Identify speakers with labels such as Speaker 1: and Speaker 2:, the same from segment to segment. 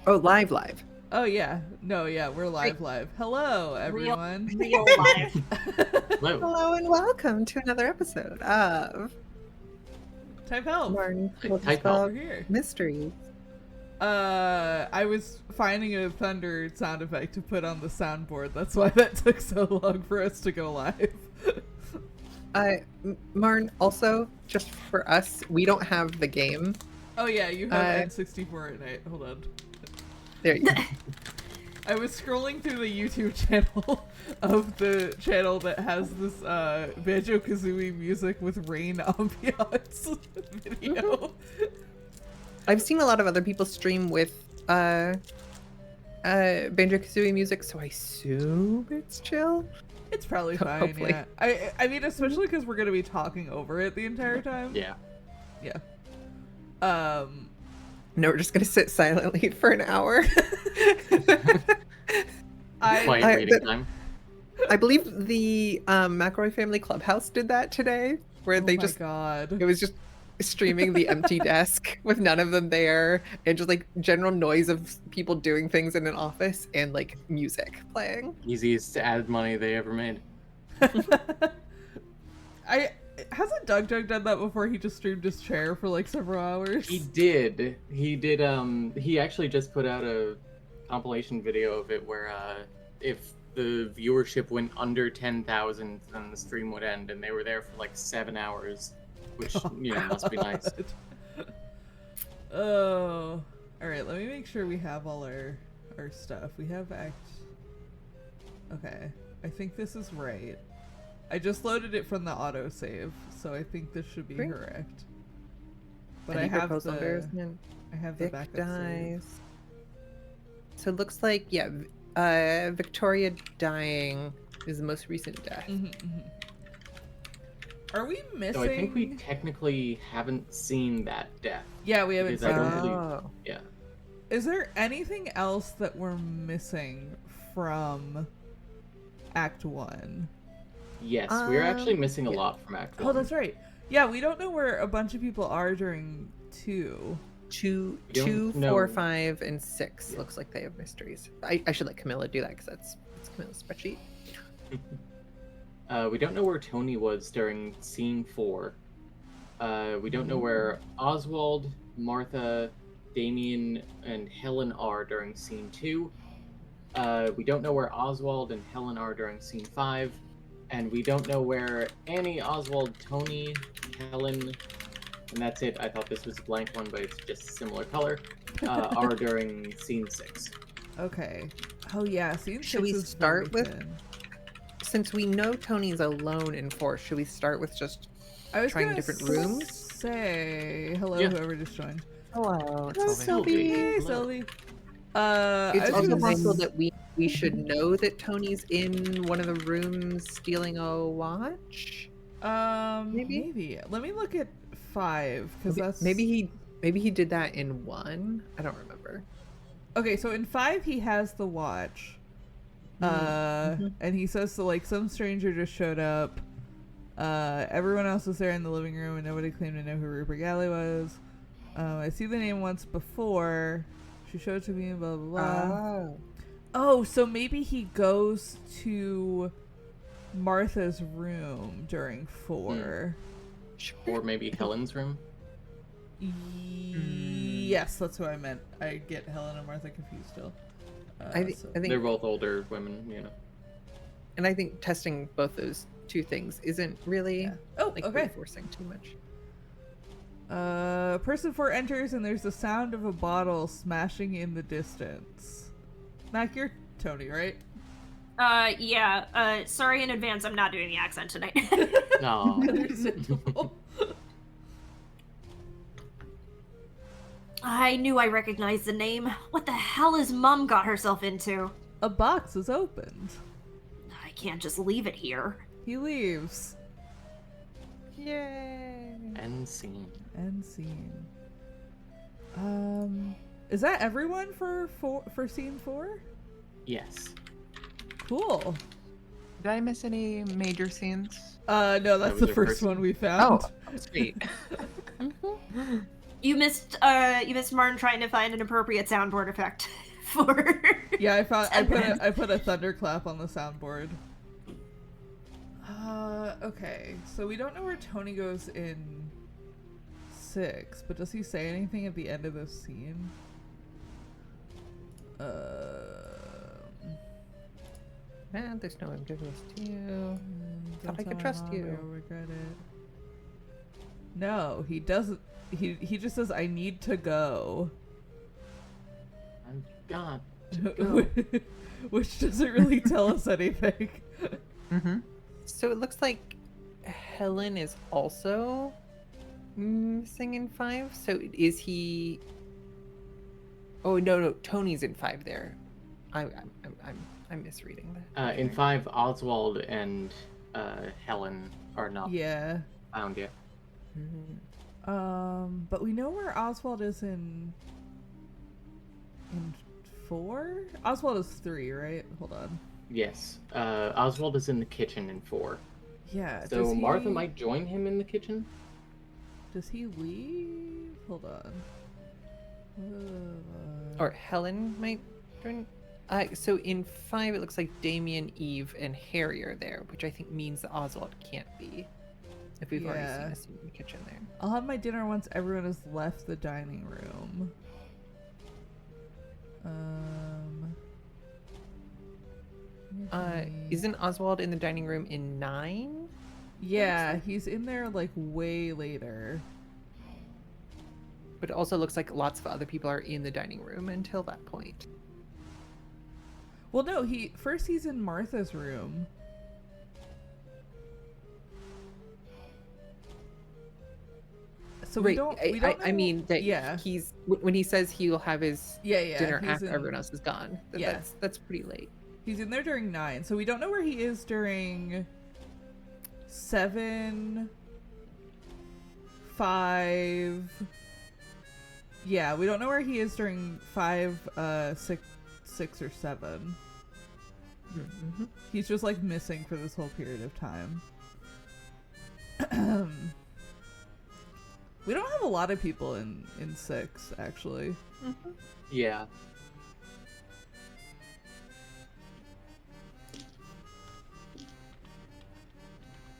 Speaker 1: Oh, live.
Speaker 2: Oh, yeah. No, yeah, we're live. Hello, everyone.
Speaker 3: Real life.
Speaker 4: Hello.
Speaker 1: Hello and welcome to another episode of
Speaker 2: Type help.
Speaker 1: Marn
Speaker 4: Type help.
Speaker 2: We're here.
Speaker 1: Mysteries.
Speaker 2: I was finding a thunder sound effect to put on the soundboard. That's why that took so long for us to go live.
Speaker 1: Marn, also, just for us, we don't have the game.
Speaker 2: Oh, yeah, you have N64 at night. Hold on.
Speaker 1: There you go.
Speaker 2: I was scrolling through the YouTube channel of the channel that has this Banjo-Kazooie music with rain ambiance video.
Speaker 1: I've seen a lot of other people stream with Banjo-Kazooie music, so I assume it's chill.
Speaker 2: It's probably fine,
Speaker 1: Hopefully.
Speaker 2: yeah. I mean, especially because we're going to be talking over it the entire time.
Speaker 4: Yeah.
Speaker 2: Yeah.
Speaker 1: No, we're just gonna sit silently for an hour.
Speaker 4: Quiet reading time.
Speaker 1: I believe the McElroy Family Clubhouse did that today, where they just
Speaker 2: God.
Speaker 1: it was just streaming the empty desk with none of them there, and just like general noise of people doing things in an office and like music playing.
Speaker 4: Easiest ad money they ever made.
Speaker 2: Hasn't Doug done that before? He just streamed his chair for like several hours.
Speaker 4: He did. He actually just put out a compilation video of it where if the viewership went under 10,000, then the stream would end, and they were there for like 7 hours, which must be nice.
Speaker 2: Oh, all right. Let me make sure we have all our stuff. We have Okay, I think this is right. I just loaded it from the autosave, so I think this should be
Speaker 1: Great.
Speaker 2: correct. But I
Speaker 1: Any
Speaker 2: have
Speaker 1: proposal
Speaker 2: the
Speaker 1: embarrassment? Vic
Speaker 2: backup
Speaker 1: dies. So it looks like Victoria dying is the most recent death.
Speaker 2: save. Are we missing?
Speaker 4: So I think we technically haven't seen that death.
Speaker 2: Yeah, we haven't
Speaker 4: Because
Speaker 2: seen
Speaker 4: I don't
Speaker 2: that.
Speaker 4: believe-
Speaker 1: Oh.
Speaker 4: Yeah.
Speaker 2: Is there anything else that we're missing from Act 1?
Speaker 4: Yes, we're actually missing a lot from Act 1.
Speaker 2: Oh, that's right. Yeah, we don't know where a bunch of people are during 2.
Speaker 1: Two,
Speaker 4: We don't
Speaker 1: 2,
Speaker 4: know.
Speaker 1: 4, 5, and 6 looks like they have mysteries. I should let Camilla do that because it's Camilla's spreadsheet.
Speaker 4: We don't know where Tony was during Scene 4. We don't know where Oswald, Martha, Damien, and Helen are during Scene 2. We don't know where Oswald and Helen are during Scene 5. And we don't know where Annie, Oswald, Tony, Helen, and that's it. I thought this was a blank one, but it's just a similar color, are during Scene 6.
Speaker 2: Okay. Oh yeah, scene
Speaker 1: Should we
Speaker 2: 6 is
Speaker 1: start
Speaker 2: very
Speaker 1: with-
Speaker 2: thin.
Speaker 1: Since we know Tony's alone in 4, should we start with just
Speaker 2: I was
Speaker 1: trying
Speaker 2: gonna
Speaker 1: different rooms?
Speaker 2: Say hello,
Speaker 4: Yeah.
Speaker 2: whoever just joined.
Speaker 1: Hello,
Speaker 4: Hello, Sylvie.
Speaker 2: Hey,
Speaker 4: Hello.
Speaker 2: Sylvie.
Speaker 1: It's
Speaker 2: I was
Speaker 1: also
Speaker 2: gonna
Speaker 1: possible
Speaker 2: s-
Speaker 1: that we should know that Tony's in one of the rooms stealing a watch.
Speaker 2: maybe. Let me look at 5 because that's
Speaker 1: Maybe he did that in 1. I don't remember.
Speaker 2: okay. So in 5, he has the watch. And he says to like some stranger just showed up. Everyone else was there in the living room, and nobody claimed to know who Rupert Galley was. I see the name once before. She showed it to me, blah blah blah.
Speaker 1: Oh.
Speaker 2: Oh, so maybe he goes to Martha's room during 4.
Speaker 4: Or maybe Helen's room.
Speaker 2: Yes, that's what I meant. I get Helen and Martha confused still.
Speaker 1: I think
Speaker 4: They're both older women,
Speaker 1: and I think testing both those two things isn't really
Speaker 2: Yeah. Oh, okay.
Speaker 1: reinforcing too much.
Speaker 2: Person 4 enters and there's the sound of a bottle smashing in the distance. Mac, you're Tony, right?
Speaker 3: Yeah. Sorry in advance, I'm not doing the accent tonight.
Speaker 4: No.
Speaker 2: Understandable.
Speaker 3: I knew I recognized the name. What the hell has Mum got herself into?
Speaker 2: A box is opened.
Speaker 3: I can't just leave it here.
Speaker 2: He leaves.
Speaker 1: Yay!
Speaker 4: End scene.
Speaker 2: End scene. Is that everyone for scene 4?
Speaker 4: Yes.
Speaker 2: Cool.
Speaker 1: Did I miss any major scenes?
Speaker 2: No, that's
Speaker 4: was
Speaker 2: the
Speaker 4: our
Speaker 2: first
Speaker 4: first
Speaker 2: one
Speaker 4: one.
Speaker 2: we found.
Speaker 1: Oh, sweet.
Speaker 3: You missed Martin trying to find an appropriate soundboard effect for.
Speaker 2: Yeah, I
Speaker 3: Sandman.
Speaker 2: put a thunderclap on the soundboard. Okay, so we don't know where Tony goes in 6, but does he say anything at the end of this scene?
Speaker 1: Man, there's no forgiveness to you. Thought I could trust you.
Speaker 2: You'll regret it. No, he doesn't. He just says, "I need to go,"
Speaker 4: I'm gone. Go.
Speaker 2: which doesn't really tell us anything.
Speaker 1: Mm-hmm. So it looks like Helen is also missing in 5. So is he? Oh no, Tony's in 5 there. I'm misreading that.
Speaker 4: In 5, Oswald and Helen are not
Speaker 2: Yeah.
Speaker 4: found yet.
Speaker 1: Mhm.
Speaker 2: But we know where Oswald is in 4? Oswald is 3, right? Hold on.
Speaker 4: Yes. Oswald is in the kitchen in 4.
Speaker 2: Yeah.
Speaker 4: So Martha might join him in the kitchen?
Speaker 2: Does he leave? Hold on.
Speaker 1: Or Helen might join. So in 5, it looks like Damien, Eve, and Harry are there, which I think means that Oswald can't be. If we've already seen a scene in the kitchen there.
Speaker 2: I'll have my dinner once everyone has left the dining room.
Speaker 1: Isn't Oswald in the dining room in 9?
Speaker 2: Yeah, he's in there like way later.
Speaker 1: But it also looks like lots of other people are in the dining room until that point.
Speaker 2: Well, no, he's in Martha's room. So
Speaker 1: Right,
Speaker 2: we don't
Speaker 1: I
Speaker 2: know-
Speaker 1: mean that
Speaker 2: yeah.
Speaker 1: he's when he says he will have his
Speaker 2: Yeah,
Speaker 1: dinner
Speaker 2: he's
Speaker 1: after
Speaker 2: in-
Speaker 1: everyone else is gone.
Speaker 2: Yeah.
Speaker 1: That's pretty late.
Speaker 2: He's in there during 9, so we don't know where he is during 7, 5. Yeah, we don't know where he is during 5, 6 or 7.
Speaker 1: Mm-hmm.
Speaker 2: He's just like missing for this whole period of time. We don't have a lot of people in 6, actually.
Speaker 1: Mm-hmm.
Speaker 4: Yeah.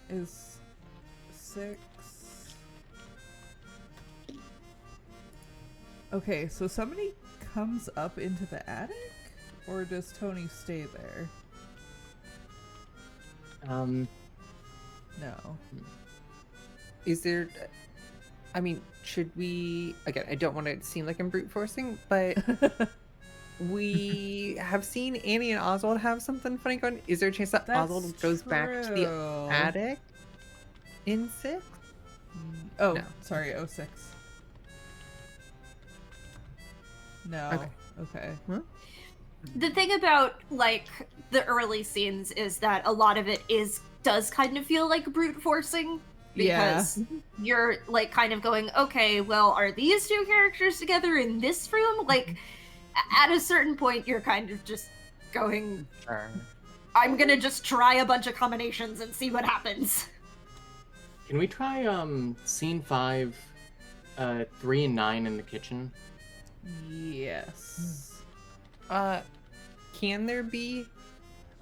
Speaker 2: Is 6... Okay, so somebody comes up into the attic? Or does Tony stay there? No.
Speaker 1: Is there? I mean, should we? Again, I don't want to seem like I'm brute forcing, but we have seen Annie and Oswald have something funny going. Is there a chance that
Speaker 2: That's
Speaker 1: Oswald goes back to the
Speaker 2: true.
Speaker 1: attic in 6?
Speaker 2: Oh,
Speaker 1: No.
Speaker 2: sorry, 06. No.
Speaker 1: Okay.
Speaker 2: Okay.
Speaker 3: The thing about like the early scenes is that a lot of it does kind of feel like brute forcing because you're like kind of going, okay, well, are these two characters together in this room? Like at a certain point you're kind of just going,
Speaker 1: Sure.
Speaker 3: I'm gonna just try a bunch of combinations and see what happens.
Speaker 4: Can we try scene 5, 3 and 9 in the kitchen?
Speaker 2: Yes.
Speaker 1: Can there be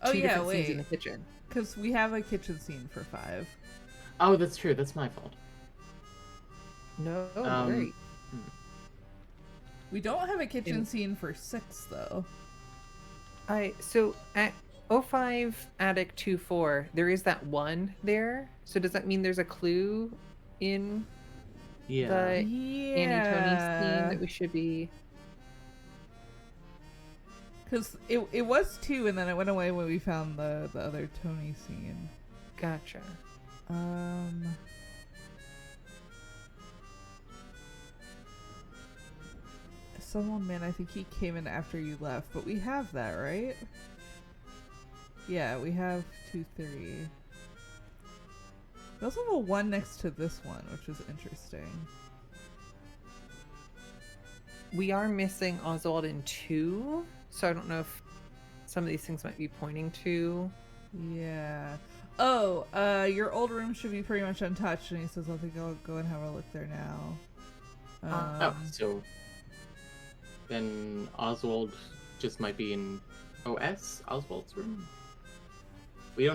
Speaker 2: Oh
Speaker 1: two
Speaker 2: yeah,
Speaker 1: different scenes in
Speaker 2: wait.
Speaker 1: the kitchen?
Speaker 2: Because we have a kitchen scene for 5.
Speaker 4: Oh, that's true. That's my fault.
Speaker 1: No,
Speaker 4: Um,
Speaker 1: right.
Speaker 2: We don't have a kitchen
Speaker 1: In-
Speaker 2: scene for 6 though.
Speaker 1: So at 05 attic 24, there is that one there. So does that mean there's a clue in
Speaker 4: Yeah.
Speaker 1: the Annie Tony scene that we should be?
Speaker 2: Because it was 2 and then it went away when we found the other Tony scene.
Speaker 1: Gotcha.
Speaker 2: Someone, man, I think he came in after you left, but we have that, right? Yeah, we have 2, 3. We also have a 1 next to this one, which is interesting.
Speaker 1: We are missing Oswald in 2, so I don't know if some of these things might be pointing to.
Speaker 2: Yeah. Oh, your old room should be pretty much untouched, and he says, I think I'll go and have a look there now.
Speaker 4: Oh, so then Oswald just might be in Oswald's room. We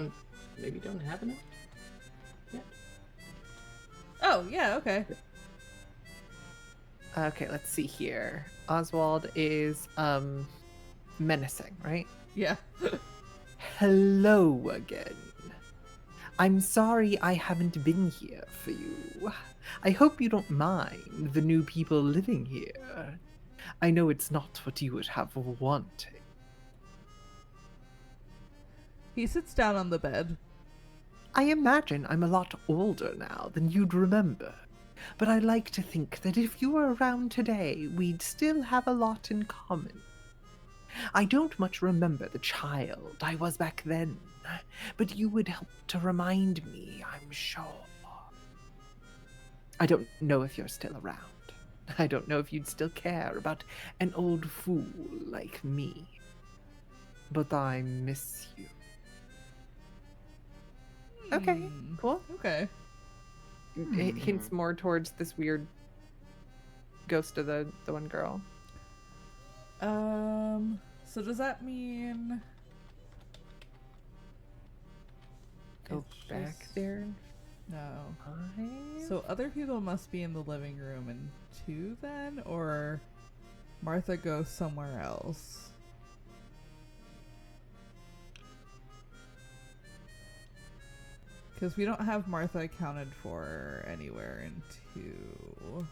Speaker 4: maybe don't have enough yet.
Speaker 2: Oh, yeah, okay.
Speaker 1: Okay, let's see here. Oswald is menacing, right?
Speaker 2: Yeah.
Speaker 1: Hello again. I'm sorry I haven't been here for you. I hope you don't mind the new people living here. I know it's not what you would have wanted.
Speaker 2: He sits down on the bed.
Speaker 1: I imagine I'm a lot older now than you'd remember, but I like to think that if you were around today, we'd still have a lot in common. I don't much remember the child I was back then, but you would help to remind me, I'm sure. I don't know if you're still around. I don't know if you'd still care about an old fool like me. But I miss you. Okay, cool.
Speaker 2: Okay.
Speaker 1: It hints more towards this weird ghost of the one girl.
Speaker 2: So does that mean
Speaker 1: Go
Speaker 2: it's
Speaker 1: back
Speaker 2: just-
Speaker 1: there.
Speaker 2: No.
Speaker 1: Five?
Speaker 2: So other people must be in the living room in 2 then, or Martha goes somewhere else. Because we don't have Martha accounted for anywhere in 2.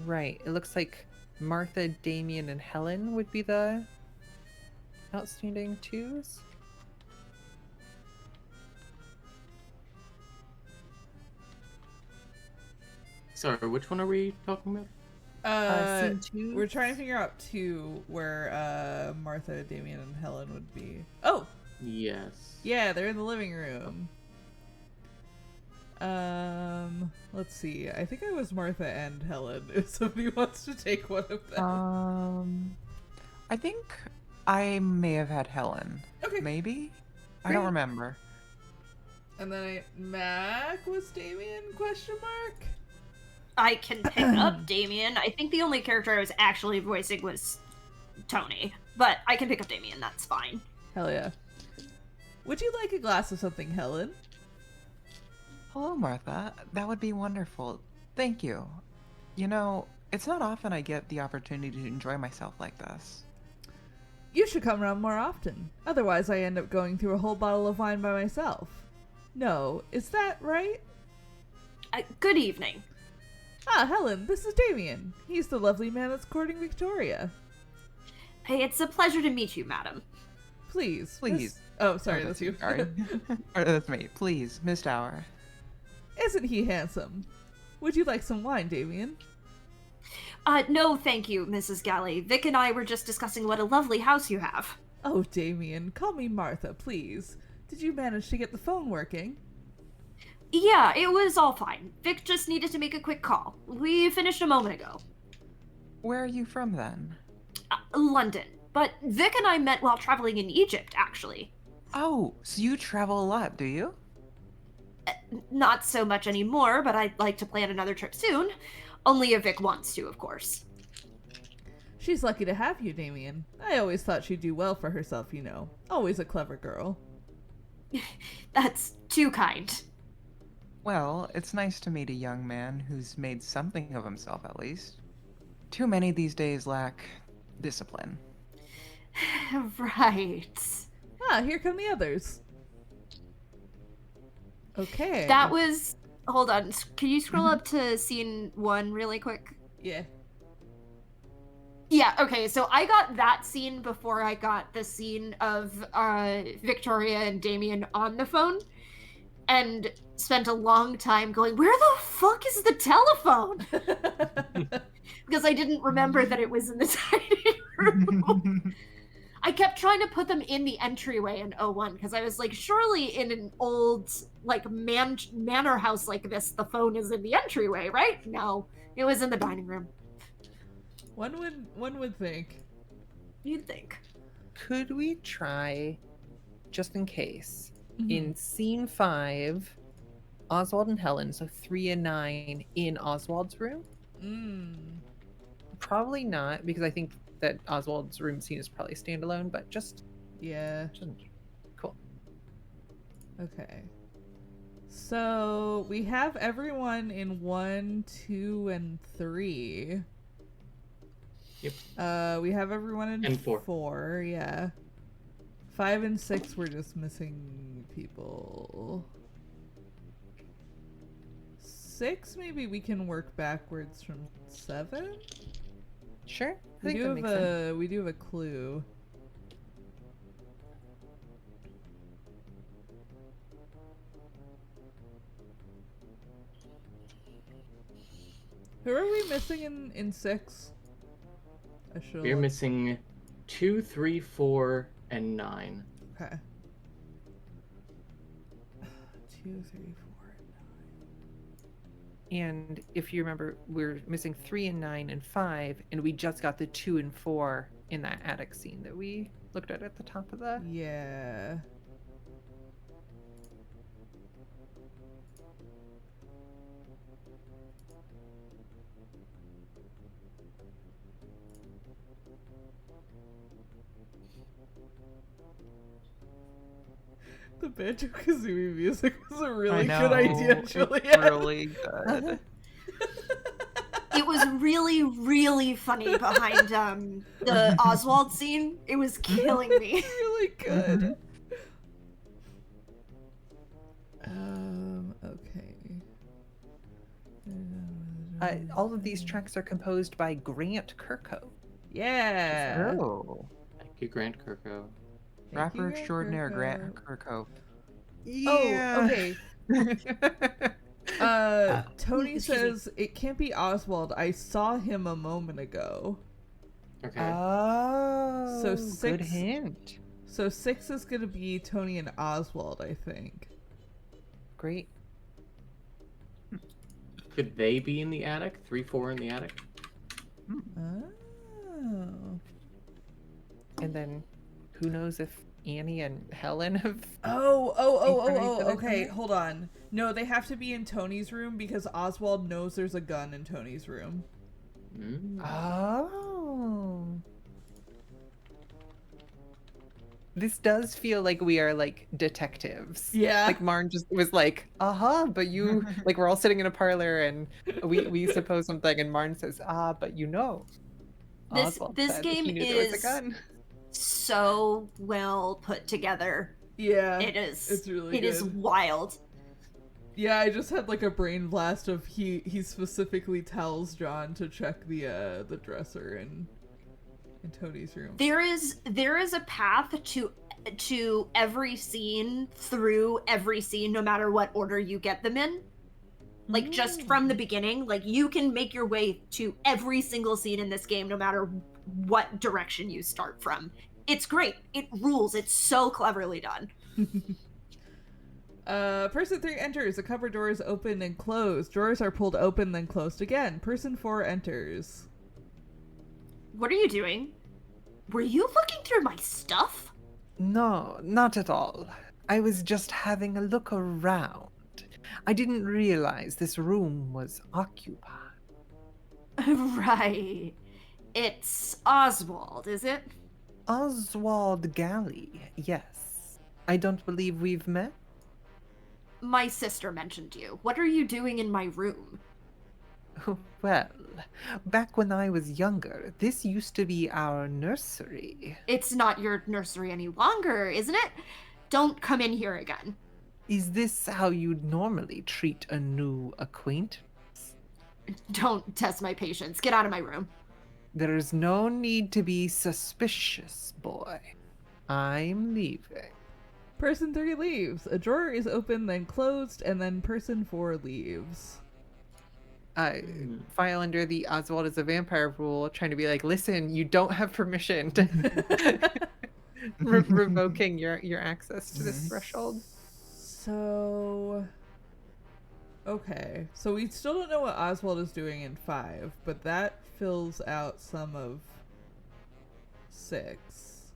Speaker 1: Right. It looks like Martha, Damien, and Helen would be the outstanding 2s.
Speaker 4: Sorry, which one are we talking about?
Speaker 1: Scene 2.
Speaker 2: We're trying to figure out 2 where Martha, Damien, and Helen would be. Oh!
Speaker 4: Yes.
Speaker 2: Yeah, they're in the living room. Let's see. I think I was Martha and Helen. If somebody wants to take one of them.
Speaker 5: I think I may have had Helen.
Speaker 2: Okay.
Speaker 5: Maybe? I
Speaker 2: Great.
Speaker 5: don't remember.
Speaker 2: And then Mac was Damien? Question mark.
Speaker 3: I can pick up Damien. I think the only character I was actually voicing was Tony, but I can pick up Damien. That's fine.
Speaker 2: Hell yeah. Would you like a glass of something, Helen?
Speaker 5: Hello, Martha. That would be wonderful. Thank you. You know, it's not often I get the opportunity to enjoy myself like this.
Speaker 2: You should come around more often. Otherwise, I end up going through a whole bottle of wine by myself. No, is that right?
Speaker 3: Good evening.
Speaker 2: Ah, Helen, this is Damien. He's the lovely man that's courting Victoria.
Speaker 3: Hey, it's a pleasure to meet you, madam.
Speaker 2: Please.
Speaker 5: Please.
Speaker 2: Miss- Oh, sorry,
Speaker 5: Oh,
Speaker 2: that's you.
Speaker 5: Sorry. Or that's me. Please, Miss Tower.
Speaker 2: Isn't he handsome? Would you like some wine, Damien?
Speaker 3: No, thank you, Mrs. Galley. Vic and I were just discussing what a lovely house you have.
Speaker 2: Oh, Damien, call me Martha, please. Did you manage to get the phone working?
Speaker 3: Yeah, it was all fine. Vic just needed to make a quick call. We finished a moment ago.
Speaker 5: Where are you from then?
Speaker 3: London. But Vic and I met while traveling in Egypt, actually.
Speaker 5: Oh, so you travel a lot, do you?
Speaker 3: Not so much anymore, but I'd like to plan another trip soon. Only if Vic wants to, of course.
Speaker 2: She's lucky to have you, Damien. I always thought she'd do well for herself, you know. Always a clever girl.
Speaker 3: That's too kind.
Speaker 5: Well, it's nice to meet a young man who's made something of himself, at least. Too many these days lack discipline.
Speaker 3: Right.
Speaker 2: Ah, here come the others. Okay.
Speaker 3: That was... Hold on. Can you scroll
Speaker 5: Mm-hmm.
Speaker 3: up to scene 1 really quick?
Speaker 2: Yeah.
Speaker 3: Yeah, okay, so I got that scene before I got the scene of Victoria and Damien on the phone, and spent a long time going, where the fuck is the telephone? Because I didn't remember that it was in the tiny room. I kept trying to put them in the entryway in 01, because I was like, surely in an old, like, manor house like this, the phone is in the entryway, right? No, it was in the dining room.
Speaker 2: One would think.
Speaker 3: You'd think.
Speaker 1: Could we try, just in case,
Speaker 2: Mhm.
Speaker 1: in scene 5, Oswald and Helen, so 3 and 9 in Oswald's room? Probably not, because I think that Oswald's room scene is probably standalone, but
Speaker 2: Yeah.
Speaker 1: cool.
Speaker 2: Okay. So we have everyone in 1, 2, and 3.
Speaker 4: Yep.
Speaker 2: We have everyone in
Speaker 4: And 4.
Speaker 2: 4, yeah. 5 and 6, we're just missing people. 6, maybe we can work backwards from 7.
Speaker 1: Sure. I
Speaker 2: We
Speaker 1: think
Speaker 2: do
Speaker 1: that
Speaker 2: have
Speaker 1: makes sense.
Speaker 2: we do have a clue. Who are we missing in 6? I should.
Speaker 4: We're missing 2, 3, 4, and 9.
Speaker 2: Okay. 2, 3, 4.
Speaker 1: And if you remember, we're missing 3 and 9 and 5, and we just got the 2 and 4 in that attic scene that we looked at the top of the.
Speaker 2: Yeah. The Banjo-Kazooie music was a really good idea,
Speaker 5: It's
Speaker 2: Juliet.
Speaker 5: really good.
Speaker 3: It was really, really funny behind the Oswald scene. It was killing me.
Speaker 2: Really good. Okay.
Speaker 1: All of these tracks are composed by Grant Kirkhope.
Speaker 2: Yeah.
Speaker 5: Oh.
Speaker 4: Thank you, Grant Kirko.
Speaker 2: Thank you,
Speaker 5: Rapper
Speaker 2: Grant
Speaker 5: extraordinaire Grant
Speaker 2: Kirkhope.
Speaker 5: Kirkhope.
Speaker 2: Oh, okay. Tony
Speaker 3: Excuse me.
Speaker 2: says it can't be Oswald. I saw him a moment ago.
Speaker 4: Okay.
Speaker 1: Oh,
Speaker 2: So
Speaker 1: good
Speaker 2: 6
Speaker 1: hint.
Speaker 2: So 6 is gonna be Tony and Oswald, I think.
Speaker 1: Great.
Speaker 4: Could they be in the attic? 3, 4 in the attic?
Speaker 2: Oh.
Speaker 1: And then, who knows if Annie and Helen have.
Speaker 2: Oh, okay,
Speaker 1: somewhere?
Speaker 2: hold on. No, they have to be in Tony's room because Oswald knows there's a gun in Tony's room.
Speaker 1: Oh. This does feel like we are like detectives.
Speaker 2: Yeah.
Speaker 1: Like Marn just was like, but you like we're all sitting in a parlor and we suppose something and Marn says, but you know.
Speaker 3: This
Speaker 1: Oswald
Speaker 3: this
Speaker 1: said
Speaker 3: game
Speaker 1: he knew there was a
Speaker 3: is
Speaker 1: gun.
Speaker 3: so well put together.
Speaker 2: Yeah.
Speaker 3: It is.
Speaker 2: It's really
Speaker 3: It
Speaker 2: good.
Speaker 3: is wild.
Speaker 2: Yeah, I just had like a brain blast of he specifically tells John to check the dresser in Tony's room.
Speaker 3: There is a path to every scene through every scene, no matter what order you get them in. Like just from the beginning, like you can make your way to every single scene in this game, no matter what direction you start from. It's great. It rules. It's so cleverly done.
Speaker 2: Person 3 enters. The cupboard door is open and closed. Drawers are pulled open, then closed again. Person 4 enters.
Speaker 3: What are you doing? Were you looking through my stuff?
Speaker 1: No, not at all. I was just having a look around. I didn't realize this room was occupied.
Speaker 3: Right. It's Oswald, is it?
Speaker 1: Oswald Galley, yes. I don't believe we've met.
Speaker 3: My sister mentioned you. What are you doing in my room?
Speaker 1: Well, back when I was younger, this used to be our nursery.
Speaker 3: It's not your nursery any longer, isn't it? Don't come in here again.
Speaker 1: Is this how you'd normally treat a new acquaintance?
Speaker 3: Don't test my patience. Get out of my room.
Speaker 1: There's no need to be suspicious, boy. I'm leaving.
Speaker 2: Person 3 leaves. A drawer is open, then closed, and then person 4 leaves.
Speaker 1: I file under the Oswald is a vampire rule, trying to be like, listen, you don't have permission to revoking your access to this threshold.
Speaker 2: So... Okay. So we still don't know what Oswald is doing in 5, but that fills out some of 6.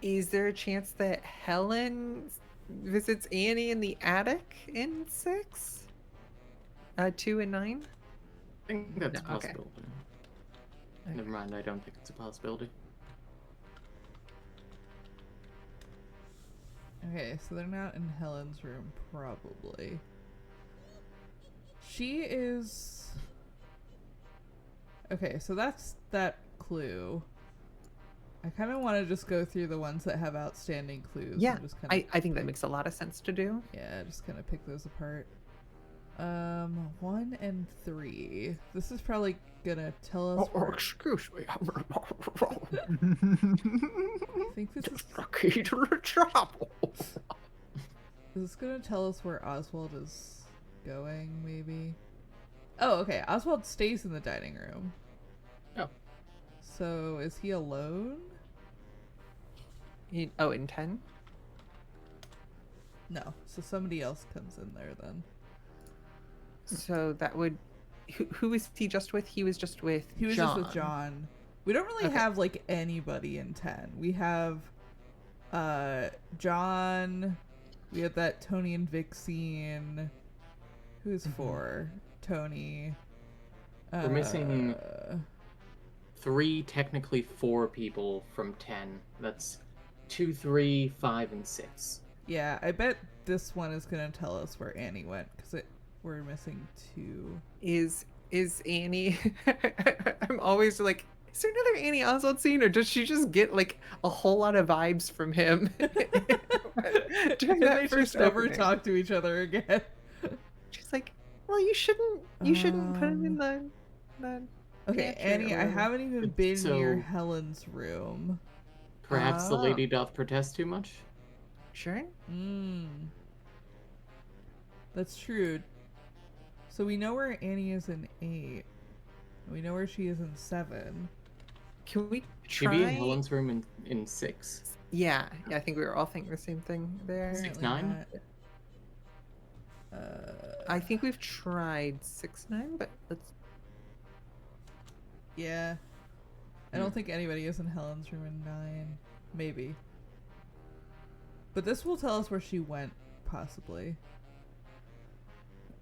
Speaker 1: Is there a chance that Helen visits Annie in the attic in 6? 2 and 9?
Speaker 4: think that's a
Speaker 1: No, okay.
Speaker 4: possibility. Never mind, I don't think it's a possibility.
Speaker 2: Okay, so they're not in Helen's room, probably. She is... Okay, so that's that clue. I kind of want to just go through the ones that have outstanding clues.
Speaker 1: Yeah,
Speaker 2: and just kind of,
Speaker 1: I think that makes a lot of sense to do.
Speaker 2: yeah, just kind of pick those apart. 1 and 3. This is probably gonna tell us. where-
Speaker 1: excuse me.
Speaker 2: I think this is.
Speaker 1: the key to the trouble.
Speaker 2: Is this gonna tell us where Oswald is going? Maybe. Oh, okay. Oswald stays in the dining room.
Speaker 4: Oh.
Speaker 2: So is he alone?
Speaker 1: In 10?
Speaker 2: No. So somebody else comes in there then.
Speaker 1: So that would. Who was he just with? He was just with
Speaker 2: He was
Speaker 1: John.
Speaker 2: just with John. We don't really
Speaker 1: Okay.
Speaker 2: have like anybody in 10. We have John. We have that Tony and Vic scene. Who's 4? Tony.
Speaker 4: We're missing 3, technically 4 people from 10. That's 2, 3, 5, and 6.
Speaker 2: Yeah, I bet this one is gonna tell us where Annie went because we're missing 2.
Speaker 1: Is Annie? I'm always like, is there another Annie Oswald scene, or does she just get like a whole lot of vibes from him during
Speaker 2: They
Speaker 1: that
Speaker 2: just
Speaker 1: first
Speaker 2: never
Speaker 1: opening?
Speaker 2: talk to each other again.
Speaker 1: She's like, well, you shouldn't put him in the
Speaker 2: Okay,
Speaker 1: pantry or
Speaker 2: Annie, I
Speaker 1: whatever."
Speaker 2: haven't even been
Speaker 4: So-
Speaker 2: near Helen's room.
Speaker 4: Perhaps the
Speaker 1: Ah.
Speaker 4: lady doth protest too much?
Speaker 1: Sure.
Speaker 2: That's true. So we know where Annie is in 8. We know where she is in 7.
Speaker 1: Can we
Speaker 4: Should
Speaker 1: try?
Speaker 4: be in Helen's room in 6.
Speaker 1: Yeah, I think we were all thinking the same thing there.
Speaker 2: Apparently
Speaker 4: 9?
Speaker 2: not.
Speaker 1: I think we've tried 6-9, but let's.
Speaker 2: Yeah. I don't think anybody is in Helen's room in 9. Maybe. But this will tell us where she went, possibly.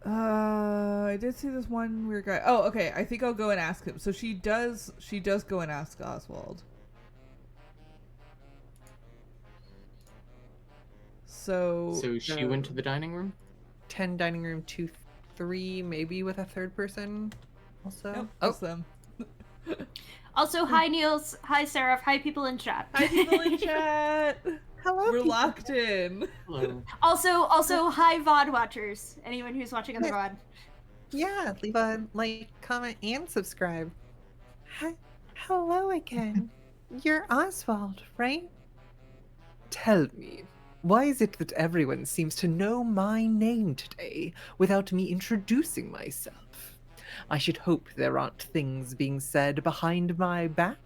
Speaker 2: I did see this one weird guy. Oh, okay. I think I'll go and ask him. So she does go and ask Oswald. So
Speaker 4: So she went to the dining room?
Speaker 1: 10 dining room, 2, 3, maybe with a third person. Also.
Speaker 2: Nope,
Speaker 1: Oh,
Speaker 2: just them.
Speaker 3: Also, hi Niels, hi Seraph, hi people in chat.
Speaker 2: Hi people in chat.
Speaker 1: hello.
Speaker 2: We're
Speaker 1: people.
Speaker 2: locked in.
Speaker 4: Hello.
Speaker 3: Also, hi VOD watchers. Anyone who's watching on the VOD.
Speaker 1: Yeah, leave a like, comment, and subscribe. Hi, hello again. You're Oswald, right? Tell me, why is it that everyone seems to know my name today without me introducing myself? I should hope there aren't things being said behind my back.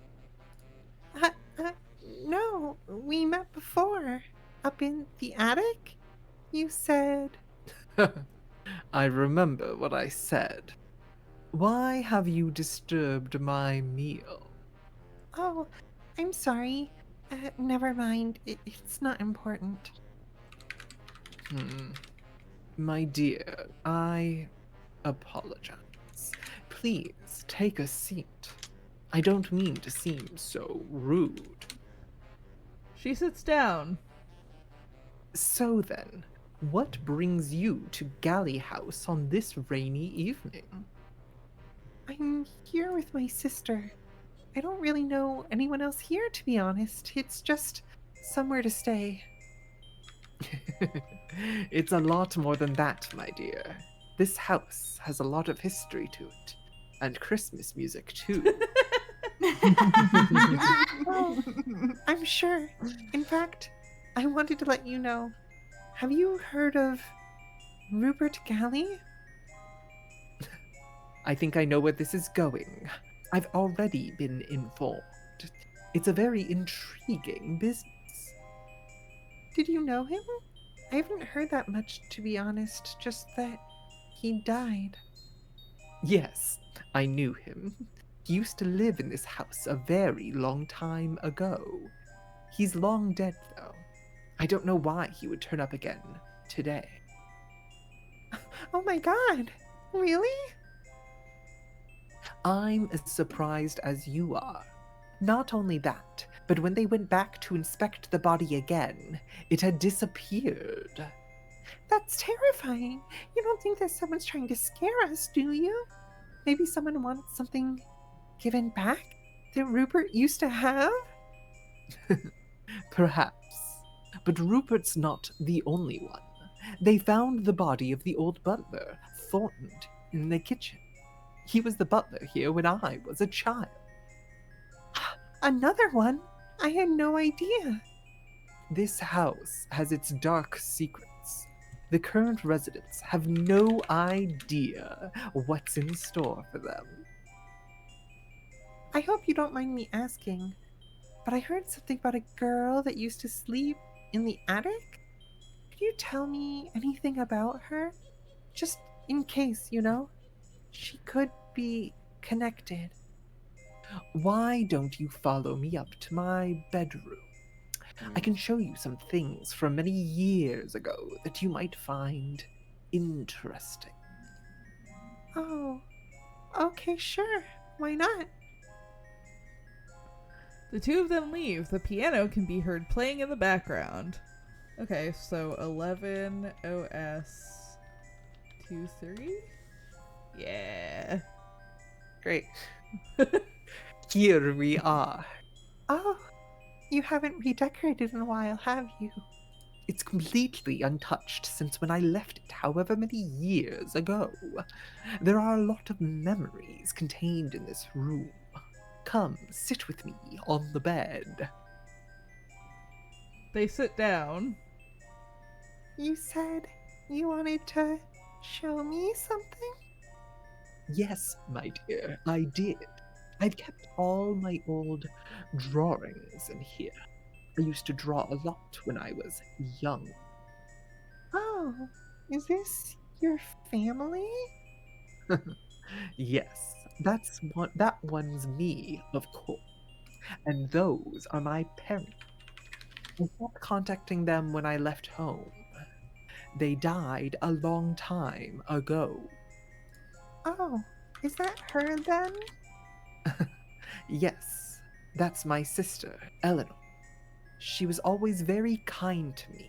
Speaker 1: No, we met before. Up in the attic? You said. I remember what I said. Why have you disturbed my meal? Oh, I'm sorry. Never mind. It's not important. My dear, I apologize. Please take a seat. I don't mean to seem so rude.
Speaker 2: She sits down.
Speaker 1: So then, what brings you to Galley House on this rainy evening? I'm here with my sister. I don't really know anyone else here, to be honest. It's just somewhere to stay. It's a lot more than that, my dear. This house has a lot of history to it, and Christmas music, too. Oh, I'm sure. In fact, I wanted to let you know. Have you heard of Rupert Galley? I think I know where this is going. I've already been informed. It's a very intriguing business. Did you know him? I haven't heard that much, to be honest, just that he died. Yes, I knew him. He used to live in this house a very long time ago. He's long dead, though. I don't know why he would turn up again today. Oh my god! Really? I'm as surprised as you are. Not only that, but when they went back to inspect the body again, it had disappeared. That's terrifying. You don't think that someone's trying to scare us, do you? Maybe someone wants something given back that Rupert used to have? Perhaps. But Rupert's not the only one. They found the body of the old butler, Thornton, in the kitchen. He was the butler here when I was a child. Another one? I had no idea. This house has its dark secrets. The current residents have no idea what's in store for them. I hope you don't mind me asking, but I heard something about a girl that used to sleep in the attic? Could you tell me anything about her? Just in case, she could be connected. Why don't you follow me up to my bedroom? I can show you some things from many years ago that you might find interesting. Oh, okay, sure. Why not?
Speaker 2: The two of them leave. The piano can be heard playing in the background. Okay, so 11 OS 23? Yeah.
Speaker 1: Great. Here we are. Oh, you haven't redecorated in a while, have you? It's completely untouched since when I left it however many years ago. There are a lot of memories contained in this room. Come, sit with me on the bed.
Speaker 2: They sit down.
Speaker 1: You said you wanted to show me something? Yes, my dear, I did. I've kept all my old drawings in here. I used to draw a lot when I was young. Oh, is this your family? Yes, that one's me, of course. And those are my parents. I stopped contacting them when I left home. They died a long time ago. Oh, is that her then? Yes, that's my sister, Eleanor. She was always very kind to me.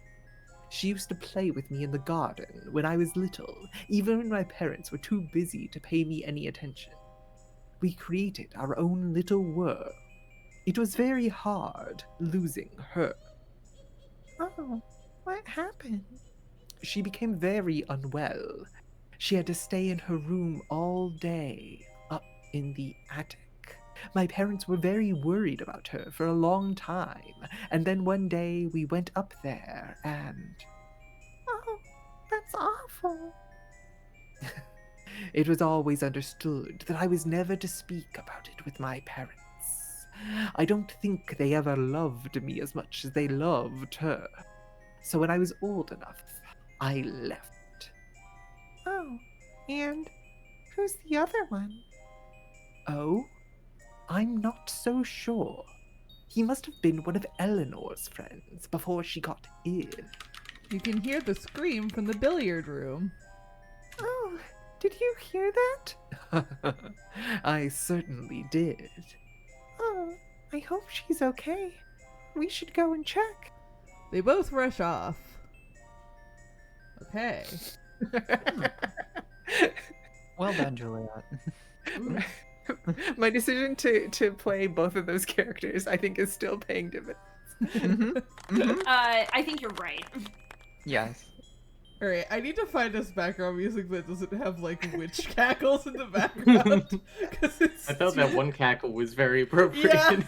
Speaker 1: She used to play with me in the garden when I was little, even when my parents were too busy to pay me any attention. We created our own little world. It was very hard losing her. Oh, what happened? She became very unwell. She had to stay in her room all day, up in the attic. My parents were very worried about her for a long time, and then one day we went up there and... Oh, that's awful. It was always understood that I was never to speak about it with my parents. I don't think they ever loved me as much as they loved her. So when I was old enough, I left. Oh, and who's the other one? Oh? I'm not so sure. He must have been one of Eleanor's friends before she got ill.
Speaker 2: You can hear the scream from the billiard room.
Speaker 1: Oh, did you hear that? I certainly did. Oh, I hope she's okay. We should go and check.
Speaker 2: They both rush off. Okay.
Speaker 5: Well done, Juliet.
Speaker 1: My decision to play both of those characters, I think, is still paying dividends.
Speaker 3: I think you're right.
Speaker 5: Yes.
Speaker 2: Alright, I need to find us background music that doesn't have, like, witch cackles in the background.
Speaker 4: I thought that one cackle was very appropriate.
Speaker 2: Yeah.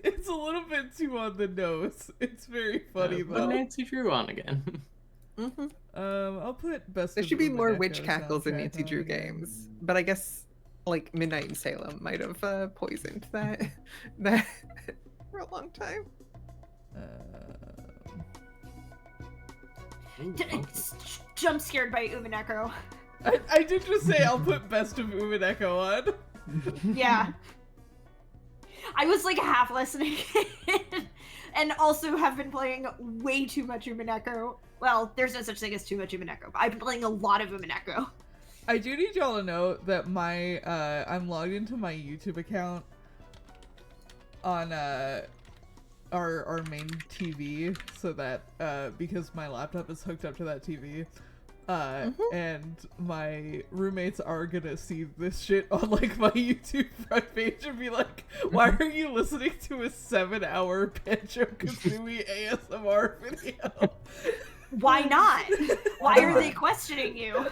Speaker 2: It's a little bit too on the nose. It's very funny,
Speaker 4: Put
Speaker 2: though.
Speaker 4: Nancy Drew on again.
Speaker 2: I'll put best
Speaker 1: There
Speaker 2: of
Speaker 1: should be
Speaker 2: Boom
Speaker 1: more
Speaker 2: and
Speaker 1: witch
Speaker 2: Echo
Speaker 1: cackles in
Speaker 2: soundtrack
Speaker 1: Nancy
Speaker 2: on
Speaker 1: Drew
Speaker 2: again.
Speaker 1: games, but I guess like Midnight in Salem might have poisoned that for a long time.
Speaker 3: Jump scared by Umineko.
Speaker 2: I did just say I'll put best of Boom and Echo on.
Speaker 3: Yeah. I was like half listening and also have been playing way too much Umineko. Well, there's no such thing as too much Umineko, but I've been playing a lot of Umineko.
Speaker 2: I do need y'all to know that my I'm logged into my YouTube account on our main TV, so that because my laptop is hooked up to that TV, and my roommates are gonna see this shit on like my YouTube front page and be like, "Why are you listening to a 7-hour Banjo Kazooie ASMR video?"
Speaker 3: Why not? Why are they questioning you?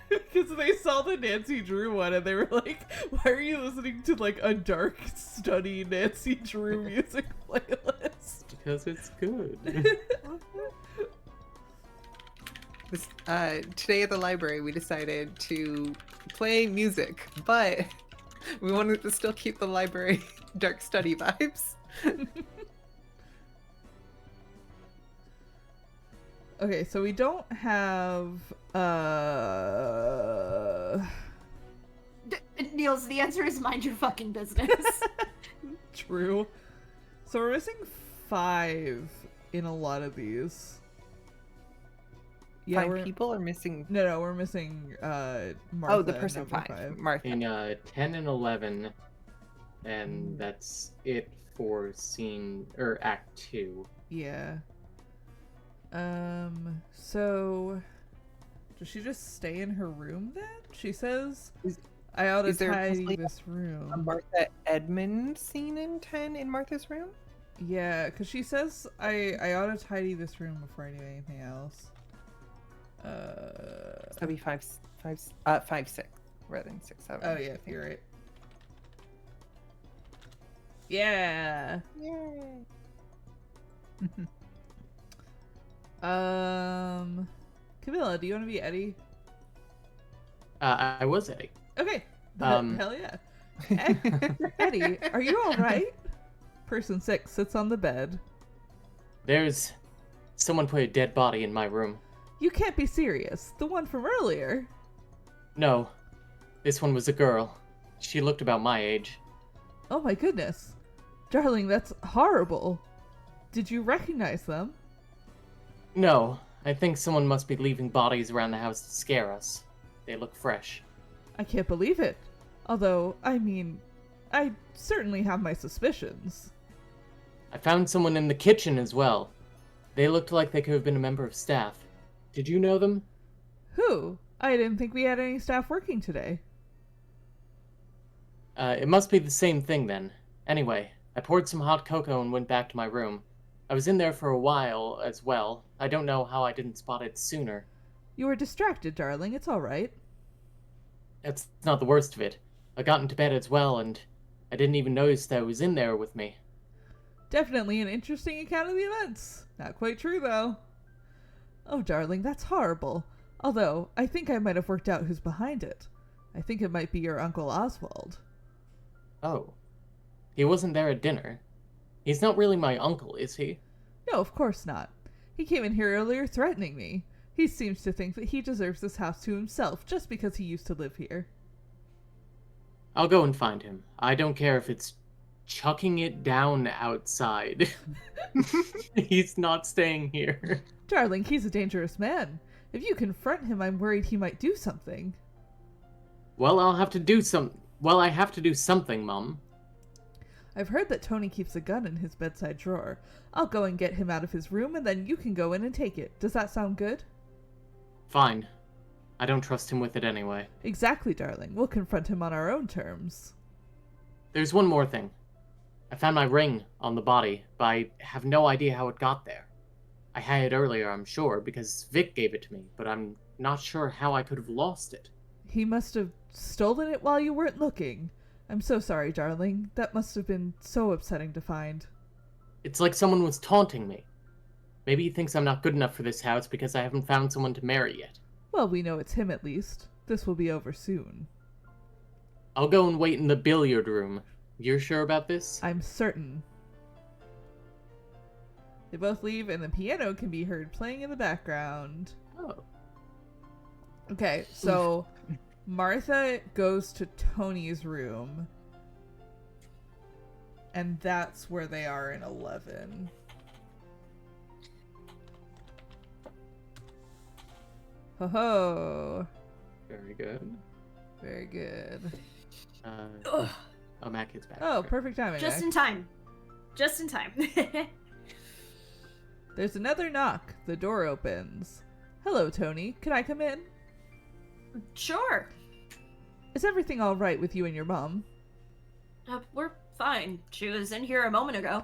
Speaker 2: Because they saw the Nancy Drew one and they were like, "Why are you listening to like a dark, study Nancy Drew music playlist?"
Speaker 4: Because it's good.
Speaker 1: Today at the library, we decided to play music, but we wanted to still keep the library dark study vibes.
Speaker 2: Okay, so we don't have
Speaker 3: Niels, the answer is mind your fucking business.
Speaker 2: True. So we're missing 5 in a lot of these. Yeah,
Speaker 1: 5 people are missing.
Speaker 2: No, we're missing Martha.
Speaker 1: Oh, the person
Speaker 2: number
Speaker 1: 5. Martha.
Speaker 4: In 10 and 11, and that's it for Act 2.
Speaker 2: Yeah. So does she just stay in her room then? She says, "I ought to
Speaker 1: is there
Speaker 2: tidy
Speaker 1: possibly
Speaker 2: this room."
Speaker 1: A Martha Edmund scene in 10 in Martha's room?
Speaker 2: Yeah, because she says, I ought to tidy this room before I do anything else.
Speaker 1: That'd be 5, 6 rather than 6, 7.
Speaker 2: Oh yeah, you're right. Yeah.
Speaker 1: Yay.
Speaker 2: Camilla, do you want to be Eddie?
Speaker 4: I was Eddie.
Speaker 2: Okay.
Speaker 4: Um,
Speaker 2: Hell yeah. Eddie, are you all right? Person 6 sits on the bed.
Speaker 4: There's someone put a dead body in my room.
Speaker 2: You can't be serious. The one from earlier.
Speaker 4: No, this one was a girl. She looked about my age.
Speaker 2: Oh my goodness. Darling, that's horrible. Did you recognize them?
Speaker 4: No, I think someone must be leaving bodies around the house to scare us. They look fresh.
Speaker 2: I can't believe it. Although, I mean, I certainly have my suspicions.
Speaker 4: I found someone in the kitchen as well. They looked like they could have been a member of staff. Did you know them?
Speaker 2: Who? I didn't think we had any staff working today.
Speaker 4: It must be the same thing then. Anyway, I poured some hot cocoa and went back to my room. I was in there for a while as well. I don't know how I didn't spot it sooner.
Speaker 2: You were distracted, darling. It's all right.
Speaker 4: That's not the worst of it. I got into bed as well, and I didn't even notice that it was in there with me.
Speaker 2: Definitely an interesting account of the events. Not quite true, though. Oh, darling, that's horrible. Although, I think I might have worked out who's behind it. I think it might be your Uncle Oswald.
Speaker 4: Oh. He wasn't there at dinner. He's not really my uncle, is he?
Speaker 2: No, of course not. He came in here earlier threatening me. He seems to think that he deserves this house to himself just because he used to live here.
Speaker 4: I'll go and find him. I don't care if it's chucking it down outside. He's not staying here.
Speaker 2: Darling, he's a dangerous man. If you confront him, I'm worried he might do something.
Speaker 4: Well, I have to do something, Mum.
Speaker 2: I've heard that Tony keeps a gun in his bedside drawer. I'll go and get him out of his room, and then you can go in and take it. Does that sound good?
Speaker 4: Fine. I don't trust him with it anyway.
Speaker 2: Exactly, darling. We'll confront him on our own terms.
Speaker 4: There's one more thing. I found my ring on the body, but I have no idea how it got there. I had it earlier, I'm sure, because Vic gave it to me, but I'm not sure how I could have lost it.
Speaker 2: He must have stolen it while you weren't looking. I'm so sorry, darling. That must have been so upsetting to find.
Speaker 4: It's like someone was taunting me. Maybe he thinks I'm not good enough for this house because I haven't found someone to marry yet.
Speaker 2: Well, we know it's him at least. This will be over soon.
Speaker 4: I'll go and wait in the billiard room. You're sure about this?
Speaker 2: I'm certain. They both leave, and the piano can be heard playing in the background.
Speaker 4: Oh.
Speaker 2: Okay, so Martha goes to Tony's room, and that's where they are in 11. Ho ho!
Speaker 4: Very good.
Speaker 2: Very good.
Speaker 3: Ugh,
Speaker 4: Oh, Matt gets back.
Speaker 2: Oh,
Speaker 4: Okay.
Speaker 2: perfect timing.
Speaker 3: just
Speaker 2: Mac.
Speaker 3: in time. Just in time.
Speaker 2: There's another knock. The door opens. Hello, Tony. Can I come in?
Speaker 3: Sure.
Speaker 2: Is everything all right with you and your mom?
Speaker 3: We're fine. She was in here a moment ago.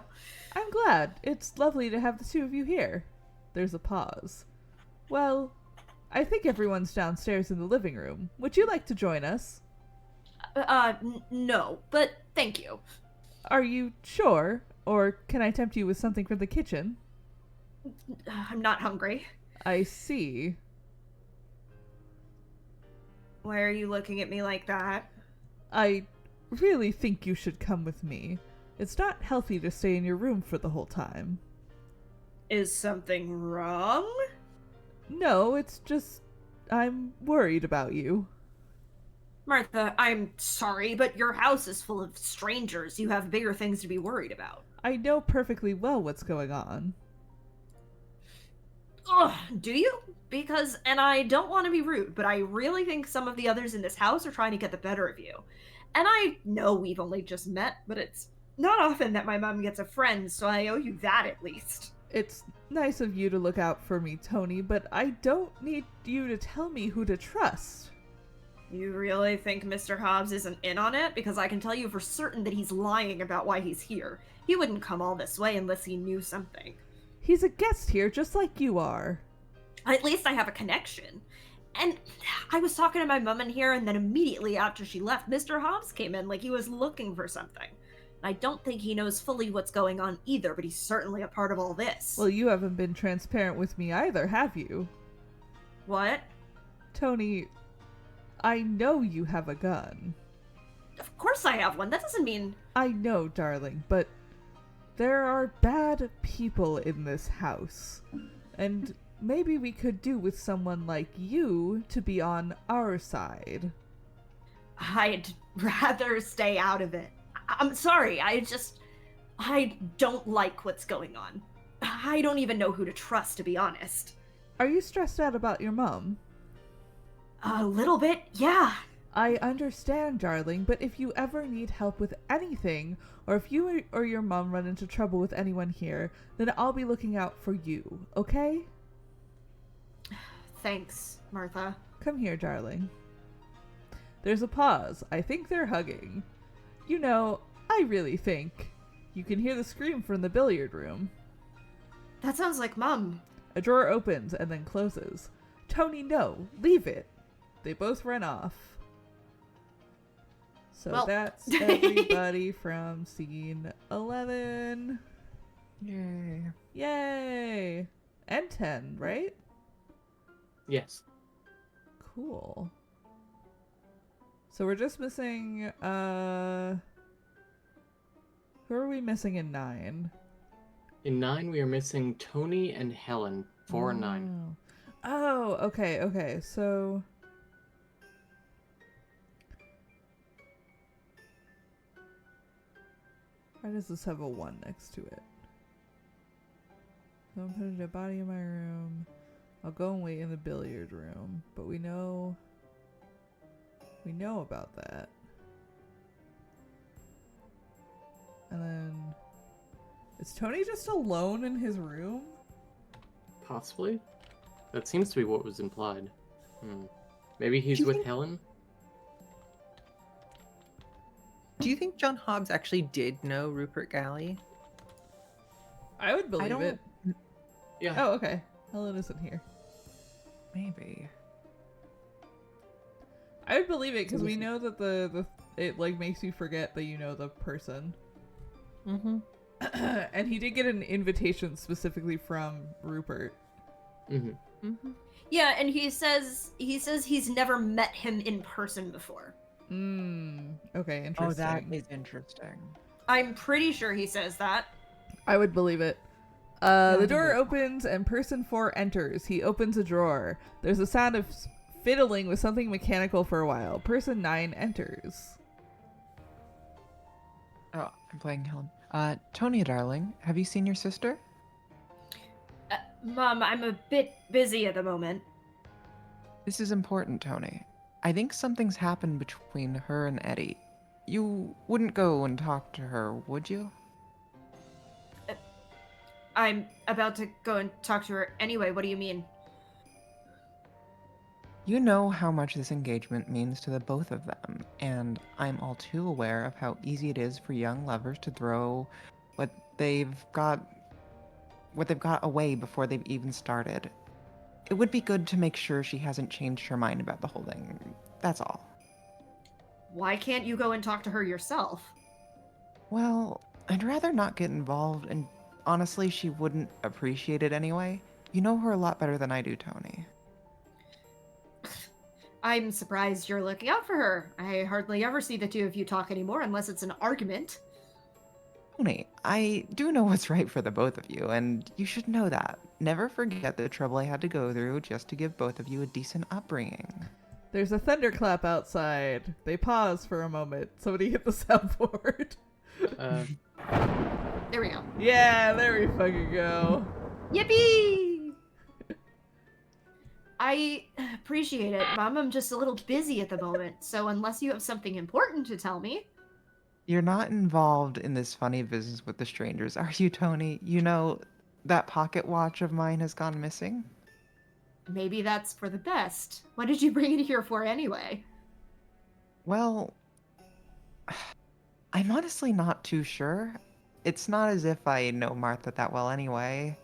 Speaker 2: I'm glad. It's lovely to have the two of you here. There's a pause. Well, I think everyone's downstairs in the living room. Would you like to join us?
Speaker 3: No, but thank you.
Speaker 2: Are you sure? Or can I tempt you with something from the kitchen?
Speaker 3: I'm not hungry.
Speaker 2: I see.
Speaker 3: Why are you looking at me like that?
Speaker 2: I really think you should come with me. It's not healthy to stay in your room for the whole time.
Speaker 3: Is something wrong?
Speaker 2: No, it's just I'm worried about you.
Speaker 3: Martha, I'm sorry, but your house is full of strangers. You have bigger things to be worried about.
Speaker 2: I know perfectly well what's going on.
Speaker 3: Ugh, do you? Because, and I don't want to be rude, but I really think some of the others in this house are trying to get the better of you. And I know we've only just met, but it's not often that my mom gets a friend, so I owe you that at least.
Speaker 2: It's nice of you to look out for me, Tony, but I don't need you to tell me who to trust.
Speaker 3: You really think Mr. Hobbs isn't in on it? Because I can tell you for certain that he's lying about why he's here. He wouldn't come all this way unless he knew something.
Speaker 2: He's a guest here, just like you are.
Speaker 3: At least I have a connection. And I was talking to my mom in here, and then immediately after she left, Mr. Hobbs came in like he was looking for something. I don't think he knows fully what's going on either, but he's certainly a part of all this.
Speaker 2: Well, you haven't been transparent with me either, have you?
Speaker 3: What?
Speaker 2: Tony, I know you have a gun.
Speaker 3: Of course I have one. That doesn't mean...
Speaker 2: I know, darling, but there are bad people in this house. And maybe we could do with someone like you to be on our side.
Speaker 3: I'd rather stay out of it. I'm sorry, I don't like what's going on. I don't even know who to trust, to be honest.
Speaker 2: Are you stressed out about your mom?
Speaker 3: A little bit, yeah.
Speaker 2: I understand, darling, but if you ever need help with anything, or if you or your mom run into trouble with anyone here, then I'll be looking out for you, okay?
Speaker 3: Thanks, Martha.
Speaker 2: Come here, darling. There's a pause. I think they're hugging. You know, I really think. You can hear the scream from the billiard room.
Speaker 3: That sounds like Mom.
Speaker 2: A drawer opens and then closes. Tony, no, leave it. They both run off. So
Speaker 3: Well.
Speaker 2: that's everybody from scene 11.
Speaker 5: Yay.
Speaker 2: Yay! And 10, right?
Speaker 4: Yes.
Speaker 2: Cool. So we're just missing, who are we missing in 9?
Speaker 4: In 9, we are missing Tony and Helen. 4 and 9.
Speaker 2: Oh, okay, so... Why does this have a 1 next to it? Don't put a dead body in my room. I'll go and wait in the billiard room. But we know about that. And then... Is Tony just alone in his room?
Speaker 4: Possibly? That seems to be what was implied. Maybe he's with Helen?
Speaker 1: Do you think John Hobbs actually did know Rupert Galley?
Speaker 2: I would believe
Speaker 1: don't-
Speaker 2: it.
Speaker 4: Yeah.
Speaker 2: Oh, okay. Helen isn't here.
Speaker 5: Maybe.
Speaker 2: I would believe it because we know that it like makes you forget that you know the person.
Speaker 1: Mm-hmm.
Speaker 2: And he did get an invitation specifically from Rupert.
Speaker 4: Mm-hmm.
Speaker 1: Mm-hmm.
Speaker 3: Yeah, and he says he's never met him in person before.
Speaker 2: Okay, interesting.
Speaker 5: Oh, that is interesting.
Speaker 3: I'm pretty sure he says that.
Speaker 2: I would believe it. The door opens and person 4 enters. He opens a drawer. There's a sound of fiddling with something mechanical for a while. Person 9 enters.
Speaker 5: Oh, I'm playing Helen. Tony, darling, have you seen your sister?
Speaker 3: Mom, I'm a bit busy at the moment.
Speaker 5: This is important, Tony. I think something's happened between her and Eddie. You wouldn't go and talk to her, would you?
Speaker 3: I'm about to go and talk to her anyway. What do you mean?
Speaker 5: You know how much this engagement means to the both of them, and I'm all too aware of how easy it is for young lovers to throw what they've got away before they've even started. It would be good to make sure she hasn't changed her mind about the whole thing. That's all.
Speaker 3: Why can't you go and talk to her yourself?
Speaker 5: Well, I'd rather not get involved, and honestly, she wouldn't appreciate it anyway. You know her a lot better than I do, Tony.
Speaker 3: I'm surprised you're looking out for her. I hardly ever see the two of you talk anymore unless it's an argument.
Speaker 5: Tony, I do know what's right for the both of you, and you should know that. Never forget the trouble I had to go through just to give both of you a decent upbringing.
Speaker 2: There's a thunderclap outside. They pause for a moment. Somebody hit the soundboard.
Speaker 3: There we go.
Speaker 2: Yeah, there we fucking go.
Speaker 3: Yippee! I appreciate it, Mom. I'm just a little busy at the moment, so unless you have something important to tell me...
Speaker 5: You're not involved in this funny business with the strangers, are you, Tony? You know, that pocket watch of mine has gone missing?
Speaker 3: Maybe that's for the best. What did you bring it here for anyway?
Speaker 5: Well, I'm honestly not too sure. It's not as if I know Martha that well anyway.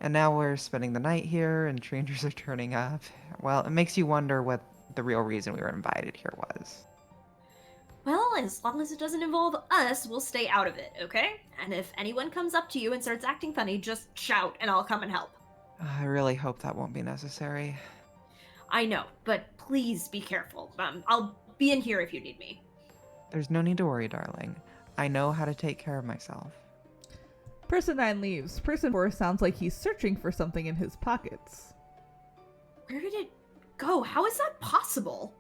Speaker 5: And now we're spending the night here and strangers are turning up. Well, it makes you wonder what the real reason we were invited here was.
Speaker 3: Well, as long as it doesn't involve us, we'll stay out of it, okay? And if anyone comes up to you and starts acting funny, just shout and I'll come and help.
Speaker 5: I really hope that won't be necessary.
Speaker 3: I know, but please be careful. I'll be in here if you need me.
Speaker 5: There's no need to worry, darling. I know how to take care of myself.
Speaker 2: Person 9 leaves. Person 4 sounds like he's searching for something in his pockets.
Speaker 3: Where did it go? How is that possible?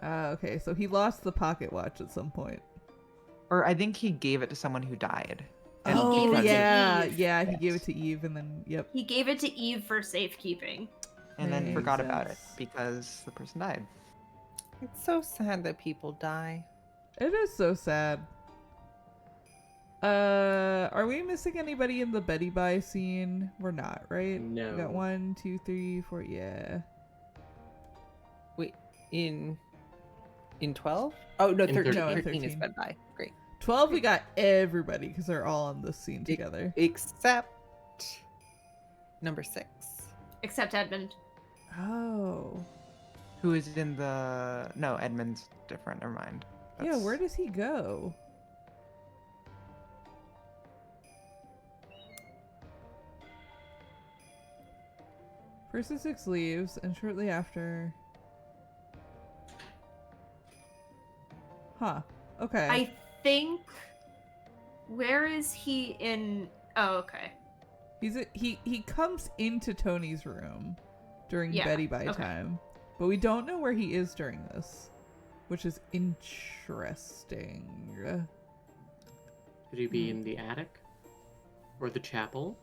Speaker 2: Okay, so he lost the pocket watch at some point.
Speaker 5: Or I think he gave it to someone who died.
Speaker 3: He gave it to
Speaker 2: yeah,
Speaker 3: Eve.
Speaker 2: yeah, he gave it to Eve, and then, yep.
Speaker 3: He gave it to Eve for safekeeping.
Speaker 5: And then
Speaker 2: Makes
Speaker 5: forgot about it
Speaker 2: sense.
Speaker 5: because the person died.
Speaker 1: It's so sad that people die.
Speaker 2: It is so sad. Are we missing anybody in the Betty Bye scene? We're not, right?
Speaker 4: No.
Speaker 2: We got 1, 2, 3, 4, yeah.
Speaker 1: Wait, in 12? Oh no,
Speaker 4: In
Speaker 1: 13.
Speaker 4: 13.
Speaker 2: No,
Speaker 1: 13 is
Speaker 2: 13.
Speaker 1: Bed Bye. Great.
Speaker 2: 12, we got everybody, because they're all on this scene together.
Speaker 1: Except number 6.
Speaker 3: Except Edmund.
Speaker 2: Oh.
Speaker 5: Who is in the... No, Edmund's different. Never mind.
Speaker 2: Yeah, where does he go? Person 6 leaves, and shortly after... Huh. Okay.
Speaker 3: I think... Where is he in... Oh, okay.
Speaker 2: He comes into Tony's room during
Speaker 3: Yeah,
Speaker 2: Betty Bye
Speaker 3: okay.
Speaker 2: time, but we don't know where he is during this, which is interesting.
Speaker 4: Could he be in the attic? Or the chapel?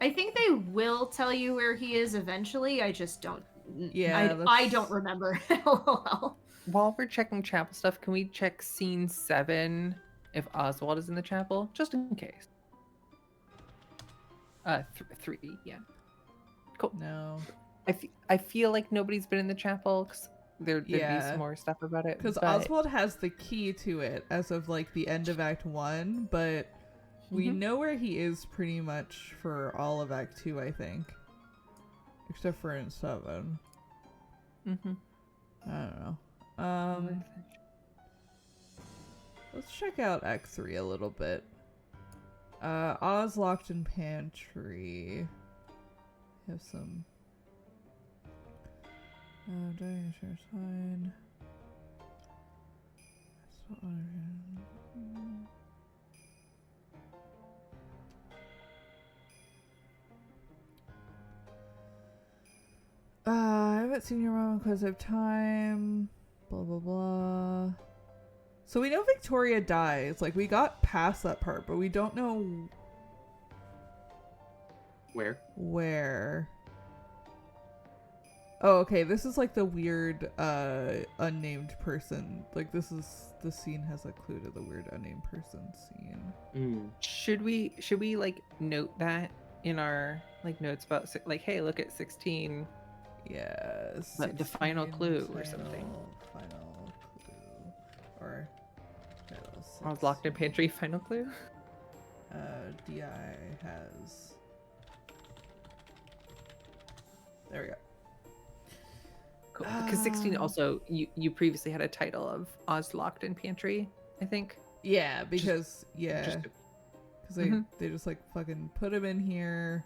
Speaker 3: I think they will tell you where he is eventually. I just don't...
Speaker 2: Yeah,
Speaker 3: I
Speaker 2: that's-
Speaker 3: don't remember. LOL.
Speaker 1: While we're checking chapel stuff, can we check scene 7 if Oswald is in the chapel? Just in case. 3, yeah. Cool.
Speaker 2: No,
Speaker 1: I feel like nobody's been in the chapel because there'd be
Speaker 2: Yeah.
Speaker 1: some more stuff about it.
Speaker 2: because
Speaker 1: but-
Speaker 2: Oswald has the key to it as of like the end of Act 1, but we
Speaker 1: Mhm.
Speaker 2: know where he is pretty much for all of Act 2, I think, except for in 7.
Speaker 1: Mhm.
Speaker 2: I don't know. Let's check out Act 3 a little bit. Oz locked in pantry. Have some. Dying share sign. I haven't seen your mom because of time. Blah blah blah. So we know Victoria dies. Like, we got past that part, but we don't know
Speaker 4: Where?
Speaker 2: Oh, okay. This is like the weird unnamed person. Like, the scene has a clue to the weird unnamed person scene.
Speaker 1: Should we like note that in our like notes about like, hey, look at 16?
Speaker 2: Yeah.
Speaker 1: The final clue or something.
Speaker 2: Final clue. Or
Speaker 1: I was locked in pantry. Final clue.
Speaker 2: DI has. There we go.
Speaker 1: Cool. Because 16 also, you previously had a title of Oz locked in pantry, I think.
Speaker 2: Yeah, because because
Speaker 1: Mhm.
Speaker 2: they just like fucking put him in here.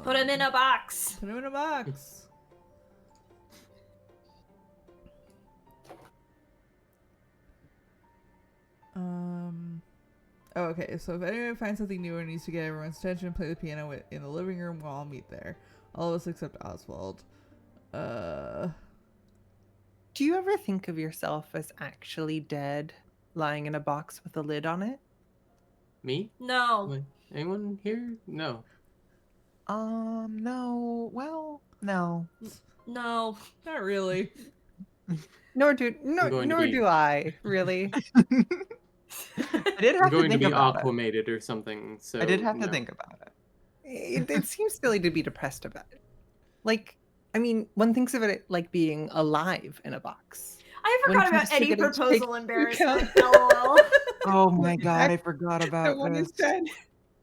Speaker 3: Put him in a box.
Speaker 2: Put him in a box. Oh, okay, so if anyone finds something new and needs to get everyone's attention, play the piano in the living room, we'll all meet there. All of us except Oswald.
Speaker 1: Do you ever think of yourself as actually dead, lying in a box with a lid on it?
Speaker 4: Me?
Speaker 3: No.
Speaker 4: Like, anyone here? No.
Speaker 5: No. Well, no.
Speaker 3: No.
Speaker 2: Not really.
Speaker 1: Nor
Speaker 4: going to be-
Speaker 1: do I, really.
Speaker 5: I did
Speaker 4: I'm
Speaker 5: have to
Speaker 4: going to
Speaker 5: think
Speaker 4: be
Speaker 5: about it.
Speaker 4: acclimated or something, so
Speaker 5: I did have to
Speaker 4: no.
Speaker 5: think about it.
Speaker 1: It seems silly to be depressed about it. Like, I mean, one thinks of it like being alive in a box.
Speaker 3: I
Speaker 1: One
Speaker 3: forgot
Speaker 1: tries
Speaker 3: about
Speaker 1: to
Speaker 3: any
Speaker 1: get it to take
Speaker 3: proposal
Speaker 1: into
Speaker 3: embarrassment.
Speaker 1: account
Speaker 3: LOL.
Speaker 5: Oh my god, I
Speaker 1: Exactly.
Speaker 5: forgot
Speaker 1: that
Speaker 5: about
Speaker 1: one is
Speaker 5: this.
Speaker 1: dead,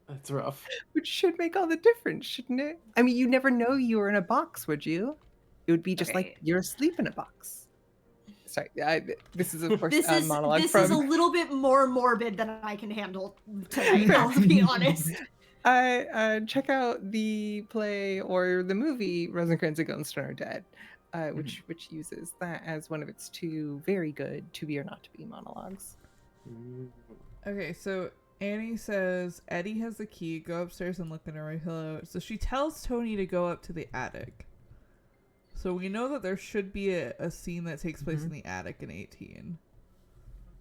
Speaker 4: That's rough.
Speaker 1: which should make all the difference, shouldn't it? I mean, you never know you were in a box, would you? It would be just like
Speaker 3: Okay.
Speaker 1: you're asleep in a box. Sorry, this is of course
Speaker 3: This
Speaker 1: a
Speaker 3: is
Speaker 1: monologue
Speaker 3: this
Speaker 1: from.
Speaker 3: is a little bit more morbid than I can handle tonight.
Speaker 1: Fair.
Speaker 3: I'll be honest.
Speaker 1: Check out the play or the movie Rosencrantz and Guildenstern Are Dead, which uses that as one of its two very good to be or not to be monologues.
Speaker 2: Okay, so Annie says Eddie has the key. Go upstairs and look under my pillow. So she tells Tony to go up to the attic. So we know that there should be a scene that takes place in the attic in 18.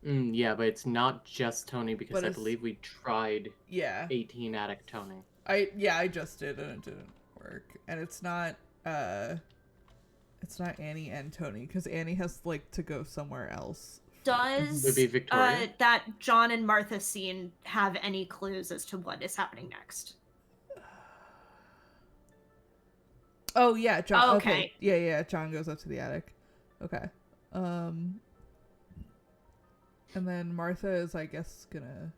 Speaker 4: Yeah, but it's not just Tony because
Speaker 2: But
Speaker 4: I
Speaker 2: it's-
Speaker 4: believe we tried
Speaker 2: Yeah.
Speaker 4: 18 attic Tony.
Speaker 2: I just did and it didn't work. And it's not Annie and Tony because Annie has like to go somewhere else.
Speaker 3: Does
Speaker 4: Would be Victoria.
Speaker 3: that John and Martha scene have any clues as to what is happening next?
Speaker 2: Oh yeah, John. Okay.
Speaker 3: Okay.
Speaker 2: Yeah. John goes up to the attic. Okay. And then Martha is, I guess, gonna.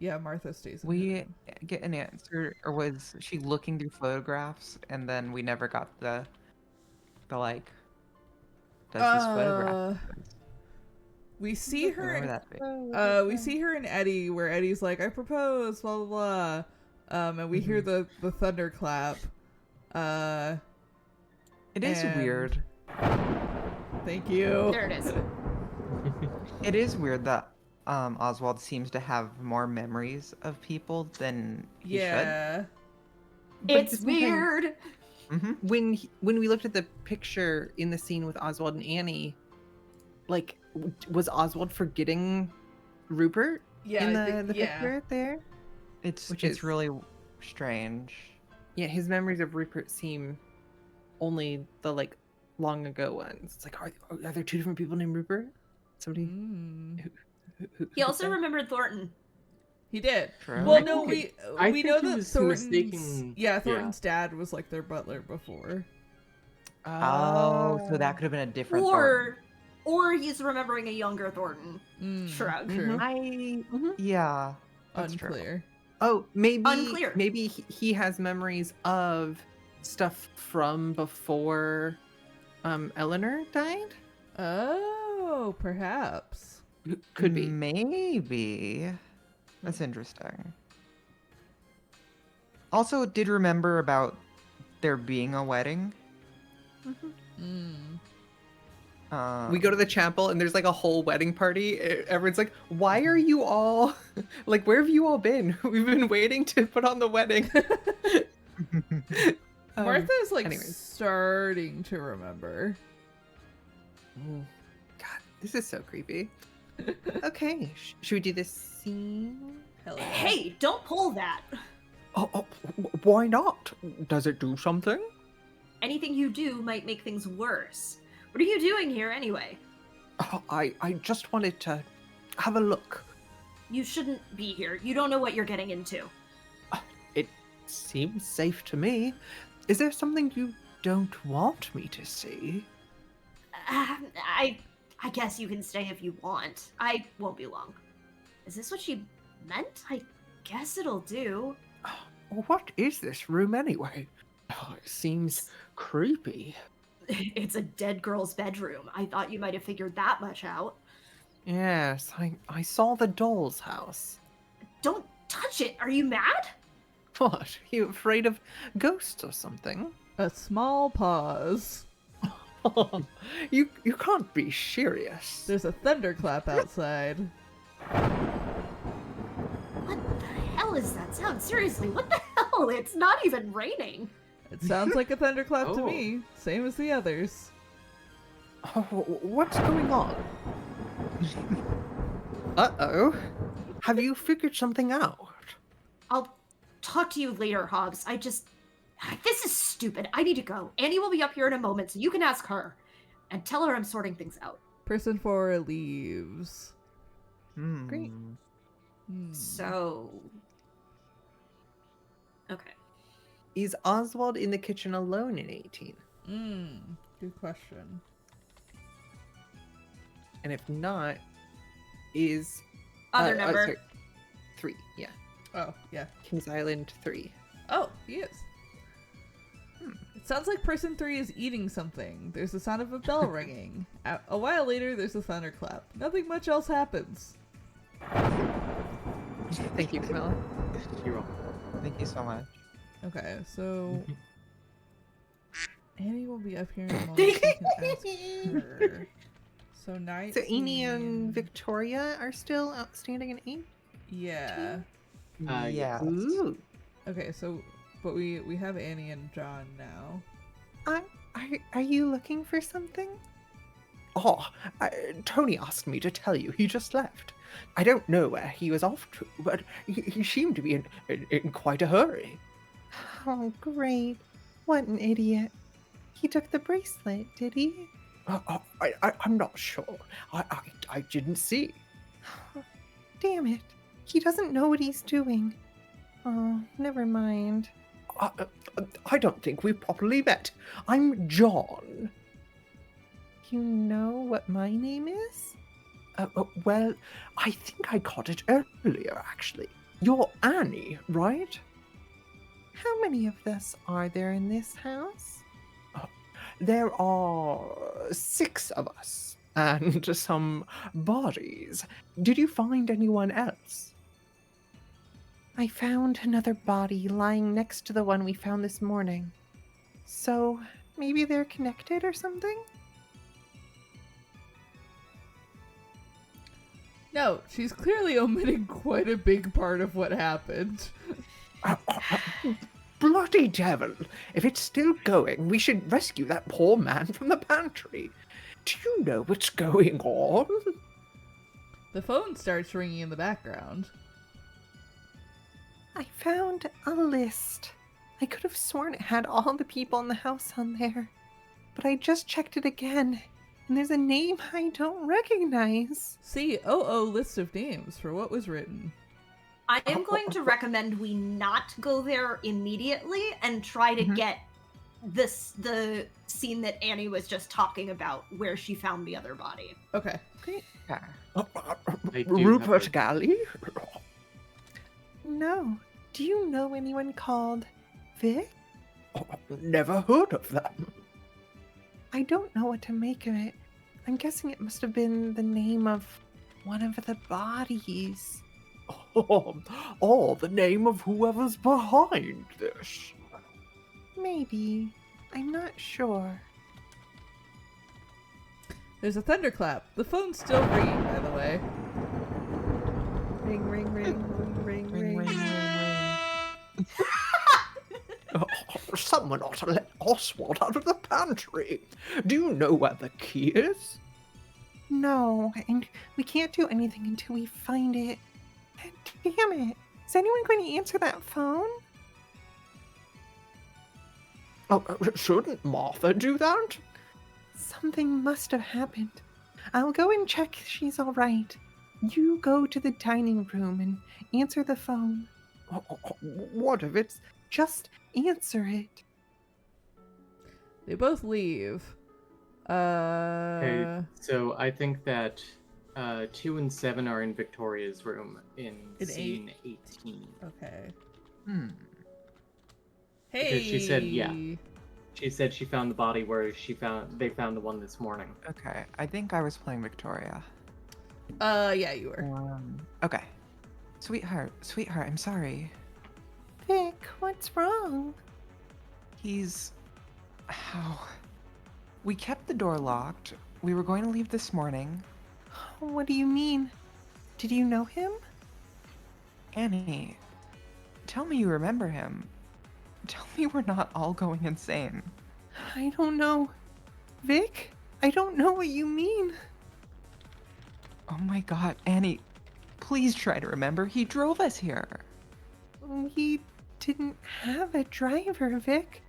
Speaker 2: Yeah, Martha stays. In her
Speaker 5: We
Speaker 2: room.
Speaker 5: get an answer, or was she looking through photographs and then we never got the like, does this photograph?
Speaker 2: We see her.
Speaker 5: Remember that bit?
Speaker 2: We see her and Eddie, where Eddie's like, "I propose," blah blah blah. And we hear the thunderclap.
Speaker 5: It is
Speaker 2: and-
Speaker 5: weird.
Speaker 2: Thank you.
Speaker 3: There it is.
Speaker 5: It is weird that Oswald seems to have more memories of people than he
Speaker 2: Yeah.
Speaker 1: But at
Speaker 3: It's
Speaker 1: the same time,
Speaker 3: weird.
Speaker 5: should. Mm-hmm.
Speaker 1: when we looked at the picture in the scene with Oswald and Annie, like, was Oswald forgetting Rupert
Speaker 2: Yeah.
Speaker 1: in
Speaker 2: I
Speaker 1: the
Speaker 2: think, yeah.
Speaker 1: picture there?
Speaker 5: It's
Speaker 1: Which
Speaker 5: it's
Speaker 1: is-
Speaker 5: really strange.
Speaker 1: Yeah, his memories of Rupert seem only the like long ago ones. It's like, are there two different people named Rupert? Somebody.
Speaker 2: Mm.
Speaker 1: Who
Speaker 3: He also
Speaker 1: said?
Speaker 3: remembered Thornton.
Speaker 2: He did.
Speaker 5: True.
Speaker 2: Well,
Speaker 4: I
Speaker 2: no,
Speaker 4: think
Speaker 2: we
Speaker 4: think
Speaker 2: know
Speaker 4: he
Speaker 2: that
Speaker 4: was
Speaker 2: Thornton's
Speaker 4: mistaking- yeah.
Speaker 2: Thornton's dad was like their butler before.
Speaker 5: Oh, so that could have been a different Thornton.
Speaker 3: Or he's remembering a younger Thornton.
Speaker 2: Mm,
Speaker 3: Shrug.
Speaker 2: True.
Speaker 5: Yeah, that's true.
Speaker 2: Unclear.
Speaker 1: Oh, maybe
Speaker 3: Unclear.
Speaker 1: Maybe he has memories of stuff from before Eleanor died.
Speaker 2: Oh, perhaps.
Speaker 1: Could be.
Speaker 5: Maybe. That's interesting. Also, did remember about there being a wedding.
Speaker 2: Mm.
Speaker 1: We go to the chapel and there's like a whole wedding party. Everyone's like, "Why are you all like? Where have you all been? We've been waiting to put on the wedding."
Speaker 2: Martha is like
Speaker 1: anyways.
Speaker 2: starting to remember.
Speaker 1: God, This is so creepy. Okay, should we do this scene?
Speaker 2: Hell yeah.
Speaker 3: Hey, don't pull that.
Speaker 1: Why not? Does it do something?
Speaker 3: Anything you do might make things worse. What are you doing here anyway?
Speaker 1: I just wanted to have a look.
Speaker 3: You shouldn't be here. You don't know what you're getting into.
Speaker 1: It seems safe to me. Is there something you don't want me to see?
Speaker 3: I guess you can stay if you want. I won't be long. Is this what she meant? I guess it'll do.
Speaker 1: What is this room anyway? It seems creepy.
Speaker 3: It's a dead girl's bedroom. I thought you might have figured that much out.
Speaker 1: Yes, I saw the doll's house.
Speaker 3: Don't touch it. Are you mad?
Speaker 1: What? You afraid of ghosts or something?
Speaker 2: A small pause.
Speaker 1: You can't be serious.
Speaker 2: There's a thunderclap outside.
Speaker 3: What the hell is that sound? Seriously, what the hell? It's not even raining.
Speaker 2: It sounds like a thunderclap to
Speaker 4: Oh.
Speaker 2: me. Same as the others.
Speaker 1: Oh, what's going on? Uh-oh. Have you figured something out?
Speaker 3: I'll talk to you later, Hobbs. This is stupid. I need to go. Annie will be up here in a moment, so you can ask her. And tell her I'm sorting things out.
Speaker 2: Person 4 leaves.
Speaker 1: Great.
Speaker 3: So... Okay.
Speaker 1: Is Oswald in the kitchen alone in 18?
Speaker 2: Good question.
Speaker 1: And if not, is...
Speaker 3: Other number.
Speaker 1: sorry, 3, yeah.
Speaker 2: Oh, yeah.
Speaker 1: Kings Island 3.
Speaker 2: Oh, he is. It sounds like person 3 is eating something. There's the sound of a bell ringing. A while later, there's a thunderclap. Nothing much else happens.
Speaker 1: Thank you, Camilla.
Speaker 4: You're welcome.
Speaker 5: Thank you so much.
Speaker 2: Okay, so Annie will be up here in a moment. We can ask her. So night.
Speaker 1: So Annie and Victoria are still outstanding in 8?
Speaker 2: Yeah.
Speaker 5: Yes.
Speaker 1: Ooh.
Speaker 2: Okay, so but we have Annie and John now.
Speaker 1: Are you looking for something? Oh, Tony asked me to tell you. He just left. I don't know where he was off to, but he seemed to be in quite a hurry. Oh, great. What an idiot. He took the bracelet, did he? I'm not sure. I didn't see. Damn it. He doesn't know what he's doing. Oh, never mind. I don't think we've properly met. I'm John. You know what my name is? Well, I think I caught it earlier, actually. You're Annie, right? How many of us are there in this house? There are 6 of us, and some bodies. Did you find anyone else? I found another body lying next to the one we found this morning. So, maybe they're connected or something?
Speaker 2: No, she's clearly omitting quite a big part of what happened.
Speaker 1: Bloody devil! If it's still going, we should rescue that poor man from the pantry. Do you know what's going on?
Speaker 2: The phone starts ringing in the background.
Speaker 1: I found a list. I could have sworn it had all the people in the house on there. But I just checked it again, and there's a name I don't recognize.
Speaker 2: See, list of names for what was written.
Speaker 3: I am going to recommend we not go there immediately and try to get the scene that Annie was just talking about, where she found the other body.
Speaker 2: Okay.
Speaker 5: Yeah.
Speaker 4: I do
Speaker 1: Rupert
Speaker 4: have
Speaker 1: Galley? No. Do you know anyone called Vic? Never heard of them. I don't know what to make of it. I'm guessing it must have been the name of one of the bodies. Or the name of whoever's behind this. Maybe. I'm not sure.
Speaker 2: There's a thunderclap. The phone's still ringing, by the way.
Speaker 1: Ring, ring, ring, ring, ring, ring. Someone ought to let Oswald out of the pantry. Do you know where the key is? No, and we can't do anything until we find it. Damn it. Is anyone going to answer that phone?
Speaker 6: Oh, shouldn't Martha do that?
Speaker 1: Something must have happened. I'll go and check she's all right. You go to the dining room and answer the phone.
Speaker 6: What if it's...
Speaker 1: Just answer it.
Speaker 2: They both leave.
Speaker 4: Okay, so I think that 2 and 7 are in Victoria's room in scene 18.
Speaker 2: Okay.
Speaker 4: Because
Speaker 2: Hey.
Speaker 4: she said, yeah. She said she found the body where they found the one this morning.
Speaker 5: Okay, I think I was playing Victoria.
Speaker 2: Yeah, you were.
Speaker 5: Okay. Sweetheart, I'm sorry.
Speaker 1: Vic, what's wrong?
Speaker 5: He's... How? We kept the door locked. We were going to leave this morning.
Speaker 1: What do you mean? Did you know him?
Speaker 5: Annie, tell me you remember him. Tell me we're not all going insane.
Speaker 1: I don't know. Vic, I don't know what you mean.
Speaker 5: Oh my god, Annie, please try to remember. He drove us here.
Speaker 1: We didn't have a driver, Vic.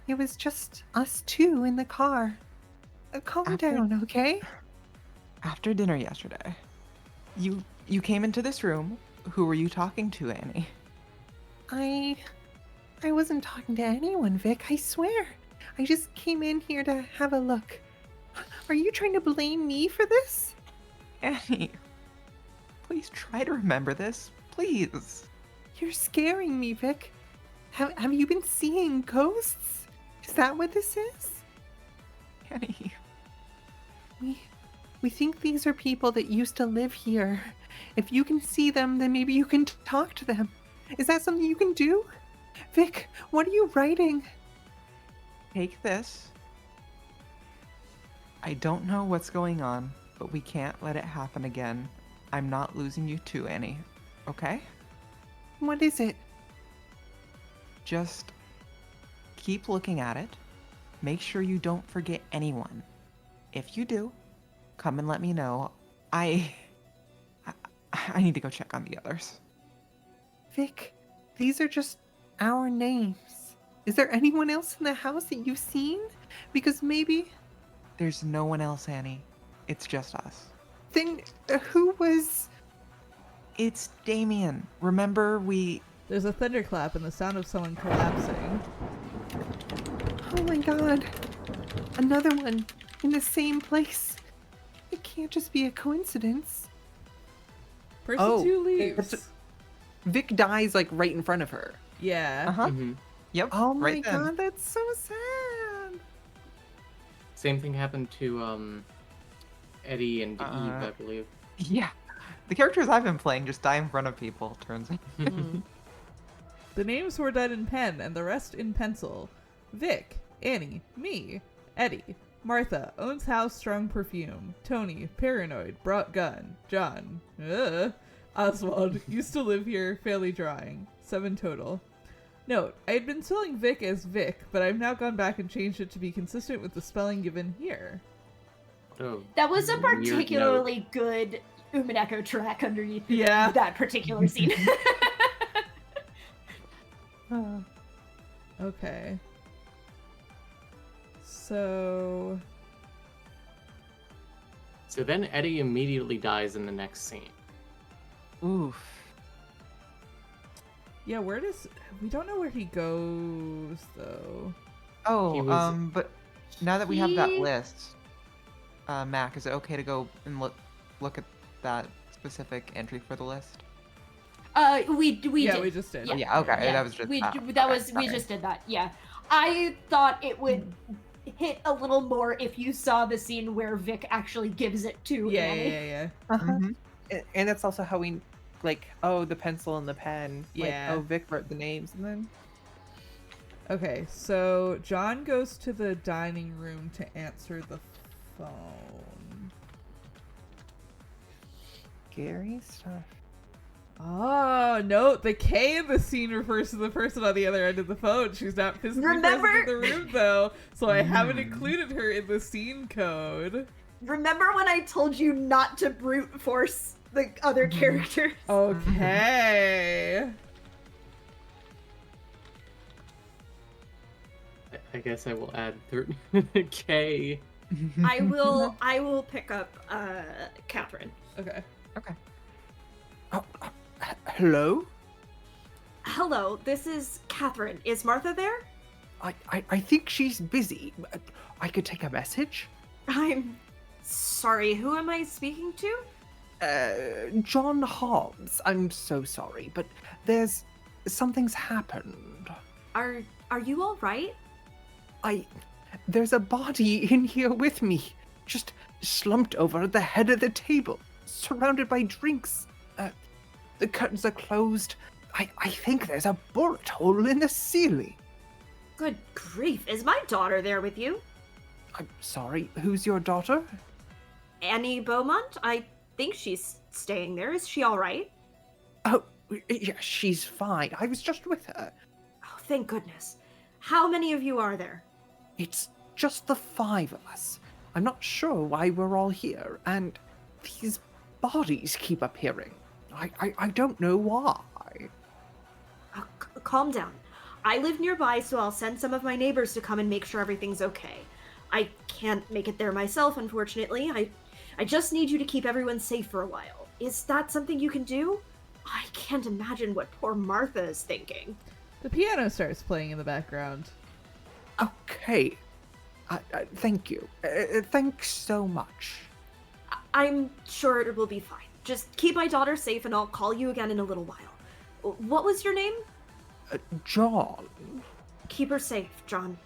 Speaker 1: It was just us two in the car. Calm down, okay?
Speaker 5: After dinner yesterday, you came into this room. Who were you talking to, Annie?
Speaker 1: I wasn't talking to anyone, Vic, I swear. I just came in here to have a look. Are you trying to blame me for this?
Speaker 5: Annie, please try to remember this. Please.
Speaker 1: You're scaring me, Vic. Have you been seeing ghosts? Is that what this is?
Speaker 5: Annie.
Speaker 1: We think these are people that used to live here. If you can see them, then maybe you can talk to them. Is that something you can do? Vic, what are you writing?
Speaker 5: Take this. I don't know what's going on, but we can't let it happen again. I'm not losing you too, Annie. Okay?
Speaker 1: What is it?
Speaker 5: Just keep looking at it. Make sure you don't forget anyone. If you do, come and let me know. I need to go check on the others.
Speaker 1: Vic, these are just our names. Is there anyone else in the house that you've seen? Because maybe...
Speaker 5: There's no one else, Annie. It's just us.
Speaker 1: Then who was...
Speaker 5: It's Damien. Remember
Speaker 2: There's a thunderclap and the sound of someone collapsing.
Speaker 1: Oh my god. Another one in the same place. It can't just be a coincidence.
Speaker 2: Person 2 leaves.
Speaker 1: Vic dies like right in front of her.
Speaker 2: Yeah.
Speaker 5: Uh-huh.
Speaker 4: Mm-hmm.
Speaker 5: Yep.
Speaker 1: Oh my
Speaker 5: right then.
Speaker 1: god, that's so sad.
Speaker 4: Same thing happened to Eddie and Eve, I believe.
Speaker 5: Yeah. The characters I've been playing just die in front of people, turns out.
Speaker 2: The names were done in pen and the rest in pencil. Vic, Annie, me, Eddie, Martha, owns house, strong perfume. Tony, paranoid, brought gun. John, Oswald, used to live here, family drawing. 7 total. Note, I had been spelling Vic as Vic, but I've now gone back and changed it to be consistent with the spelling given here.
Speaker 4: Oh,
Speaker 3: That was a
Speaker 4: weird note.
Speaker 3: particularly good Umineko track underneath
Speaker 2: Yeah.
Speaker 3: that particular scene.
Speaker 2: Okay. So
Speaker 4: then Eddie immediately dies in the next scene.
Speaker 5: Oof.
Speaker 2: yeah, we don't know where he goes though.
Speaker 5: Oh,
Speaker 4: He was-
Speaker 5: but now that we have that
Speaker 3: He-
Speaker 5: list, Mac, is it okay to go and look at that specific entry for the list?
Speaker 3: We
Speaker 2: yeah,
Speaker 3: did.
Speaker 2: we just did.
Speaker 3: Yeah.
Speaker 5: Yeah, okay,
Speaker 3: Yeah,
Speaker 5: that was just
Speaker 3: we
Speaker 5: that.
Speaker 3: we
Speaker 5: Okay.
Speaker 3: just did that. Yeah, I thought it would hit a little more if you saw the scene where Vic actually gives it to
Speaker 2: Yeah,
Speaker 3: Annie.
Speaker 2: yeah.
Speaker 1: Uh-huh.
Speaker 5: Mhm.
Speaker 1: And that's also how we, like, oh, the pencil and the pen.
Speaker 2: Yeah.
Speaker 1: Like, oh, Vic wrote the names, and then...
Speaker 2: Okay, so John goes to the dining room to answer the phone.
Speaker 1: Scary stuff.
Speaker 2: Oh, no, the K in the scene refers to the person on the other end of the phone. She's not physically present in the room, though, so I haven't included her in the scene code.
Speaker 3: Remember when I told you not to brute force the other characters?
Speaker 2: Okay.
Speaker 4: I guess I will add K.
Speaker 3: I will pick up Catherine.
Speaker 2: Okay.
Speaker 5: Okay.
Speaker 6: Hello?
Speaker 3: Hello, this is Catherine. Is Martha there?
Speaker 6: I think she's busy. I could take a message?
Speaker 3: I'm sorry, who am I speaking to?
Speaker 6: John Hobbs. I'm so sorry, but something's happened.
Speaker 3: Are you all right?
Speaker 6: There's a body in here with me, just slumped over at the head of the table, surrounded by drinks. The curtains are closed. I think there's a bullet hole in the ceiling.
Speaker 3: Good grief, is my daughter there with you?
Speaker 6: I'm sorry, who's your daughter?
Speaker 3: Annie Beaumont? I think she's staying there. Is she all right?
Speaker 6: Oh, yeah, she's fine. I was just with her.
Speaker 3: Oh, thank goodness. How many of you are there?
Speaker 6: It's just the 5 of us. I'm not sure why we're all here, and these bodies keep appearing. I don't know why.
Speaker 3: Oh, calm down. I live nearby, so I'll send some of my neighbors to come and make sure everything's okay. I can't make it there myself, unfortunately. I just need you to keep everyone safe for a while. Is that something you can do? I can't imagine what poor Martha is thinking.
Speaker 2: The piano starts playing in the background.
Speaker 6: Okay. Thank you. Thanks so much.
Speaker 3: I'm sure it will be fine. Just keep my daughter safe and I'll call you again in a little while. What was your name?
Speaker 6: John.
Speaker 3: Keep her safe, John.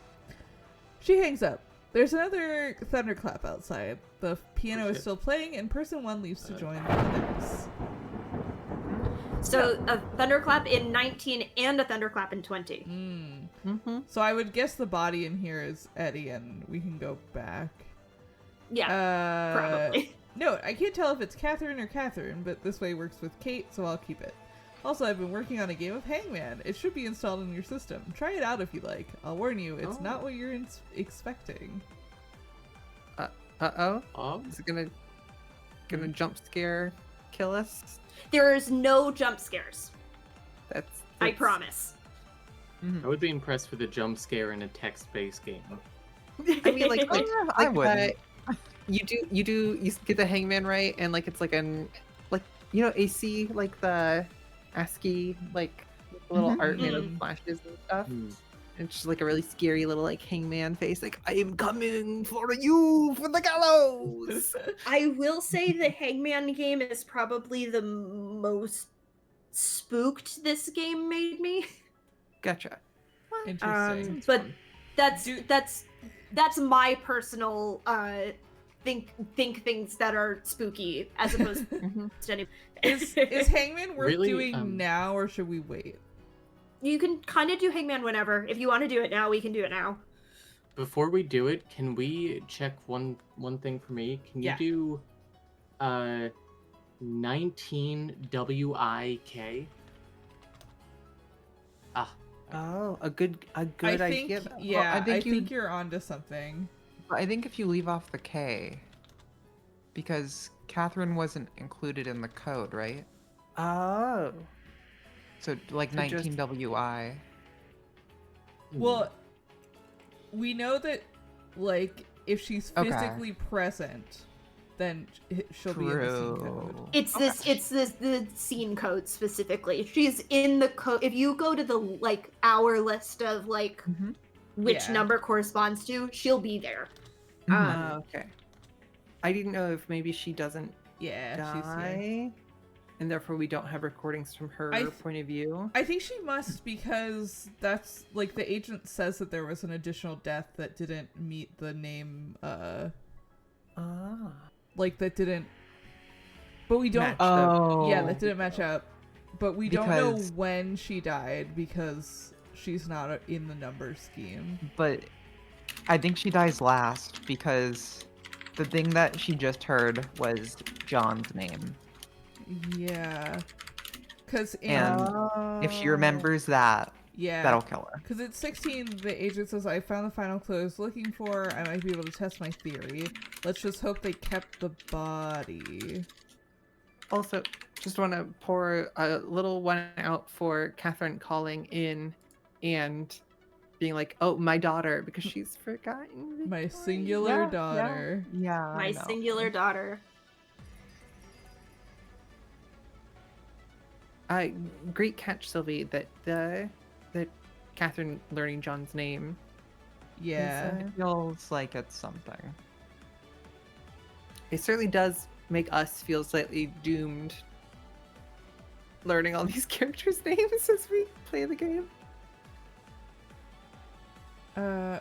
Speaker 2: She hangs up. There's another thunderclap outside. The piano is
Speaker 4: shit.
Speaker 2: still playing, and person 1 leaves to join the others.
Speaker 3: So a thunderclap in 19 and a thunderclap in 20.
Speaker 6: Mm-hmm.
Speaker 2: So I would guess the body in here is Eddie, and we can go back.
Speaker 3: Yeah, probably.
Speaker 2: No, I can't tell if it's Catherine or Catherine, but this way works with Kate, so I'll keep it. Also, I've been working on a game of Hangman. It should be installed in your system. Try it out if you like. I'll warn you, it's not what you're expecting.
Speaker 1: Uh-oh.
Speaker 4: Probz?
Speaker 1: Is it gonna jump scare kill us?
Speaker 3: There's no jump scares. I
Speaker 1: That's-
Speaker 3: promise.
Speaker 4: I would be impressed with a jump scare in a text-based game.
Speaker 1: I mean, like
Speaker 5: I wouldn't.
Speaker 1: you get the hangman right, and like it's like AC, like the ASCII, like little art made of flashes and stuff. And it's just like a really scary little like hangman face, like I am coming for you for the gallows.
Speaker 3: I will say the Hangman game is probably the most spooked this game made me.
Speaker 1: Gotcha.
Speaker 2: Interesting.
Speaker 3: But that's my personal think things that are spooky as opposed to any.
Speaker 2: Is Hangman worth
Speaker 4: Really,
Speaker 2: doing now, or should we wait?
Speaker 3: You can kind of do Hangman whenever. If you want to do it now, we can do it now.
Speaker 4: Before we do it, can we check one thing for me? Can you
Speaker 2: Yeah.
Speaker 4: do 19 WIK?
Speaker 1: Oh, a good
Speaker 2: I think,
Speaker 1: idea.
Speaker 2: yeah,
Speaker 5: I
Speaker 2: I
Speaker 5: think
Speaker 2: think you're onto something.
Speaker 5: I think if you leave off the K, because Catherine wasn't included in the code, right?
Speaker 1: Oh.
Speaker 5: So like
Speaker 1: So just-
Speaker 5: 19 WI.
Speaker 2: Well, we know that, like, if she's
Speaker 5: Okay.
Speaker 2: physically present, then she'll be in the scene code.
Speaker 5: True.
Speaker 3: It's the scene code specifically. She's in the code. If you go to the like our list of like which
Speaker 2: Yeah.
Speaker 3: number corresponds to, she'll be there.
Speaker 5: Mhm.
Speaker 1: Okay. I didn't know if maybe she doesn't
Speaker 2: Yeah, she's here.
Speaker 1: die, and therefore we don't have recordings from her
Speaker 2: I
Speaker 1: point of view.
Speaker 2: I think she must, because that's, like, the agent says that there was an additional death that didn't meet the name, like, that didn't, but we don't,
Speaker 5: Match them.
Speaker 1: Oh.
Speaker 2: yeah, that didn't match up, but we don't know
Speaker 5: Because-
Speaker 2: when she died, because she's not in the number scheme.
Speaker 5: But I think she dies last because the thing that she just heard was John's name.
Speaker 2: Yeah, because
Speaker 5: And if she remembers that,
Speaker 2: Yeah.
Speaker 5: That'll kill her.
Speaker 2: Because it's 16, the agent says, I found the final clue I was looking for. I might be able to test my theory. Let's just hope they kept the body.
Speaker 1: Also, just want to pour a little one out for Catherine calling in and being like, "Oh, my daughter," because she's forgotten.
Speaker 2: My
Speaker 1: Victoria.
Speaker 2: singular daughter.
Speaker 5: Yeah. I
Speaker 3: My
Speaker 5: know.
Speaker 3: singular daughter.
Speaker 1: Great catch, Sylvie. That Catherine learning John's name.
Speaker 2: Yeah.
Speaker 1: Is,
Speaker 5: It feels like it's something.
Speaker 1: it certainly does make us feel slightly doomed learning all these characters' names as we play the game.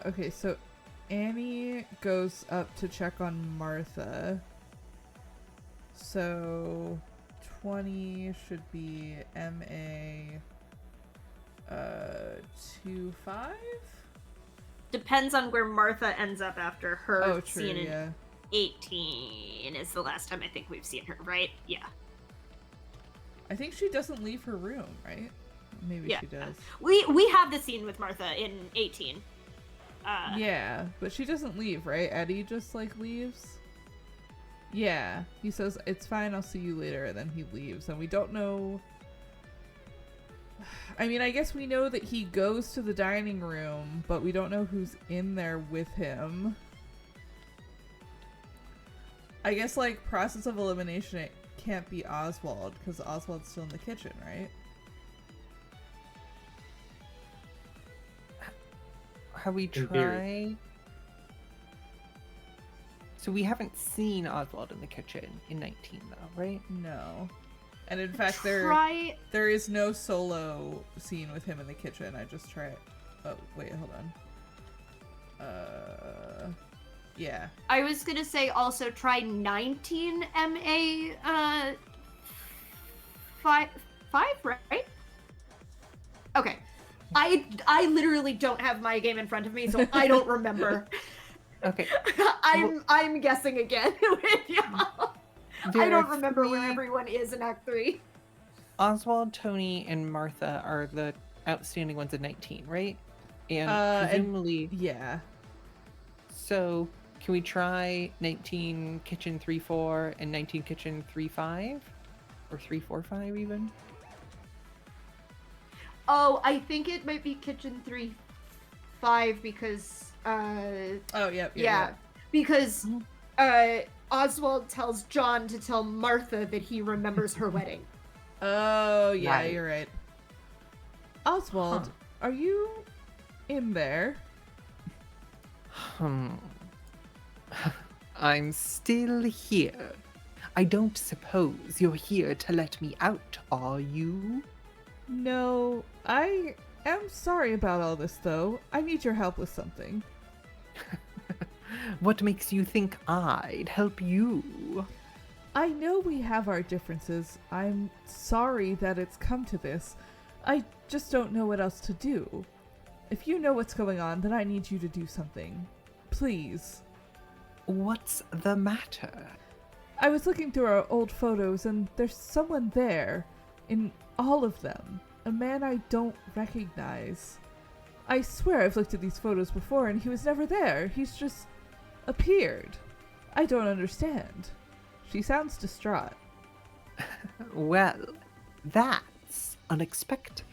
Speaker 2: Okay, so Annie goes up to check on Martha. So 20 should be MA 25?
Speaker 3: Depends on where Martha ends up after her
Speaker 2: Oh, true,
Speaker 3: scene in
Speaker 2: yeah.
Speaker 3: 18 is the last time I think we've seen her, right? Yeah.
Speaker 2: I think she doesn't leave her room, right? Maybe
Speaker 3: Yeah.
Speaker 2: she does.
Speaker 3: We have the scene with Martha in 18.
Speaker 2: Yeah, but she doesn't leave, right? Eddie just like leaves. Yeah, he says it's fine, I'll see you later, and then he leaves, and we don't know. I mean, I guess we know that he goes to the dining room, but we don't know who's in there with him. I guess, like, process of elimination, it can't be Oswald, because Oswald's still in the kitchen, right?
Speaker 1: Have we
Speaker 4: In theory.
Speaker 1: tried? So we haven't seen Oswald in the kitchen in 19, though, right?
Speaker 2: No. And in fact, there is no solo scene with him in the kitchen. I just try it. Oh, wait, hold on. Yeah.
Speaker 3: I was gonna say also try 19 MA 5, right? Okay. I literally don't have my game in front of me, so I don't remember.
Speaker 1: Okay.
Speaker 3: I'm guessing again with y'all. I
Speaker 1: There
Speaker 3: don't
Speaker 1: are
Speaker 3: remember where
Speaker 1: three-
Speaker 3: everyone is in Act 3.
Speaker 1: Oswald, Tony, and Martha are the outstanding ones in 19, right? And
Speaker 2: And-
Speaker 1: presumably,
Speaker 2: Yeah.
Speaker 1: so can we try 19 Kitchen 3-4 and 19 Kitchen 3-5? Or 3-4-5 even?
Speaker 3: Oh, I think it might be Kitchen 3-5 because
Speaker 2: Oh, yep.
Speaker 3: yeah, because Oswald tells John to tell Martha that he remembers her wedding.
Speaker 2: Oh, yeah,
Speaker 1: Right.
Speaker 2: you're right. Oswald, are you in there?
Speaker 6: I'm still here. I don't suppose you're here to let me out, are you?
Speaker 2: No, I am sorry about all this, though. I need your help with something.
Speaker 6: What makes you think I'd help you?
Speaker 2: I know we have our differences. I'm sorry that it's come to this. I just don't know what else to do. If you know what's going on, then I need you to do something. Please.
Speaker 6: What's the matter?
Speaker 2: I was looking through our old photos, and there's someone there. In all of them. A man I don't recognize. I swear I've looked at these photos before, and he was never there. He's just appeared. I don't understand. She sounds distraught.
Speaker 6: Well, that's unexpected.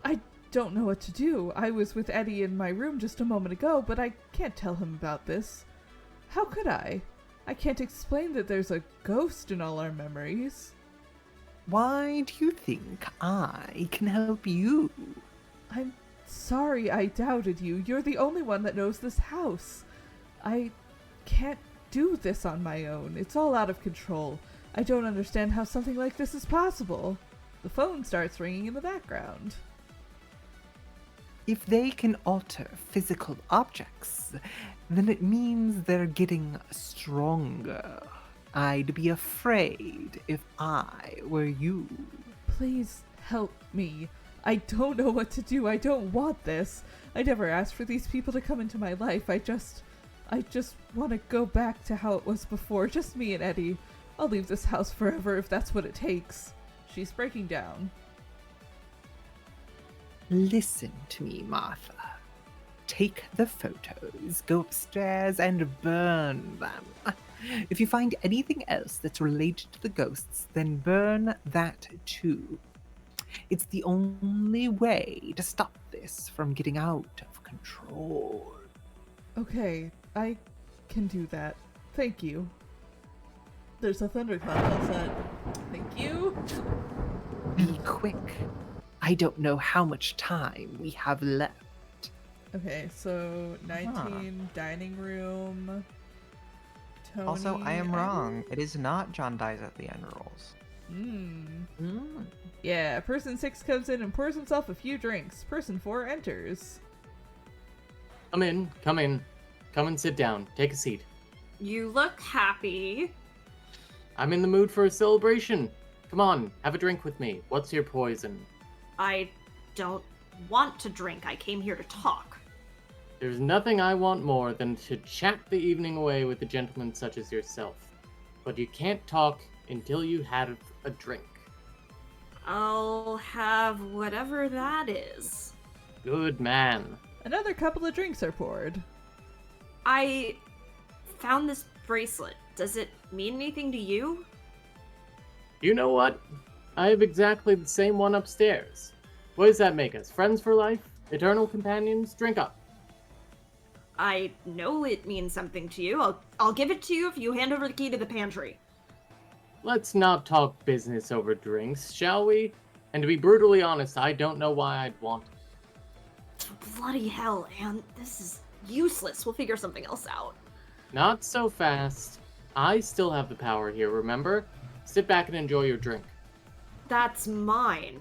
Speaker 2: I don't know what to do. I was with Eddie in my room just a moment ago, but I can't tell him about this. How could I? I can't explain that there's a ghost in all our memories.
Speaker 6: Why do you think I can help you?
Speaker 2: I'm sorry I doubted you. You're the only one that knows this house. I can't do this on my own. It's all out of control. I don't understand how something like this is possible. The phone starts ringing in the background.
Speaker 6: If they can alter physical objects, then it means they're getting stronger. I'd be afraid if I were you.
Speaker 2: Please help me. I don't know what to do. I don't want this. I never asked for these people to come into my life. I just want to go back to how it was before. Just me and Eddie. I'll leave this house forever if that's what it takes. She's breaking down.
Speaker 6: Listen to me, Martha. Take the photos, go upstairs and burn them. If you find anything else that's related to the ghosts, then burn that too. It's the only way to stop this from getting out of control.
Speaker 2: Okay, I can do that. Thank you. There's a thundercloud outside. Thank you.
Speaker 6: Be quick. I don't know how much time we have left.
Speaker 2: Okay, so 19 dining room. Tony.
Speaker 5: Also, I am wrong. It is not John dies at the end rolls.
Speaker 2: Yeah, person 6 comes in and pours himself a few drinks. Person 4 enters.
Speaker 4: Come in, come in. Come and sit down. Take a seat.
Speaker 3: You look happy.
Speaker 4: I'm in the mood for a celebration. Come on, have a drink with me. What's your poison?
Speaker 3: I don't want to drink. I came here to talk.
Speaker 4: There's nothing I want more than to chat the evening away with a gentleman such as yourself. But you can't talk until you have a drink.
Speaker 3: I'll have whatever that is.
Speaker 4: Good man.
Speaker 2: Another couple of drinks are poured.
Speaker 3: I found this bracelet. Does it mean anything to you?
Speaker 4: You know what? I have exactly the same one upstairs. What does that make us? Friends for life? Eternal companions? Drink up.
Speaker 3: I know it means something to you. I'll give it to you if you hand over the key to the pantry.
Speaker 4: Let's not talk business over drinks, shall we? And to be brutally honest, I don't know why I'd want it.
Speaker 3: Bloody hell, Anne. This is useless. We'll figure something else out.
Speaker 4: Not so fast. I still have the power here, remember? Sit back and enjoy your drink.
Speaker 3: That's mine.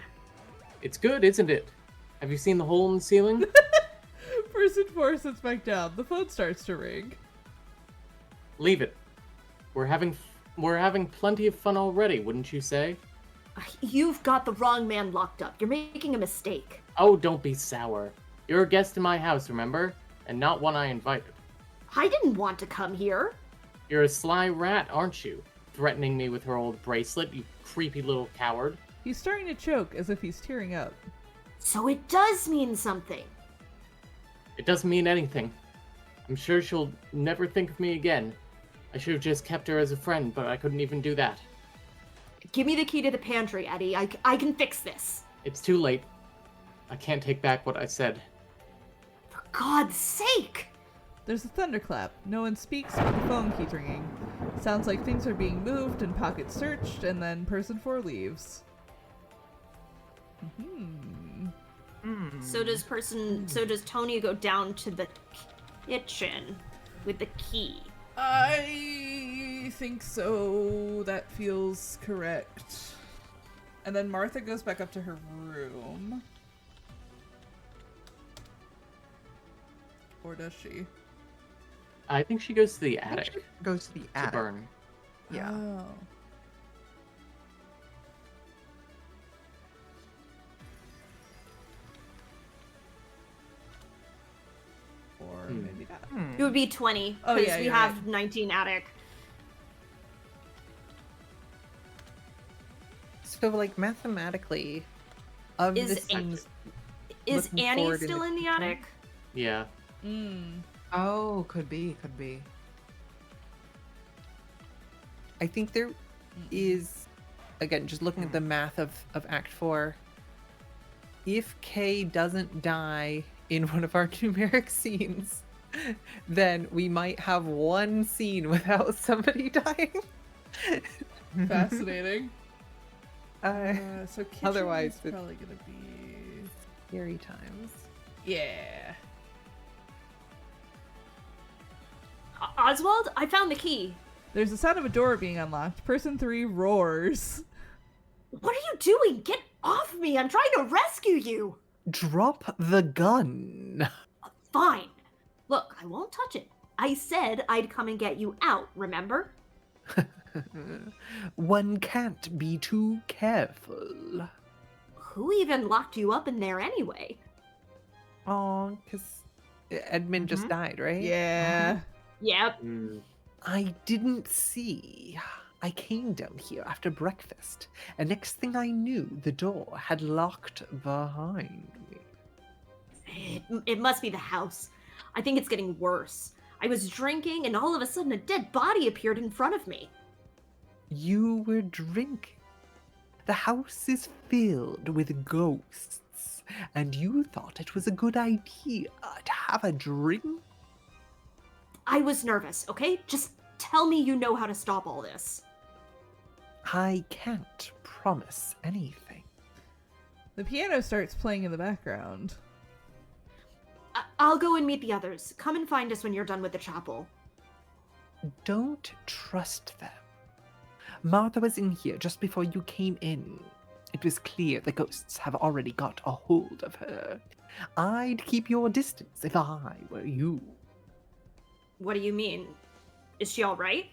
Speaker 4: It's good, isn't it? Have you seen the hole in the ceiling?
Speaker 2: Person 4 sits back down. The phone starts to ring.
Speaker 4: Leave it. We're having plenty of fun already, wouldn't you say?
Speaker 3: You've got the wrong man locked up. You're making a mistake.
Speaker 4: Oh, don't be sour. You're a guest in my house, remember? And not one I invited.
Speaker 3: I didn't want to come here.
Speaker 4: You're a sly rat, aren't you? Threatening me with her old bracelet, you creepy little coward.
Speaker 2: He's starting to choke as if he's tearing up.
Speaker 3: So it does mean something.
Speaker 4: It doesn't mean anything. I'm sure she'll never think of me again. I should have just kept her as a friend, but I couldn't even do that.
Speaker 3: Give me the key to the pantry, Eddie. I can fix this.
Speaker 4: It's too late. I can't take back what I said.
Speaker 3: For God's sake!
Speaker 2: There's a thunderclap. No one speaks, but the phone keeps ringing. Sounds like things are being moved and pockets searched, and then person 4 leaves.
Speaker 3: So does Tony go down to the kitchen with the key?
Speaker 2: I think so. That feels correct. And then Martha goes back up to her room. Or does she?
Speaker 4: I think she goes to the attic
Speaker 5: Goes to the
Speaker 4: to
Speaker 5: attic.
Speaker 4: burn.
Speaker 5: Yeah.
Speaker 2: Oh. Or maybe not.
Speaker 3: It would be 20,
Speaker 2: Oh,
Speaker 3: because
Speaker 2: yeah,
Speaker 3: we
Speaker 2: you're
Speaker 3: have
Speaker 2: right.
Speaker 3: 19 attic.
Speaker 6: So, like, mathematically, of the
Speaker 3: Is
Speaker 6: scenes...
Speaker 3: Is
Speaker 6: looking
Speaker 3: Annie
Speaker 6: forward in
Speaker 3: still
Speaker 6: the
Speaker 3: in the
Speaker 6: future?
Speaker 3: attic?
Speaker 4: Yeah.
Speaker 5: Oh, could be, could be.
Speaker 6: I think there is, again, just looking at the math of Act 4, if Kay doesn't die in one of our numeric scenes, then we might have one scene without somebody dying.
Speaker 2: Fascinating. So kitchen
Speaker 6: Otherwise,
Speaker 2: is
Speaker 6: it's-
Speaker 2: probably gonna be
Speaker 6: Scary times.
Speaker 2: yeah.
Speaker 3: Oswald, I found the key.
Speaker 2: There's the sound of a door being unlocked. Person 3 roars.
Speaker 3: What are you doing? Get off me! I'm trying to rescue you!
Speaker 6: Drop the gun.
Speaker 3: Fine. Look, I won't touch it. I said I'd come and get you out, remember?
Speaker 6: One can't be too careful.
Speaker 3: Who even locked you up in there anyway?
Speaker 6: Oh, because Edmund just died, right?
Speaker 2: Yeah.
Speaker 3: Yep.
Speaker 6: I didn't see. I came down here after breakfast, and next thing I knew, the door had locked behind me.
Speaker 3: It must be the house. I think it's getting worse. I was drinking, and all of a sudden a dead body appeared in front of me.
Speaker 6: You were drinking. The house is filled with ghosts, and you thought it was a good idea to have a drink?
Speaker 3: I was nervous, okay? Just tell me you know how to stop all this.
Speaker 6: I can't promise anything.
Speaker 2: The piano starts playing in the background.
Speaker 3: I'll go and meet the others. Come and find us when you're done with the chapel.
Speaker 6: Don't trust them. Martha was in here just before you came in. It was clear the ghosts have already got a hold of her. I'd keep your distance if I were you.
Speaker 3: What do you mean? Is she alright?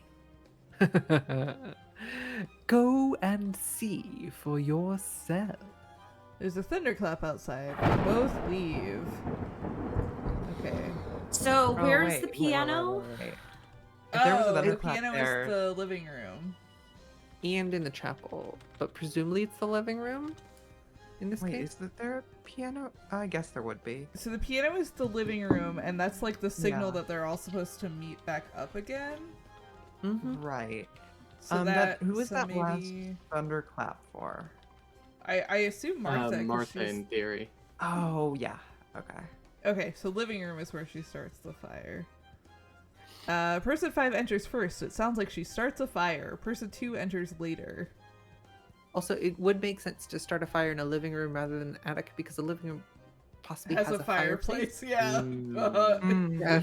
Speaker 6: Go and see for yourself.
Speaker 2: There's a thunderclap outside. They both leave. Okay.
Speaker 3: So,
Speaker 5: Oh,
Speaker 3: where's
Speaker 5: wait,
Speaker 3: the
Speaker 5: wait,
Speaker 3: piano?
Speaker 5: wait. If there was a
Speaker 2: the
Speaker 5: thunderclap
Speaker 2: piano
Speaker 5: there,
Speaker 2: is the living room.
Speaker 1: And in the chapel, but presumably it's the living room in this
Speaker 5: wait,
Speaker 1: case.
Speaker 5: is there a piano? I guess there would be.
Speaker 2: So the piano is the living room, and that's like the signal
Speaker 5: Yeah.
Speaker 2: that they're all supposed to meet back up again.
Speaker 1: Mm-hmm.
Speaker 5: Right.
Speaker 2: So
Speaker 5: Who was
Speaker 2: so
Speaker 5: that
Speaker 2: maybe...
Speaker 5: last thunderclap for?
Speaker 2: I assume Martha. 'cause
Speaker 4: Martha,
Speaker 2: she's-
Speaker 4: in theory.
Speaker 5: Oh, yeah. Okay.
Speaker 2: Okay, so living room is where she starts the fire. Person 5 enters first. It sounds like she starts a fire. Person 2 enters later.
Speaker 1: Also, it would make sense to start a fire in a living room rather than an attic because the living room possibly has,
Speaker 2: a fireplace. Yeah.
Speaker 5: Mm.
Speaker 1: Yeah.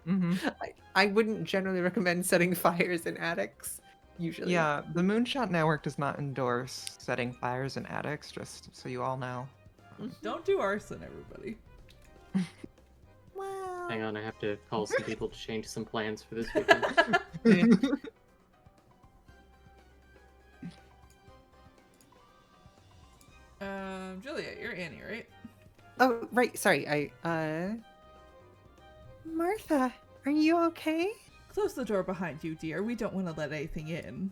Speaker 5: Mm-hmm.
Speaker 1: I wouldn't generally recommend setting fires in attics, usually.
Speaker 5: Yeah, the Moonshot Network does not endorse setting fires in attics, just so you all know.
Speaker 2: Don't do arson, everybody.
Speaker 1: Well,
Speaker 4: Hang on, I have to call some people to change some plans for this weekend.
Speaker 2: Juliet, you're Annie, right?
Speaker 1: oh, right. Sorry. Martha, are you okay?
Speaker 2: Close the door behind you, dear. We don't want to let anything in.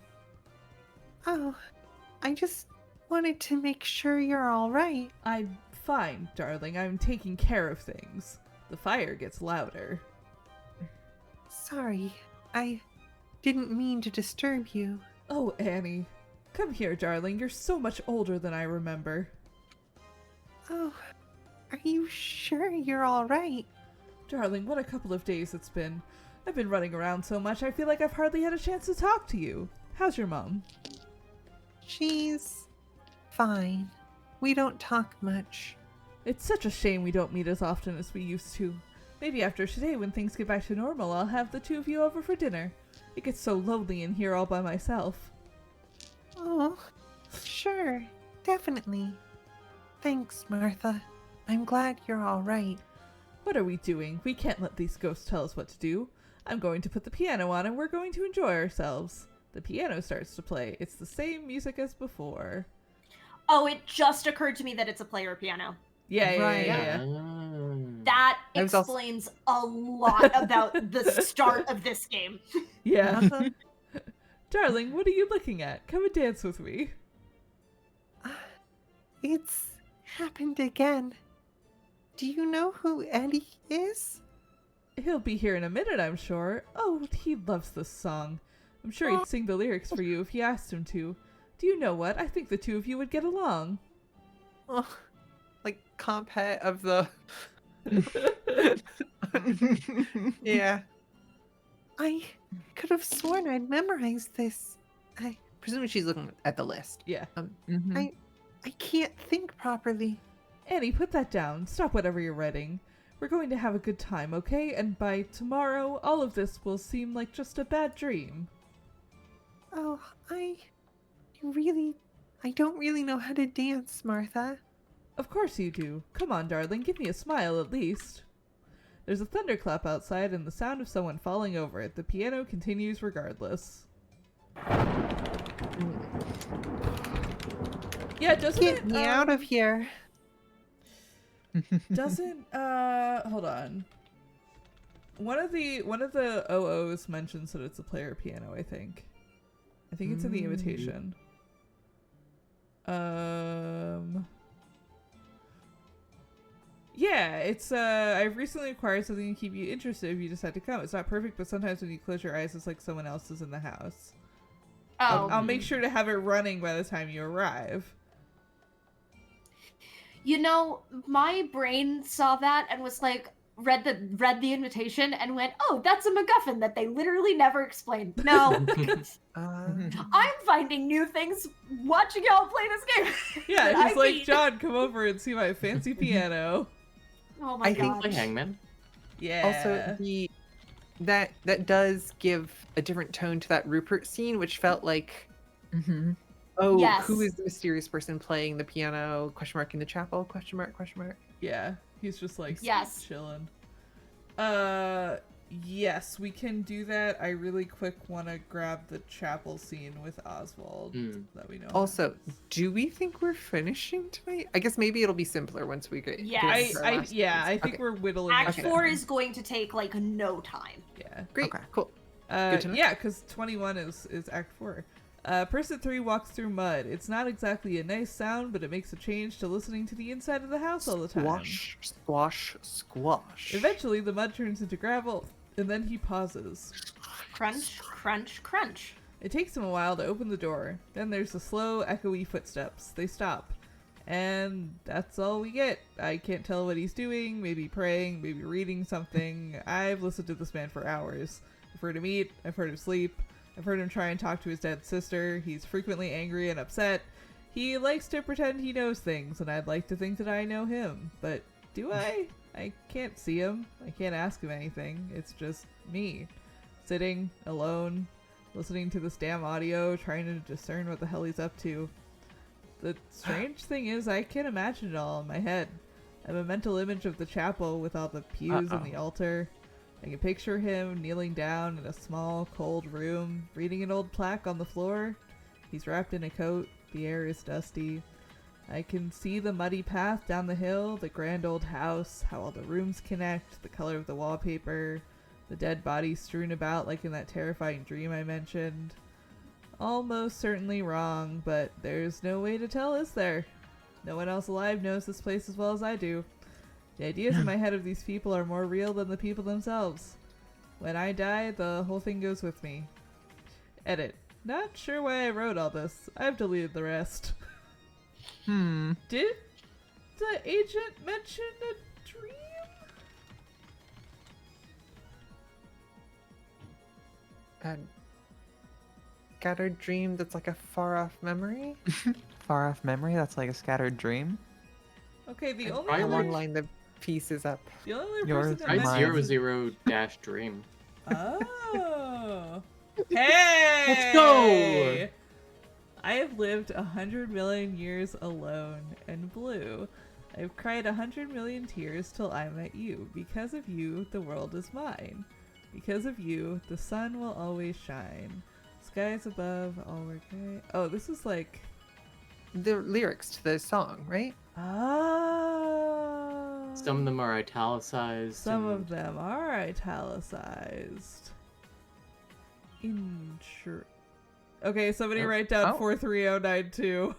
Speaker 1: Oh, I just wanted to make sure you're all right.
Speaker 2: I'm fine, darling. I'm taking care of things. The fire gets louder.
Speaker 1: Sorry, I didn't mean to disturb you.
Speaker 2: Oh, Annie. Come here, darling. You're so much older than I remember.
Speaker 1: Oh, are you sure you're all right?
Speaker 2: Darling, what a couple of days it's been. I've been running around so much I feel like I've hardly had a chance to talk to you. How's your mom?
Speaker 1: She's fine. We don't talk much.
Speaker 2: It's such a shame we don't meet as often as we used to. Maybe after today, when things get back to normal, I'll have the two of you over for dinner. It gets so lonely in here all by myself.
Speaker 1: Oh, sure, definitely. Thanks, Martha. I'm glad you're all right.
Speaker 2: What are we doing? We can't let these ghosts tell us what to do. I'm going to put the piano on and we're going to enjoy ourselves. The piano starts to play. It's the same music as before.
Speaker 3: Oh, it just occurred to me that it's a player piano.
Speaker 2: Yeah,
Speaker 1: Right.
Speaker 2: yeah.
Speaker 3: That
Speaker 1: I was also-
Speaker 3: explains a lot about the start of this game.
Speaker 2: Yeah.
Speaker 1: Uh-huh.
Speaker 2: Darling, what are you looking at? Come and dance with me.
Speaker 1: It's happened again. Do you know who Eddie is?
Speaker 2: He'll be here in a minute, I'm sure. Oh, he loves this song. I'm sure he'd sing the lyrics for you if you asked him to. Do you know what? I think the two of you would get along.
Speaker 1: Oh, like compet of the. Yeah. I could have sworn I'd memorized this. I presume she's looking at the list.
Speaker 2: Yeah.
Speaker 5: Mhm.
Speaker 1: I can't think properly.
Speaker 2: Annie, put that down. Stop whatever you're writing. We're going to have a good time, okay? And by tomorrow, all of this will seem like just a bad dream.
Speaker 1: Oh, I don't really know how to dance, Martha.
Speaker 2: Of course you do. Come on, darling, give me a smile at least. There's a thunderclap outside and the sound of someone falling over it. The piano continues regardless. Yeah, doesn't
Speaker 1: Get
Speaker 2: it,
Speaker 1: me out of here.
Speaker 2: doesn't hold on. One of the OOs mentions that it's a player piano, I think. I think it's in the invitation. Yeah, Yeah, it's I've recently acquired something to keep you interested if you decide to come. It's not perfect, but sometimes when you close your eyes, it's like someone else is in the house.
Speaker 3: Oh,
Speaker 2: I'll make sure to have it running by the time you arrive.
Speaker 3: you know, my brain saw that and was like, read the invitation and went, oh, that's a MacGuffin that they literally never explained. No, I'm finding new things watching y'all play this game.
Speaker 2: Yeah,
Speaker 3: that
Speaker 2: he's
Speaker 3: I
Speaker 2: like,
Speaker 3: beat.
Speaker 2: John, come over and see my fancy piano.
Speaker 3: Oh my
Speaker 1: I think
Speaker 3: god.
Speaker 4: Play Hangman.
Speaker 2: Yeah.
Speaker 1: Also, that does give a different tone to that Rupert scene, which felt like, oh,
Speaker 3: Yes.
Speaker 1: who is the mysterious person playing the piano? Question mark in the chapel? Question mark? Question mark?
Speaker 2: Yeah, he's just like
Speaker 3: Yes.
Speaker 2: chilling. Yes, we can do that. I really quick want to grab the chapel scene with Oswald that we know.
Speaker 1: Also,
Speaker 2: happens.
Speaker 1: do we think we're finishing tonight? I guess maybe it'll be simpler once we get.
Speaker 3: Yes.
Speaker 1: get into our last
Speaker 2: I
Speaker 1: ones.
Speaker 2: think
Speaker 1: Okay.
Speaker 2: we're whittling.
Speaker 3: Act
Speaker 2: it
Speaker 3: 4
Speaker 2: down.
Speaker 3: is going to take like no time.
Speaker 2: Yeah.
Speaker 1: Great.
Speaker 5: Okay.
Speaker 1: Cool. Good to know.
Speaker 2: Yeah, because 21 is Act 4. Person 3 walks through mud. It's not exactly a nice sound, but it makes a change to listening to the inside of the house all the time.
Speaker 1: Squash, squash, squash.
Speaker 2: Eventually, the mud turns into gravel, and then he pauses.
Speaker 3: Crunch, crunch, crunch.
Speaker 2: It takes him a while to open the door. Then there's the slow, echoey footsteps. They stop. And that's all we get. I can't tell what he's doing, maybe praying, maybe reading something. I've listened to this man for hours. I've heard him eat, I've heard him sleep, I've heard him try and talk to his dead sister. He's frequently angry and upset. He likes to pretend he knows things, and I'd like to think that I know him. But do I? I can't see him. I can't ask him anything. It's just me. Sitting, alone, listening to this damn audio, trying to discern what the hell he's up to. The strange thing is, I can imagine it all in my head. I have a mental image of the chapel with all the pews and the altar. I can picture him kneeling down in a small, cold room, reading an old plaque on the floor. He's wrapped in a coat. The air is dusty. I can see the muddy path down the hill, the grand old house, how all the rooms connect, the color of the wallpaper, the dead bodies strewn about like in that terrifying dream I mentioned. Almost certainly wrong, but there's no way to tell, is there? No one else alive knows this place as well as I do. The ideas in my head of these people are more real than the people themselves. When I die, the whole thing goes with me. Edit. Not sure why I wrote all this. I've deleted the rest. Did the agent mention a dream?
Speaker 1: Scattered dream that's like a far off memory.
Speaker 5: Far off memory, that's like a scattered dream.
Speaker 2: Okay, the
Speaker 1: How
Speaker 2: only
Speaker 4: Right
Speaker 1: long
Speaker 2: other,
Speaker 1: line the pieces up.
Speaker 2: the only other
Speaker 5: Yours
Speaker 2: person that
Speaker 4: Try
Speaker 5: Mine.
Speaker 2: mentioned...
Speaker 4: 00 dream.
Speaker 2: Oh. Hey!
Speaker 4: Let's go!
Speaker 2: I have lived 100 million years alone and blue. I've cried 100 million tears till I met you. Because of you, the world is mine. Because of you, the sun will always shine. Skies above, all were gray. Oh, this is like...
Speaker 1: The lyrics to the song, right?
Speaker 2: Ah.
Speaker 4: Some of them are italicized.
Speaker 2: Some
Speaker 4: and
Speaker 2: of them are italicized. Okay, somebody
Speaker 1: Oh.
Speaker 2: write down
Speaker 5: Oh.
Speaker 2: 43092.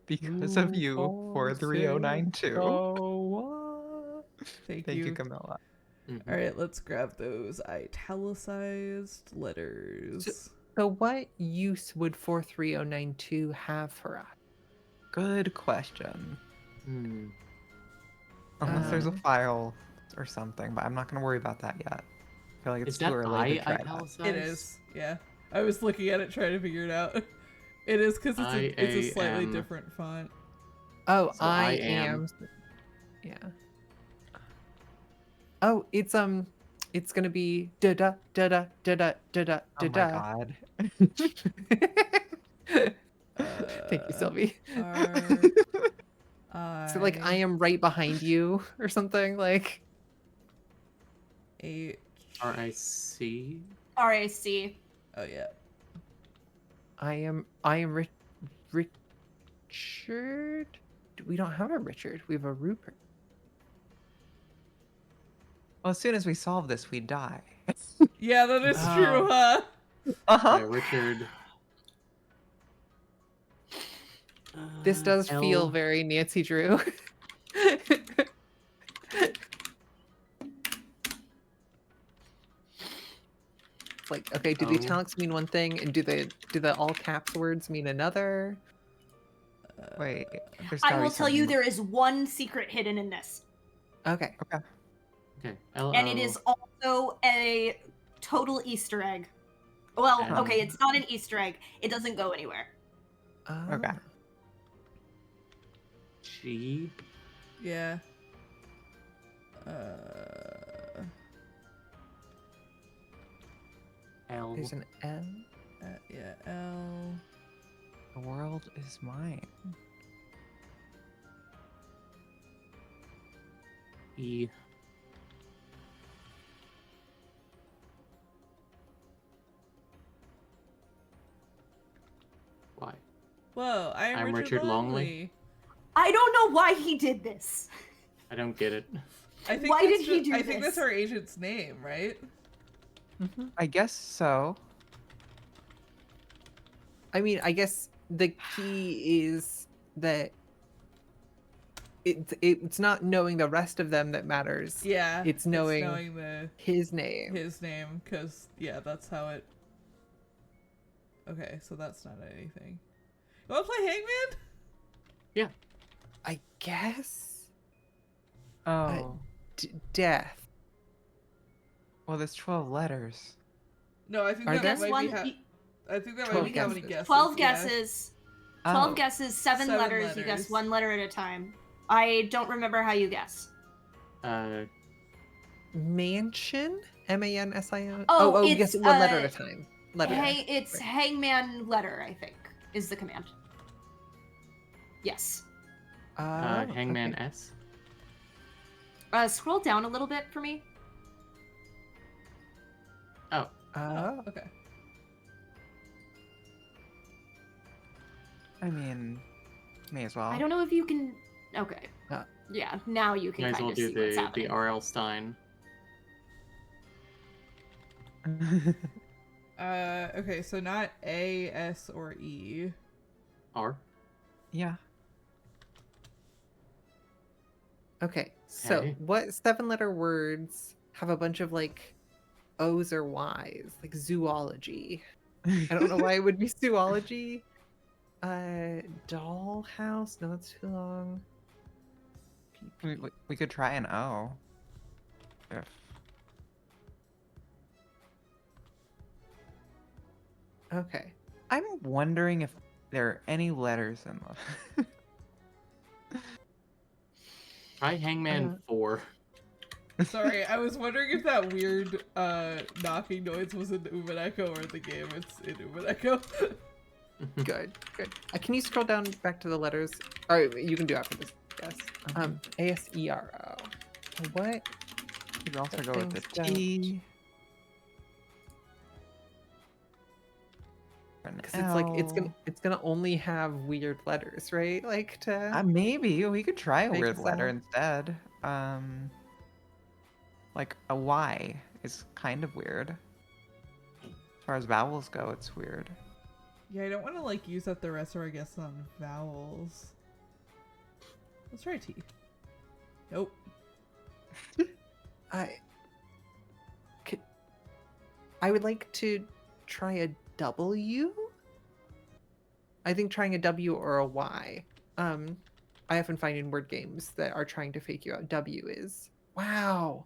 Speaker 5: Because of you, 43092.
Speaker 1: Oh,
Speaker 2: Thank
Speaker 5: Thank
Speaker 2: you.
Speaker 5: you, Camilla.
Speaker 4: Mhm.
Speaker 2: All right, let's grab those italicized letters.
Speaker 1: so what use would 43092 have for us?
Speaker 5: Good question.
Speaker 4: Hmm.
Speaker 5: Unless there's a file or something, but I'm not going to worry about that yet. I feel like it's
Speaker 4: Is that
Speaker 5: too early
Speaker 4: I
Speaker 5: to try that.
Speaker 4: italicized?
Speaker 2: It is, yeah. I was looking at it trying to figure it out. It is because it's a slightly
Speaker 4: I am.
Speaker 2: different font.
Speaker 1: Oh,
Speaker 4: So
Speaker 1: I
Speaker 4: I
Speaker 1: am.
Speaker 4: am.
Speaker 1: Yeah. Oh, it's gonna be da da da da da da da da
Speaker 5: Oh my
Speaker 1: da.
Speaker 5: god.
Speaker 1: Thank you, Sylvie. So like I am right behind you or something like.
Speaker 2: H.
Speaker 4: RIC?
Speaker 3: RAC.
Speaker 2: Oh yeah.
Speaker 1: I am Richard. We don't have a Richard. We have a Rupert.
Speaker 5: Well, as soon as we solve this, we die.
Speaker 2: Yeah, that is
Speaker 1: Oh.
Speaker 2: true, huh?
Speaker 5: Uh-huh.
Speaker 4: Yeah, Richard.
Speaker 1: This does feel
Speaker 4: L.
Speaker 1: very Nancy Drew. Okay, do the
Speaker 4: Oh.
Speaker 1: italics mean one thing, and do the all caps words mean another?
Speaker 5: Wait, there's
Speaker 3: I
Speaker 5: gotta
Speaker 3: will
Speaker 5: be
Speaker 3: tell you
Speaker 5: something-
Speaker 3: there is one secret hidden in this.
Speaker 1: Okay.
Speaker 4: Okay. L-O.
Speaker 3: And it is also a total Easter egg. Well,
Speaker 4: And-
Speaker 3: okay, it's not an Easter egg. It doesn't go anywhere.
Speaker 5: Okay.
Speaker 4: G.
Speaker 2: Yeah.
Speaker 4: L.
Speaker 1: There's an L.
Speaker 2: Yeah, L.
Speaker 5: The world is mine.
Speaker 4: E. Y.
Speaker 2: Whoa, I'm
Speaker 4: I'm
Speaker 2: Richard,
Speaker 4: Richard
Speaker 2: Longley.
Speaker 4: Longley.
Speaker 3: I don't know why he did this.
Speaker 4: I don't get it.
Speaker 2: I think
Speaker 3: Why
Speaker 2: that's
Speaker 3: did he do
Speaker 2: I think that's
Speaker 3: this?
Speaker 2: our agent's name, right?
Speaker 5: I guess so.
Speaker 1: I mean, I guess the key is that it's not knowing the rest of them that matters.
Speaker 2: Yeah.
Speaker 1: It's knowing
Speaker 2: the
Speaker 1: his name.
Speaker 2: his name, because yeah, that's how it. Okay, so that's not anything. You want to play Hangman?
Speaker 1: I guess.
Speaker 5: Oh.
Speaker 1: Death.
Speaker 5: Well, there's 12 letters.
Speaker 2: No, I think
Speaker 1: Are
Speaker 2: that
Speaker 1: there?
Speaker 3: Guess
Speaker 2: might
Speaker 3: one.
Speaker 2: be. I think that
Speaker 1: 12
Speaker 2: might be how many
Speaker 1: guesses.
Speaker 2: guesses.
Speaker 3: 12
Speaker 2: yeah.
Speaker 3: guesses. 12
Speaker 5: Oh.
Speaker 3: guesses, 7
Speaker 2: 7
Speaker 3: letters. You guess
Speaker 2: letters.
Speaker 3: 1 letter at a time. I don't remember how you guess.
Speaker 1: Mansion? MANSION?
Speaker 3: Oh,
Speaker 1: you
Speaker 3: it's,
Speaker 1: guess one letter at a time. Letter.
Speaker 3: It's
Speaker 1: Right.
Speaker 3: hangman letter, I think, is the command. Yes.
Speaker 4: Hangman
Speaker 1: okay.
Speaker 4: S.
Speaker 3: Scroll down a little bit for me.
Speaker 4: Oh.
Speaker 1: Oh.
Speaker 2: Okay.
Speaker 5: I mean, may as well.
Speaker 3: I don't know if you can. Okay.
Speaker 1: Uh,
Speaker 3: Yeah, now you can
Speaker 4: Might as
Speaker 3: kind
Speaker 4: well
Speaker 3: of
Speaker 4: do
Speaker 3: see what's
Speaker 4: the
Speaker 3: happening.
Speaker 4: R.L. Stein.
Speaker 2: Okay, so not A, S, or E.
Speaker 4: R.
Speaker 5: Yeah.
Speaker 1: Okay. So,
Speaker 4: Okay.
Speaker 1: what 7-letter words have a bunch of like O's or Y's? Like zoology. I don't know why it would be zoology. Dollhouse. No, that's too long.
Speaker 5: We could try an O. If...
Speaker 1: Okay.
Speaker 5: I'm wondering if there are any letters in the...
Speaker 4: Try Hangman 4.
Speaker 2: Sorry, I was wondering if that weird knocking noise was in Umaneko or in the game. It's in Umaneko.
Speaker 1: Good. Good. Can you scroll down back to the letters? All right, you can do after this. Yes. ASERO. What?
Speaker 5: You could also
Speaker 1: That
Speaker 5: go with the
Speaker 1: thing's
Speaker 5: T.
Speaker 1: Because it's like it's gonna only have weird letters, right? Like to
Speaker 5: Maybe we could try a
Speaker 1: Make
Speaker 5: weird
Speaker 1: a
Speaker 5: letter
Speaker 1: sound.
Speaker 5: instead. Like a Y is kind of weird. As far as vowels go, it's weird.
Speaker 2: Yeah, I don't want to like use up the rest of our guesses on vowels. Let's try T. Nope.
Speaker 1: I would like to try a W. I think trying a W or a Y. I often find in word games that are trying to fake you out. W is wow.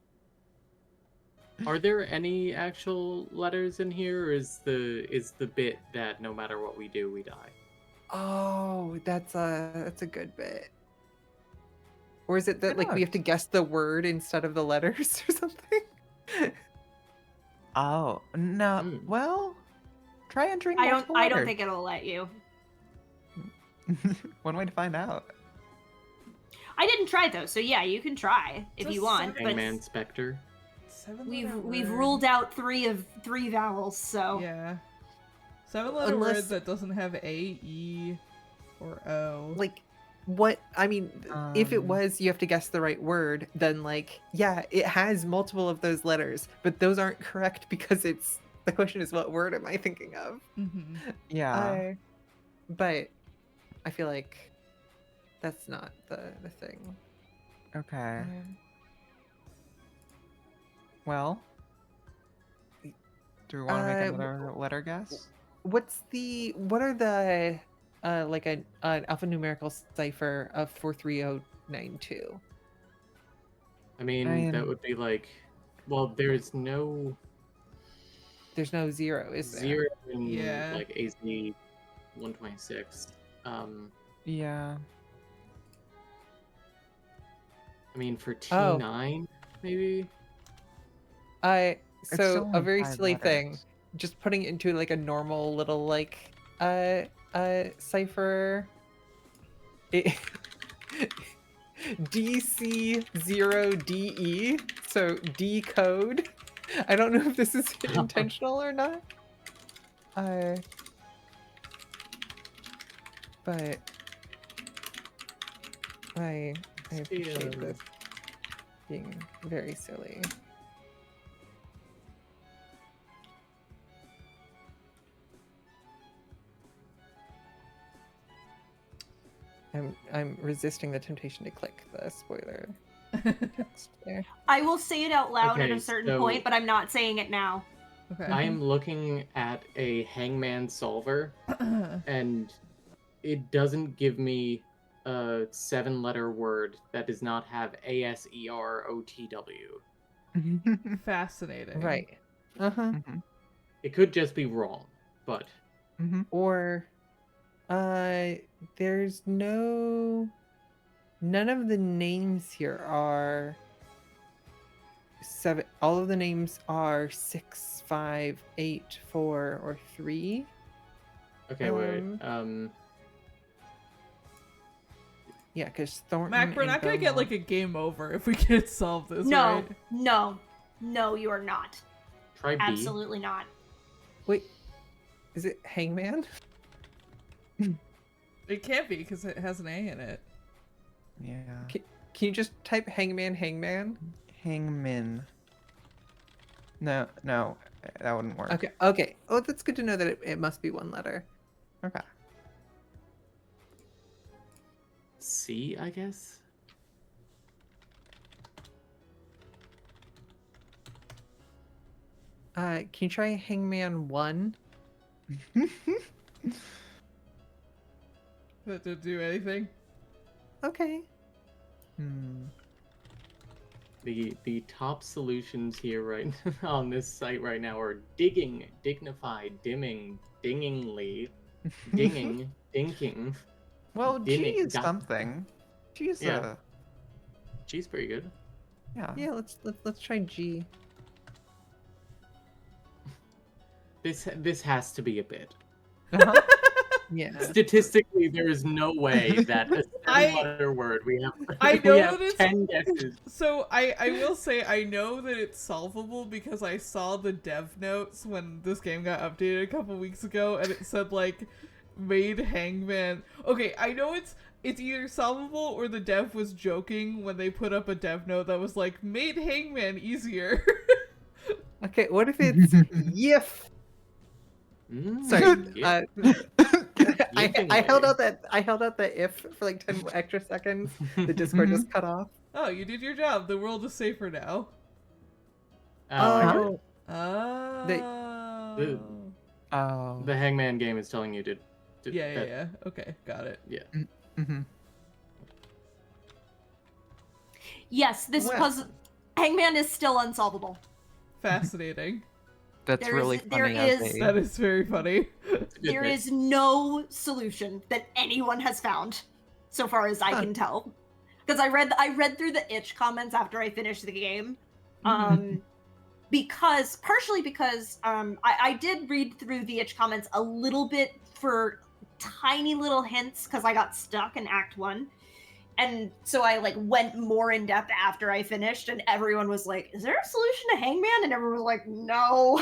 Speaker 4: Are there any actual letters in here, or is the bit that no matter what we do, we die?
Speaker 1: Oh, that's a good bit. Or is it that
Speaker 5: I
Speaker 1: like
Speaker 5: know.
Speaker 1: we have to guess the word instead of the letters or something?
Speaker 5: Oh no.
Speaker 4: Hmm.
Speaker 5: Well, try entering.
Speaker 3: I don't
Speaker 5: multiple
Speaker 3: I don't
Speaker 5: letters.
Speaker 3: think it'll let you.
Speaker 5: One way to find out.
Speaker 3: I didn't try though, so yeah, you can try if
Speaker 2: Just
Speaker 3: you want. But
Speaker 4: Hangman Spectre.
Speaker 3: we've ruled out 3 vowels, so
Speaker 2: Yeah. 7-letter word
Speaker 1: Unless-
Speaker 2: that doesn't have A, E, or O.
Speaker 1: Like what I mean, if it
Speaker 5: Um,
Speaker 1: was you have to guess the right word, then like yeah, it has multiple of those letters, but those aren't correct because it's the question is what word am I thinking of?
Speaker 2: Mm-hmm.
Speaker 5: Yeah.
Speaker 1: But I feel like that's not the thing.
Speaker 5: Okay.
Speaker 1: Um,
Speaker 5: Well, Do we want to make another letter guess?
Speaker 1: What are the like an alphanumerical cipher of 43092?
Speaker 4: I mean, that would be like, well, there's no
Speaker 1: There's no zero, is there?
Speaker 4: zero in
Speaker 2: Yeah.
Speaker 4: like AZ 126.
Speaker 5: Yeah.
Speaker 4: I mean, for T9, maybe.
Speaker 5: It's
Speaker 1: So
Speaker 5: still
Speaker 1: a
Speaker 5: only
Speaker 1: very
Speaker 5: 5
Speaker 1: silly thing,
Speaker 5: letters.
Speaker 1: just putting it into like a normal little like cipher. DC0DE, so D code. I don't know if this is intentional or not. But I appreciate this being very silly. I'm resisting the temptation to click the spoiler text there.
Speaker 3: I will say it out loud at
Speaker 4: Okay,
Speaker 3: a certain
Speaker 4: so-
Speaker 3: point, but I'm not saying it now.
Speaker 2: Okay.
Speaker 4: I am looking at a hangman solver, and it doesn't give me a 7-letter word that does not have ASEROTW.
Speaker 2: Fascinating.
Speaker 1: Right. Uh-huh.
Speaker 4: It could just be wrong, but
Speaker 1: Or there's none of the names here are 7. All of the names are 6, 5, 8, 4, or 3.
Speaker 4: okay, wait.
Speaker 1: Yeah, because Thornton.
Speaker 2: Mac, we're
Speaker 1: and
Speaker 2: not gonna get
Speaker 1: Beaumont-
Speaker 2: like a game over if we can't solve this,
Speaker 3: No,
Speaker 2: right?
Speaker 3: no, you are not.
Speaker 4: Try B.
Speaker 3: Absolutely not.
Speaker 1: Wait, is it Hangman?
Speaker 2: It can't be because it has an A in it.
Speaker 5: Yeah.
Speaker 1: Can you just type Hangman, Hangman?
Speaker 5: Hangman. No, that wouldn't work.
Speaker 1: Okay. Oh, that's good to know that it must be one letter.
Speaker 5: Okay.
Speaker 4: C, I guess?
Speaker 1: Can you try Hangman 1?
Speaker 2: That didn't do anything.
Speaker 1: Okay.
Speaker 4: The top solutions here right on this site right now are digging, dignified, dimming, dingingly, dinging, dinking.
Speaker 5: Well, G
Speaker 4: Dinning-
Speaker 5: is
Speaker 4: dot-
Speaker 5: something. G is
Speaker 4: Yeah. G's pretty good.
Speaker 5: yeah.
Speaker 1: Yeah, let's try G.
Speaker 4: This has to be a bit.
Speaker 1: Yeah.
Speaker 4: Statistically, there is no way that a
Speaker 2: I
Speaker 4: 7-letter word we have.
Speaker 2: I
Speaker 4: we
Speaker 2: know
Speaker 4: have
Speaker 2: that it's-
Speaker 4: 10 guesses.
Speaker 2: So I will say I know that it's solvable because I saw the dev notes when this game got updated a couple weeks ago, and it said like made Hangman. Okay, I know it's either solvable or the dev was joking when they put up a dev note that was like made Hangman easier.
Speaker 1: Okay, what if it's Yif? Sorry.
Speaker 4: Yeah.
Speaker 1: I held out that if for like 10 extra seconds. The Discord just cut off.
Speaker 2: Oh, you did your job. The world is safer now.
Speaker 4: Oh,
Speaker 2: Oh.
Speaker 5: Oh.
Speaker 4: the Hangman game is telling you to
Speaker 2: Yeah. Okay, got it.
Speaker 5: Mm-hmm.
Speaker 3: Yes, this
Speaker 1: Well.
Speaker 3: puzzle Hangman is still unsolvable.
Speaker 2: Fascinating.
Speaker 5: That's
Speaker 3: There
Speaker 5: really
Speaker 3: is- there
Speaker 5: funny. as
Speaker 3: is-
Speaker 5: a-
Speaker 2: That is very funny.
Speaker 3: There is no solution that anyone has found, so far as I can tell. Because I read through the itch comments after I finished the game. Partially because I did read through the itch comments a little bit for tiny little hints because I got stuck in Act 1. And so I like went more in depth after I finished, and everyone was like, "Is there a solution to Hangman?" And everyone was like, "No."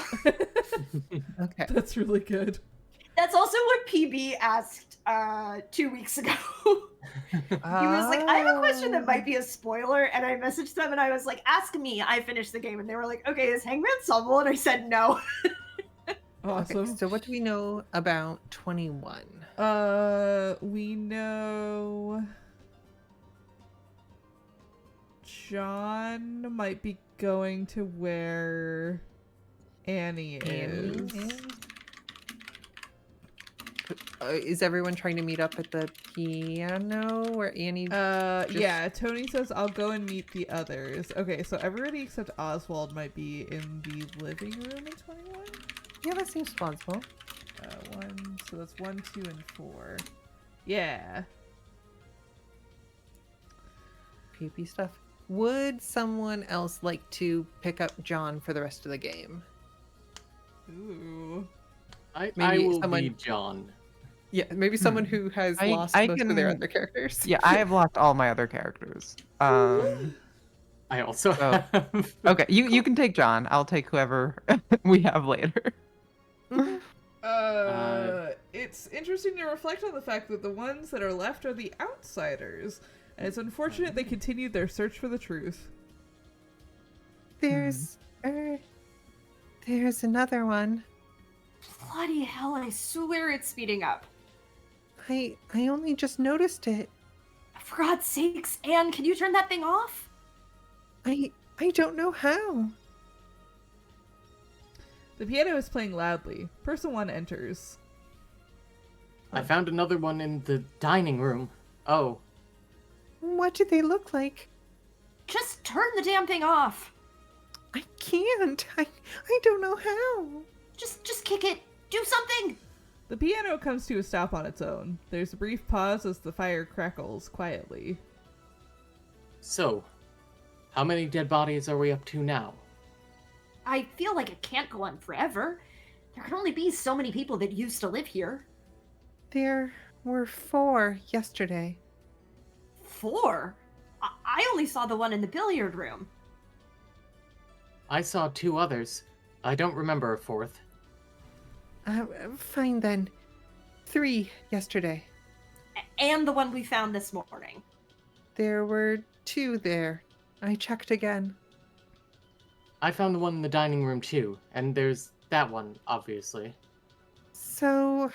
Speaker 1: Okay.
Speaker 2: That's really good.
Speaker 3: That's also what PB asked 2 weeks ago. He was like, "I have a question that might be a spoiler," and I messaged them and I was like, "Ask me." I finished the game, and they were like, "Okay, is Hangman solvable?" And I said no.
Speaker 2: Awesome.
Speaker 1: Okay, so what do we know about 21?
Speaker 2: We know John might be going to where Annie is.
Speaker 1: Is everyone trying to meet up at the piano where Annie?
Speaker 2: Yeah, Tony says I'll go and meet the others. Okay, so everybody except Oswald might be in the living room in 21?
Speaker 1: Yeah, that seems plausible.
Speaker 2: So that's 1, 2, and 4. Yeah.
Speaker 1: Poopy stuff. Would someone else like to pick up John for the rest of the game?
Speaker 2: Ooh.
Speaker 4: I
Speaker 1: Maybe
Speaker 4: will
Speaker 1: someone-
Speaker 4: be John.
Speaker 1: Yeah, maybe someone who has
Speaker 5: I-
Speaker 1: lost
Speaker 5: I
Speaker 1: most of their
Speaker 5: can-
Speaker 1: other characters.
Speaker 5: Yeah, I have lost all my other characters.
Speaker 4: I also
Speaker 5: So-
Speaker 4: have.
Speaker 5: Okay, you can take John. I'll take whoever we have later.
Speaker 2: It's interesting to reflect on the fact that the ones that are left are the outsiders, and it's unfortunate they continued their search for the truth.
Speaker 1: There's another one.
Speaker 3: Bloody hell, I swear it's speeding up.
Speaker 1: I only just noticed it.
Speaker 3: For God's sakes, Anne, can you turn that thing off?
Speaker 1: I don't know how.
Speaker 2: The piano is playing loudly. Person 1 enters.
Speaker 4: I found another one in the dining room. Oh,
Speaker 1: What do they look like?
Speaker 3: Just turn the damn thing off.
Speaker 1: I can't. I don't know how.
Speaker 3: Just kick it. Do something.
Speaker 2: The piano comes to a stop on its own. There's a brief pause as the fire crackles quietly.
Speaker 4: so how many dead bodies are we up to now?
Speaker 3: I feel like it can't go on forever. There can only be so many people that used to live here.
Speaker 1: There were 4 yesterday.
Speaker 3: 4? I only saw the one in the billiard room.
Speaker 4: I saw 2 others. I don't remember a 4th.
Speaker 1: Fine then. 3 yesterday.
Speaker 3: And the one we found this morning.
Speaker 1: There were 2 there. I checked again.
Speaker 4: I found the one in the dining room too, and there's that one, obviously.
Speaker 1: So,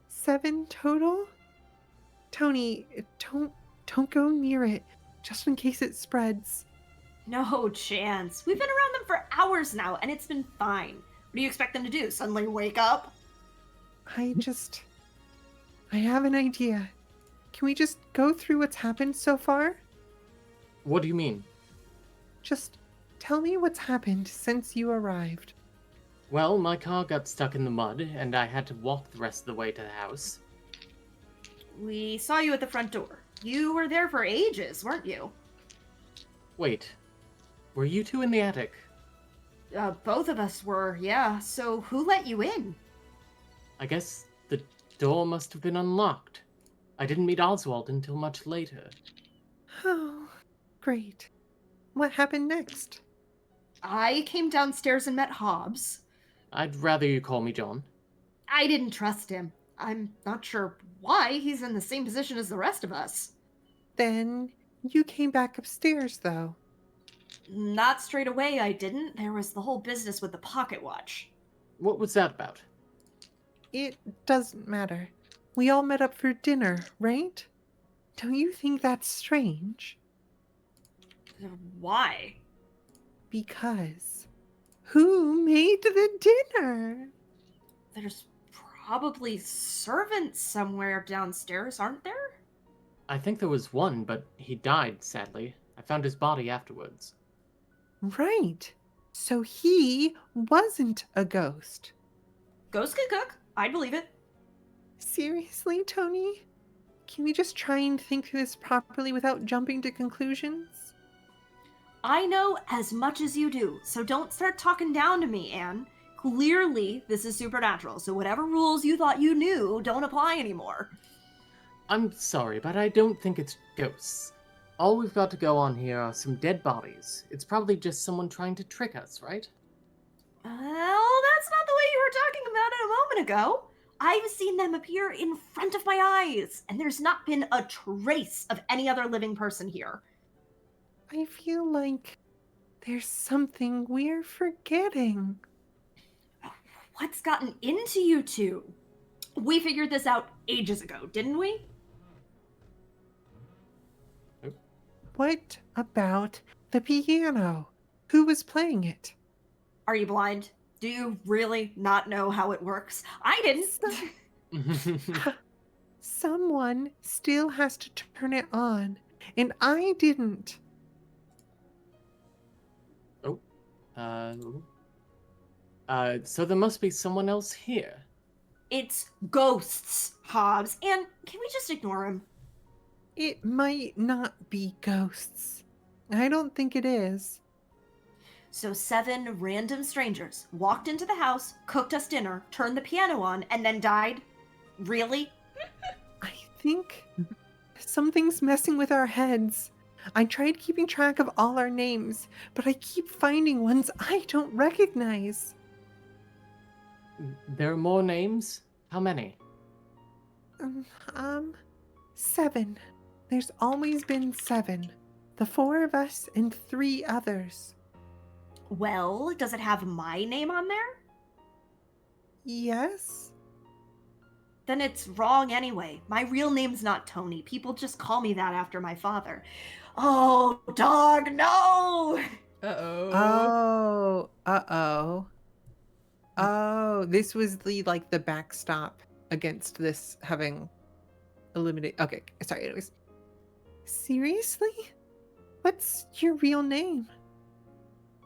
Speaker 1: 7 total? Tony, don't go near it, just in case it spreads.
Speaker 3: No chance. We've been around them for hours now, and it's been fine. What do you expect them to do? Suddenly wake up?
Speaker 1: I have an idea. Can we just go through what's happened so far?
Speaker 4: What do you mean?
Speaker 1: Just tell me what's happened since you arrived.
Speaker 4: Well, my car got stuck in the mud, and I had to walk the rest of the way to the house.
Speaker 3: We saw you at the front door. You were there for ages, weren't you?
Speaker 4: Wait, were you 2 in the attic?
Speaker 3: Both of us were, yeah. So who let you in?
Speaker 4: I guess the door must have been unlocked. I didn't meet Oswald until much later.
Speaker 1: Oh, great. What happened next?
Speaker 3: I came downstairs and met Hobbs.
Speaker 4: I'd rather you call me John.
Speaker 3: I didn't trust him. I'm not sure why. He's in the same position as the rest of us.
Speaker 1: Then you came back upstairs, though.
Speaker 3: Not straight away, I didn't. There was the whole business with the pocket watch.
Speaker 4: What was that about?
Speaker 1: It doesn't matter. We all met up for dinner, right? Don't you think that's strange?
Speaker 3: Why?
Speaker 1: Because who made the dinner?
Speaker 3: There's probably servants somewhere downstairs, aren't there?
Speaker 4: I think there was one, but he died, sadly. I found his body afterwards.
Speaker 1: Right. So he wasn't a ghost.
Speaker 3: Ghost can cook. I'd believe it.
Speaker 1: Seriously, Tony? Can we just try and think through this properly without jumping to conclusions?
Speaker 3: I know as much as you do, so don't start talking down to me, Anne. Clearly, this is supernatural, so whatever rules you thought you knew don't apply anymore.
Speaker 4: I'm sorry, but I don't think it's ghosts. All we've got to go on here are some dead bodies. It's probably just someone trying to trick us, right?
Speaker 3: Well, that's not the way you were talking about it a moment ago. I've seen them appear in front of my eyes, and there's not been a trace of any other living person here.
Speaker 1: I feel like there's something we're forgetting.
Speaker 3: What's gotten into you two? We figured this out ages ago, didn't we?
Speaker 1: What about the piano? Who was playing it?
Speaker 3: Are you blind? Do you really not know how it works? I didn't.
Speaker 6: Someone still has to turn it on, and I didn't.
Speaker 4: So there must be someone else here.
Speaker 3: It's ghosts, Hobbs. And can we just ignore him?
Speaker 6: It might not be ghosts. I don't think it is.
Speaker 3: So 7 random strangers walked into the house, cooked us dinner, turned the piano on, and then died? Really?
Speaker 6: I think something's messing with our heads. I tried keeping track of all our names, but I keep finding ones I don't recognize.
Speaker 4: There are more names? How many?
Speaker 6: 7. There's always been 7. The 4 of us and 3 others.
Speaker 3: Well, does it have my name on there?
Speaker 6: Yes?
Speaker 3: Then it's wrong anyway. My real name's not Tony. People just call me that after my father. Oh, dog, no!
Speaker 2: Uh-oh.
Speaker 6: Oh, this was the backstop against this having eliminated. Okay, sorry, anyways. Seriously? What's your real name?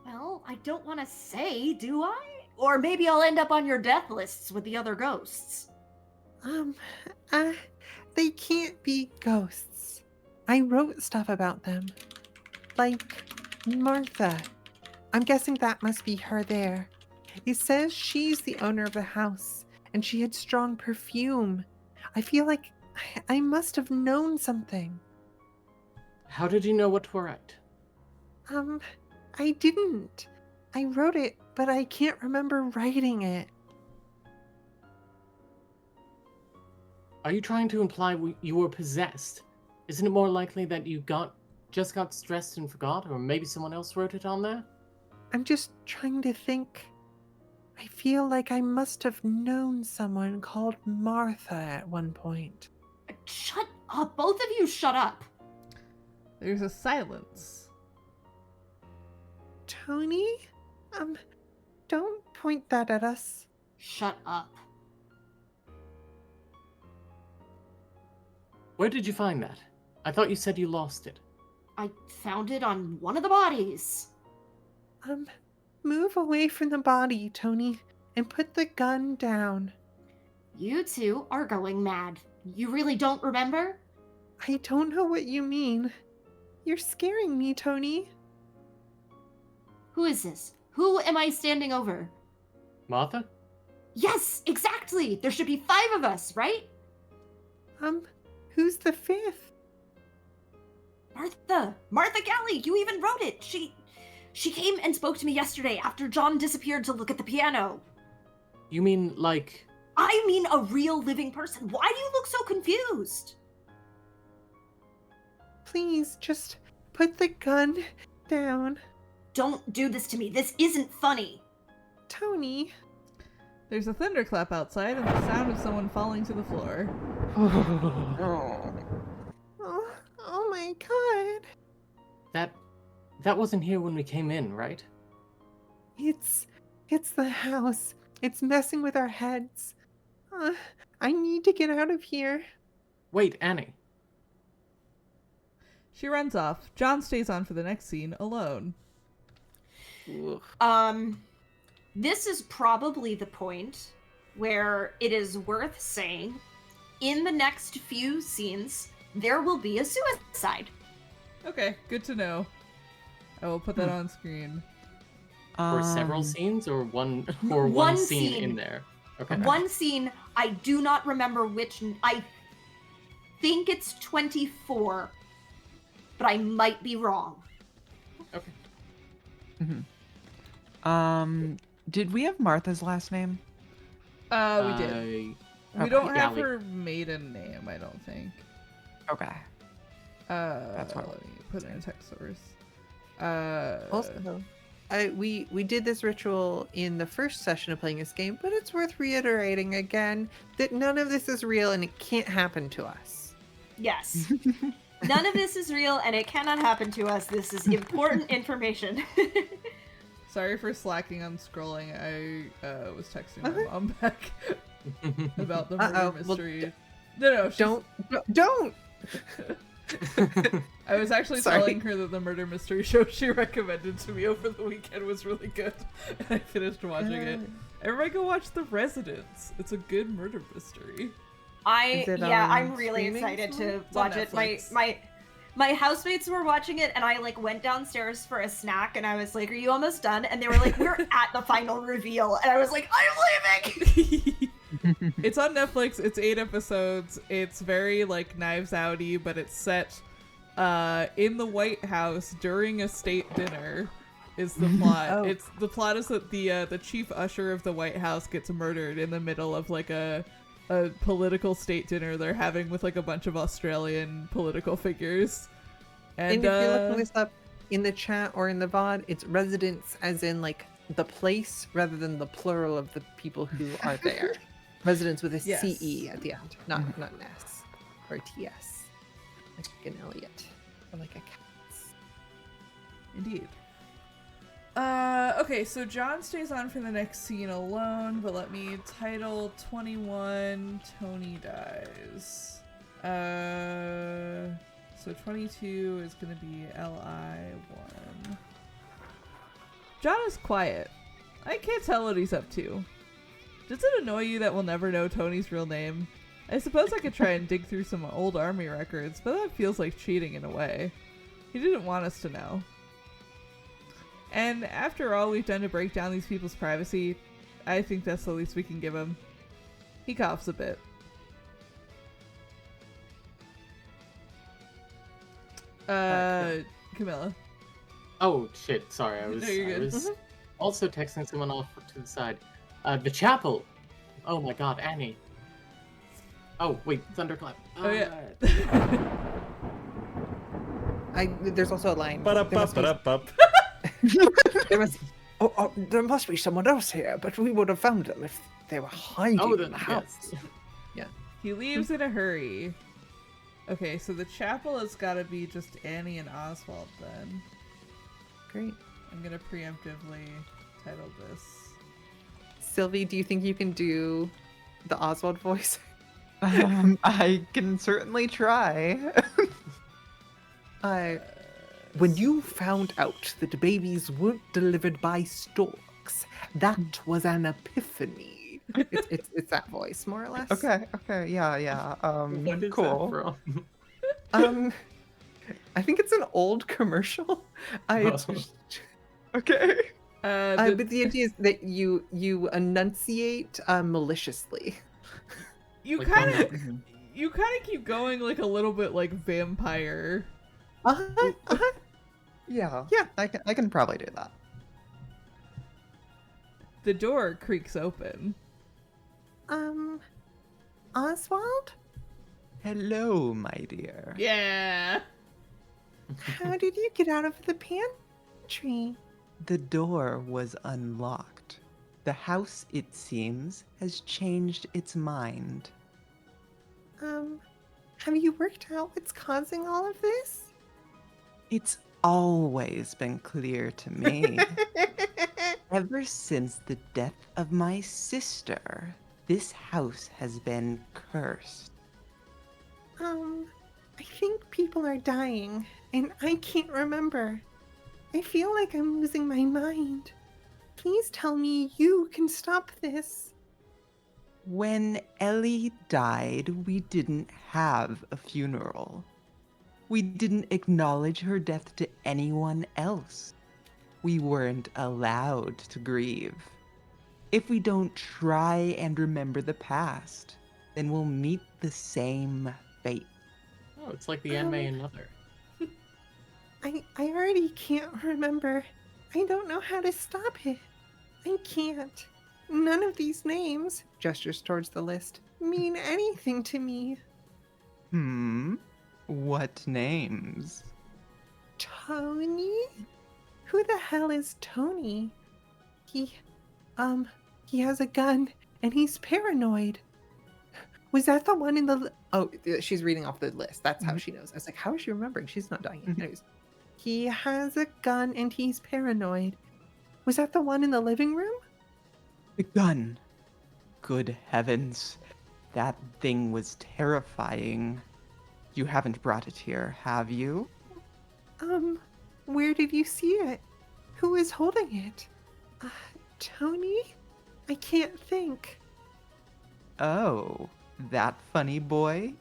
Speaker 3: Well, I don't want to say, do I? Or maybe I'll end up on your death lists with the other ghosts.
Speaker 6: They can't be ghosts. I wrote stuff about them. Like Martha. I'm guessing that must be her there. It says she's the owner of the house, and she had strong perfume. I feel like I must have known something.
Speaker 4: How did you know what to write?
Speaker 6: I didn't. I wrote it, but I can't remember writing it.
Speaker 4: Are you trying to imply you were possessed? Isn't it more likely that you just got stressed and forgot, or maybe someone else wrote it on there?
Speaker 6: I'm just trying to think. I feel like I must have known someone called Martha at one point.
Speaker 3: Shut up. Both of you shut up.
Speaker 2: There's a silence.
Speaker 6: Tony? Don't point that at us.
Speaker 3: Shut up.
Speaker 4: Where did you find that? I thought you said you lost it.
Speaker 3: I found it on one of the bodies.
Speaker 6: Move away from the body, Tony, and put the gun down.
Speaker 3: You two are going mad. You really don't remember?
Speaker 6: I don't know what you mean. You're scaring me, Tony.
Speaker 3: Who is this? Who am I standing over?
Speaker 4: Martha?
Speaker 3: Yes, exactly! There should be 5 of us, right?
Speaker 6: Who's the 5th?
Speaker 3: Martha Galley, you even wrote it! She came and spoke to me yesterday after John disappeared to look at the piano.
Speaker 4: You mean, like...
Speaker 3: I mean a real living person. Why do you look so confused?
Speaker 6: Please, just put the gun down.
Speaker 3: Don't do this to me. This isn't funny.
Speaker 6: Tony.
Speaker 2: There's a thunderclap outside and the sound of someone falling to the floor.
Speaker 6: Oh my god.
Speaker 4: That wasn't here when we came in, right?
Speaker 6: It's the house. It's messing with our heads. I need to get out of here.
Speaker 4: Wait, Annie.
Speaker 2: She runs off. John stays on for the next scene alone.
Speaker 3: This is probably the point where it is worth saying in the next few scenes there will be a suicide.
Speaker 2: Okay, good to know. I will put that on screen.
Speaker 4: For several scenes or one scene in there? Okay.
Speaker 3: One scene, I do not remember which. I think it's 24, but I might be wrong.
Speaker 4: Okay.
Speaker 5: Did we have Martha's last name?
Speaker 2: We did. We
Speaker 5: Okay.
Speaker 2: don't have
Speaker 4: Galley.
Speaker 2: her maiden name, I don't think.
Speaker 5: Okay. That's what.
Speaker 2: Let me put it in a text source.
Speaker 6: Also, we did this ritual in the first session of playing this game, but it's worth reiterating again that none of this is real and it can't happen to us.
Speaker 3: Yes. None of this is real and it cannot happen to us. This is important information.
Speaker 2: Sorry for slacking on scrolling. I was texting my mom back about the murder mystery. No,
Speaker 1: Don't.
Speaker 2: I was actually
Speaker 1: Sorry.
Speaker 2: telling her that the murder mystery show she recommended to me over the weekend was really good, and I finished watching it. Everybody go watch The Residence. It's a good murder mystery.
Speaker 3: I'm really
Speaker 1: streaming
Speaker 3: excited to
Speaker 2: It's on
Speaker 3: watch it.
Speaker 2: Netflix.
Speaker 3: My housemates were watching it, and I like went downstairs for a snack, and I was like, "Are you almost done?" And they were like, "We're at the final reveal," and I was like, "I'm leaving."
Speaker 2: It's on Netflix. It's 8 episodes. It's very like Knives Out-y, but it's set in the White House during a state dinner. Is the plot? The plot is that the chief usher of the White House gets murdered in the middle of like a political state dinner they're having with like a bunch of Australian political figures. And
Speaker 1: if you're looking this up in the chat or in the VOD, it's residents as in like the place rather than the plural of the people who are there. Residents with a
Speaker 2: Yes.
Speaker 1: CE at the end, not an S or a TS. Like an Elliot or like a Katz.
Speaker 2: Indeed. Okay, so John stays on for the next scene alone, but let me title 21 Tony dies. So 22 is gonna be LI1. John is quiet. I can't tell what he's up to. Does it annoy you that we'll never know Tony's real name? I suppose I could try and dig through some old army records, but that feels like cheating in a way. He didn't want us to know. And after all we've done to break down these people's privacy, I think that's the least we can give him. He coughs a bit. Camilla.
Speaker 4: Oh shit! Sorry, I was.
Speaker 2: No, you're good.
Speaker 4: I was also texting someone off to the side. The chapel. Oh my God, Annie. Oh wait, thunderclap.
Speaker 2: Oh yeah.
Speaker 1: There's also a line.
Speaker 7: Ba-da-ba-ba-da-ba.
Speaker 1: There must be someone else here, but we would have found them if they were hiding in the house.
Speaker 4: Yes.
Speaker 2: He leaves in a hurry. Okay, so the chapel has got to be just Annie and Oswald then.
Speaker 1: Great.
Speaker 2: I'm gonna preemptively title this.
Speaker 1: Sylvie, do you think you can do the Oswald voice?
Speaker 5: I can certainly try.
Speaker 1: When you found out that babies weren't delivered by storks, that was an epiphany. It's that voice, more or less.
Speaker 5: Okay, yeah.
Speaker 4: What is
Speaker 5: cool.
Speaker 4: that from?
Speaker 1: I think it's an old commercial.
Speaker 5: Okay.
Speaker 1: But the idea is that you enunciate maliciously.
Speaker 2: You
Speaker 4: Like
Speaker 2: kind of
Speaker 4: on
Speaker 2: keep going like a little bit like vampire.
Speaker 5: Yeah.
Speaker 1: Yeah.
Speaker 5: I can probably do that.
Speaker 2: The door creaks open.
Speaker 1: Oswald?
Speaker 5: Hello, my dear.
Speaker 2: Yeah.
Speaker 1: How did you get out of the pantry?
Speaker 5: The door was unlocked. The house, it seems, has changed its mind.
Speaker 1: Have you worked out what's causing all of this?
Speaker 5: It's always been clear to me. Ever since the death of my sister, this house has been cursed.
Speaker 1: I think people are dying, and I can't remember. I feel like I'm losing my mind. Please tell me you can stop this.
Speaker 5: When Ellie died, we didn't have a funeral. We didn't acknowledge her death to anyone else. We weren't allowed to grieve. If we don't try and remember the past, then we'll meet the same fate.
Speaker 4: Oh, it's like the anime Another.
Speaker 1: I already can't remember. I don't know how to stop it. I can't. None of these names, gestures towards the list, mean anything to me.
Speaker 5: What names?
Speaker 1: Tony? Who the hell is Tony? He has a gun and he's paranoid. Was that the one in the... Oh, she's reading off the list. That's how she knows. I was like, how is she remembering? She's not dying. Anyways, he has a gun and he's paranoid.
Speaker 6: Was that the one in the living room?
Speaker 5: The gun. Good heavens. That thing was terrifying. You haven't brought it here, have you?
Speaker 6: Where did you see it? Who is holding it? Tony? I can't think.
Speaker 5: Oh, that funny boy?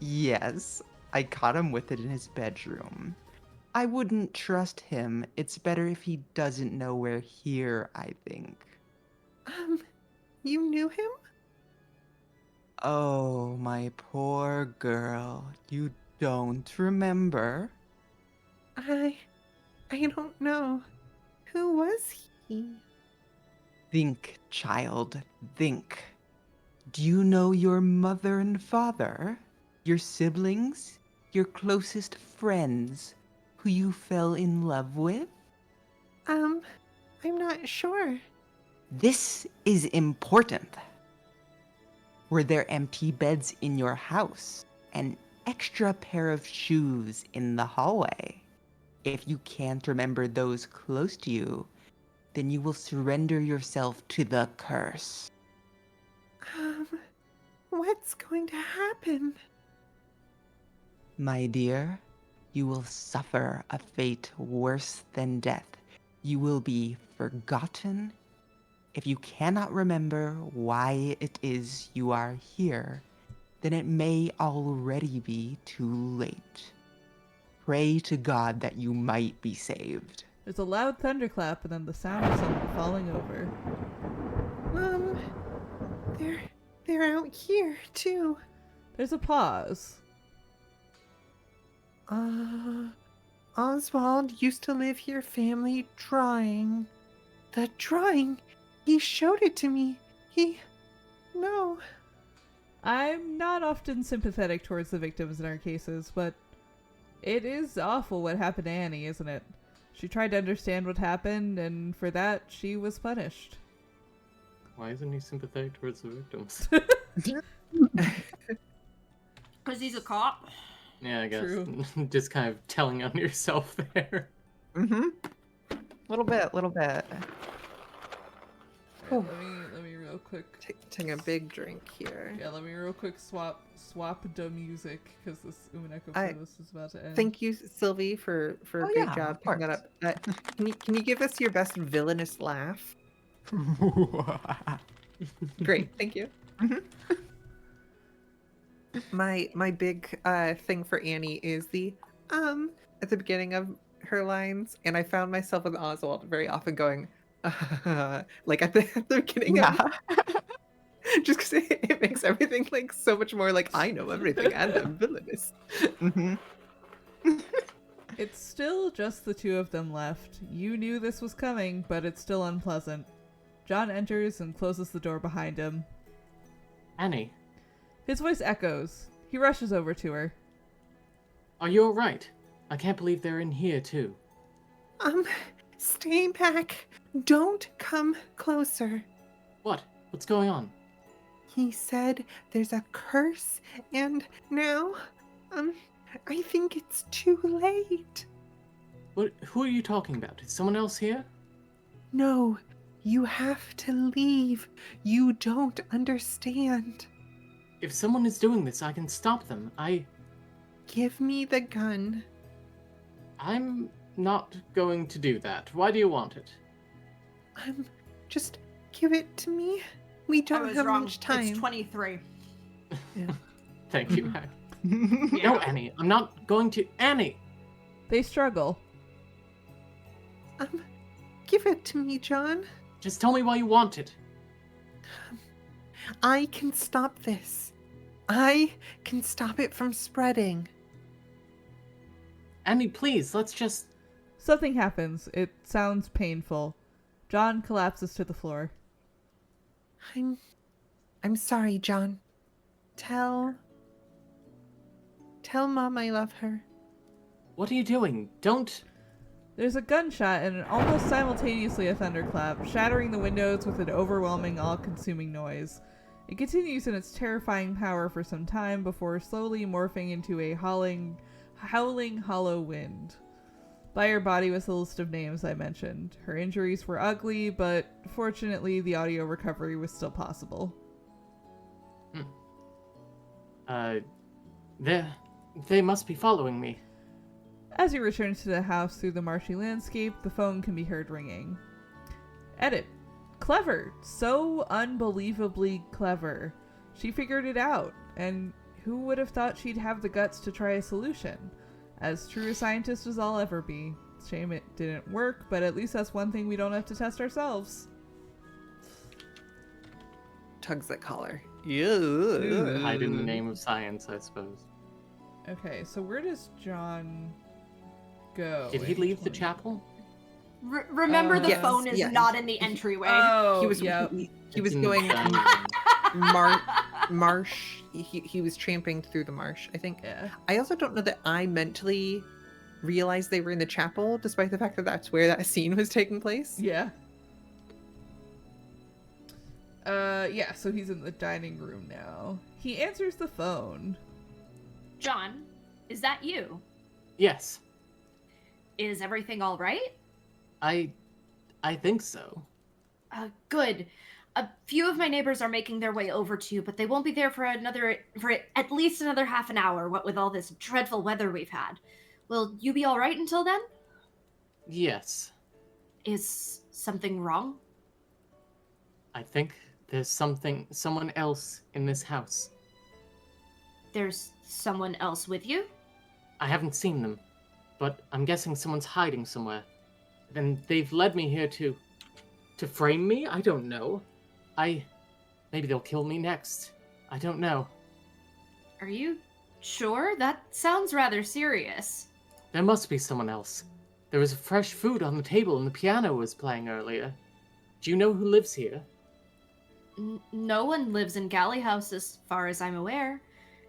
Speaker 5: Yes, I caught him with it in his bedroom. I wouldn't trust him. It's better if he doesn't know we're here, I think.
Speaker 6: You knew him?
Speaker 5: Oh, my poor girl. You don't remember?
Speaker 6: I don't know. Who was he?
Speaker 5: Think, child, think. Do you know your mother and father? Your siblings? Your closest friends? Who you fell in love with?
Speaker 6: I'm not sure.
Speaker 5: This is important. Were there empty beds in your house? An extra pair of shoes in the hallway? If you can't remember those close to you, then you will surrender yourself to the curse.
Speaker 6: What's going to happen?
Speaker 5: My dear, you will suffer a fate worse than death. You will be forgotten. If you cannot remember why it is you are here, then it may already be too late. Pray to God that you might be saved.
Speaker 2: There's a loud thunderclap and then the sound of someone falling over.
Speaker 6: They're out here too.
Speaker 2: There's a pause.
Speaker 6: Oswald used to live here, family drawing. The drawing? He showed it to me. No.
Speaker 2: I'm not often sympathetic towards the victims in our cases, but it is awful what happened to Annie, isn't it? She tried to understand what happened, and for that, she was punished.
Speaker 4: Why isn't he sympathetic towards the victims?
Speaker 3: Because he's a cop.
Speaker 4: Yeah, I guess.
Speaker 2: True.
Speaker 4: Just kind of telling on yourself there.
Speaker 5: Mm-hmm. Little bit.
Speaker 2: Let me real quick.
Speaker 6: Take a big drink here.
Speaker 2: Yeah, let me real quick swap the music because this Umineko playlist is about to end.
Speaker 6: Thank you, Sylvie, for a great
Speaker 5: yeah,
Speaker 6: job
Speaker 5: of
Speaker 6: picking that up. Can you give us your best villainous laugh? Great, thank you. My big thing for Annie is the at the beginning of her lines, and I found myself with Oswald very often going like at the beginning of just because it makes everything like so much more like I know everything and I'm villainous.
Speaker 5: Mm-hmm.
Speaker 2: It's still just the two of them left. You knew this was coming, but it's still unpleasant. John enters and closes the door behind him.
Speaker 4: Annie,
Speaker 2: His voice echoes. He rushes over to her.
Speaker 4: are you alright? I can't believe they're in here too.
Speaker 6: Stay back. Don't come closer.
Speaker 4: What? What's going on?
Speaker 6: He said there's a curse, and now, I think it's too late.
Speaker 4: What? Who are you talking about? Is someone else here?
Speaker 6: No, you have to leave. You don't understand.
Speaker 4: If someone is doing this, I can stop them.
Speaker 6: Give me the gun.
Speaker 4: I'm not going to do that. Why do you want it?
Speaker 6: Just give it to me. We
Speaker 3: I
Speaker 6: don't
Speaker 3: was
Speaker 6: have
Speaker 3: wrong.
Speaker 6: much time.
Speaker 3: It's 23.
Speaker 4: Thank you. No, Annie, I'm not going to. Annie!
Speaker 2: They struggle.
Speaker 6: Give it to me, John.
Speaker 4: Just tell me why you want it.
Speaker 6: I can stop this. I can stop it from spreading.
Speaker 4: Annie, please, let's just.
Speaker 2: Something happens. It sounds painful. John collapses to the floor.
Speaker 6: I'm sorry, John. Tell Mom I love her.
Speaker 4: What are you doing? Don't.
Speaker 2: There's a gunshot and almost simultaneously a thunderclap, shattering the windows with an overwhelming, all-consuming noise. It continues in its terrifying power for some time before slowly morphing into a howling hollow wind. By her body was the list of names I mentioned. Her injuries were ugly, but fortunately the audio recovery was still possible.
Speaker 4: They must be following me.
Speaker 2: As he returns to the house through the marshy landscape, the phone can be heard ringing. Edit. Clever. So unbelievably clever. She figured it out, and who would have thought she'd have the guts to try a solution? As true a scientist as I'll ever be. Shame it didn't work, but at least that's one thing we don't have to test ourselves.
Speaker 1: Tugs at collar.
Speaker 4: Hide in the name of science, I suppose.
Speaker 2: Okay, so where does John go?
Speaker 4: Did he
Speaker 2: in
Speaker 4: leave the
Speaker 2: 20?
Speaker 4: chapel?
Speaker 3: Remember, the
Speaker 1: Yes,
Speaker 3: phone is
Speaker 1: yes.
Speaker 3: not in the entryway.
Speaker 2: Oh,
Speaker 1: He was
Speaker 2: yep.
Speaker 1: he was
Speaker 4: It's in
Speaker 1: going
Speaker 4: the-
Speaker 1: marsh. He was tramping through the marsh, I think.
Speaker 2: Yeah.
Speaker 1: I also don't know that I mentally realized they were in the chapel, despite the fact that that's where that scene was taking place.
Speaker 2: Yeah. Yeah, so he's in the dining room now. He answers the phone.
Speaker 3: John, is that you?
Speaker 4: Yes,
Speaker 3: Is everything all right?
Speaker 4: I think so.
Speaker 3: Good. A few of my neighbors are making their way over to you, but they won't be there for at least another half an hour, what with all this dreadful weather we've had. Will you be all right until then?
Speaker 4: Yes,
Speaker 3: Is something wrong?
Speaker 4: I think there's someone else in this house.
Speaker 3: There's someone else with you?
Speaker 4: I haven't seen them, but I'm guessing someone's hiding somewhere. And they've led me here to frame me? I don't know. Maybe they'll kill me next. I don't know.
Speaker 3: Are you sure? That sounds rather serious.
Speaker 4: There must be someone else. There was fresh food on the table and the piano was playing earlier. Do you know who lives here?
Speaker 3: No one lives in Galley House as far as I'm aware.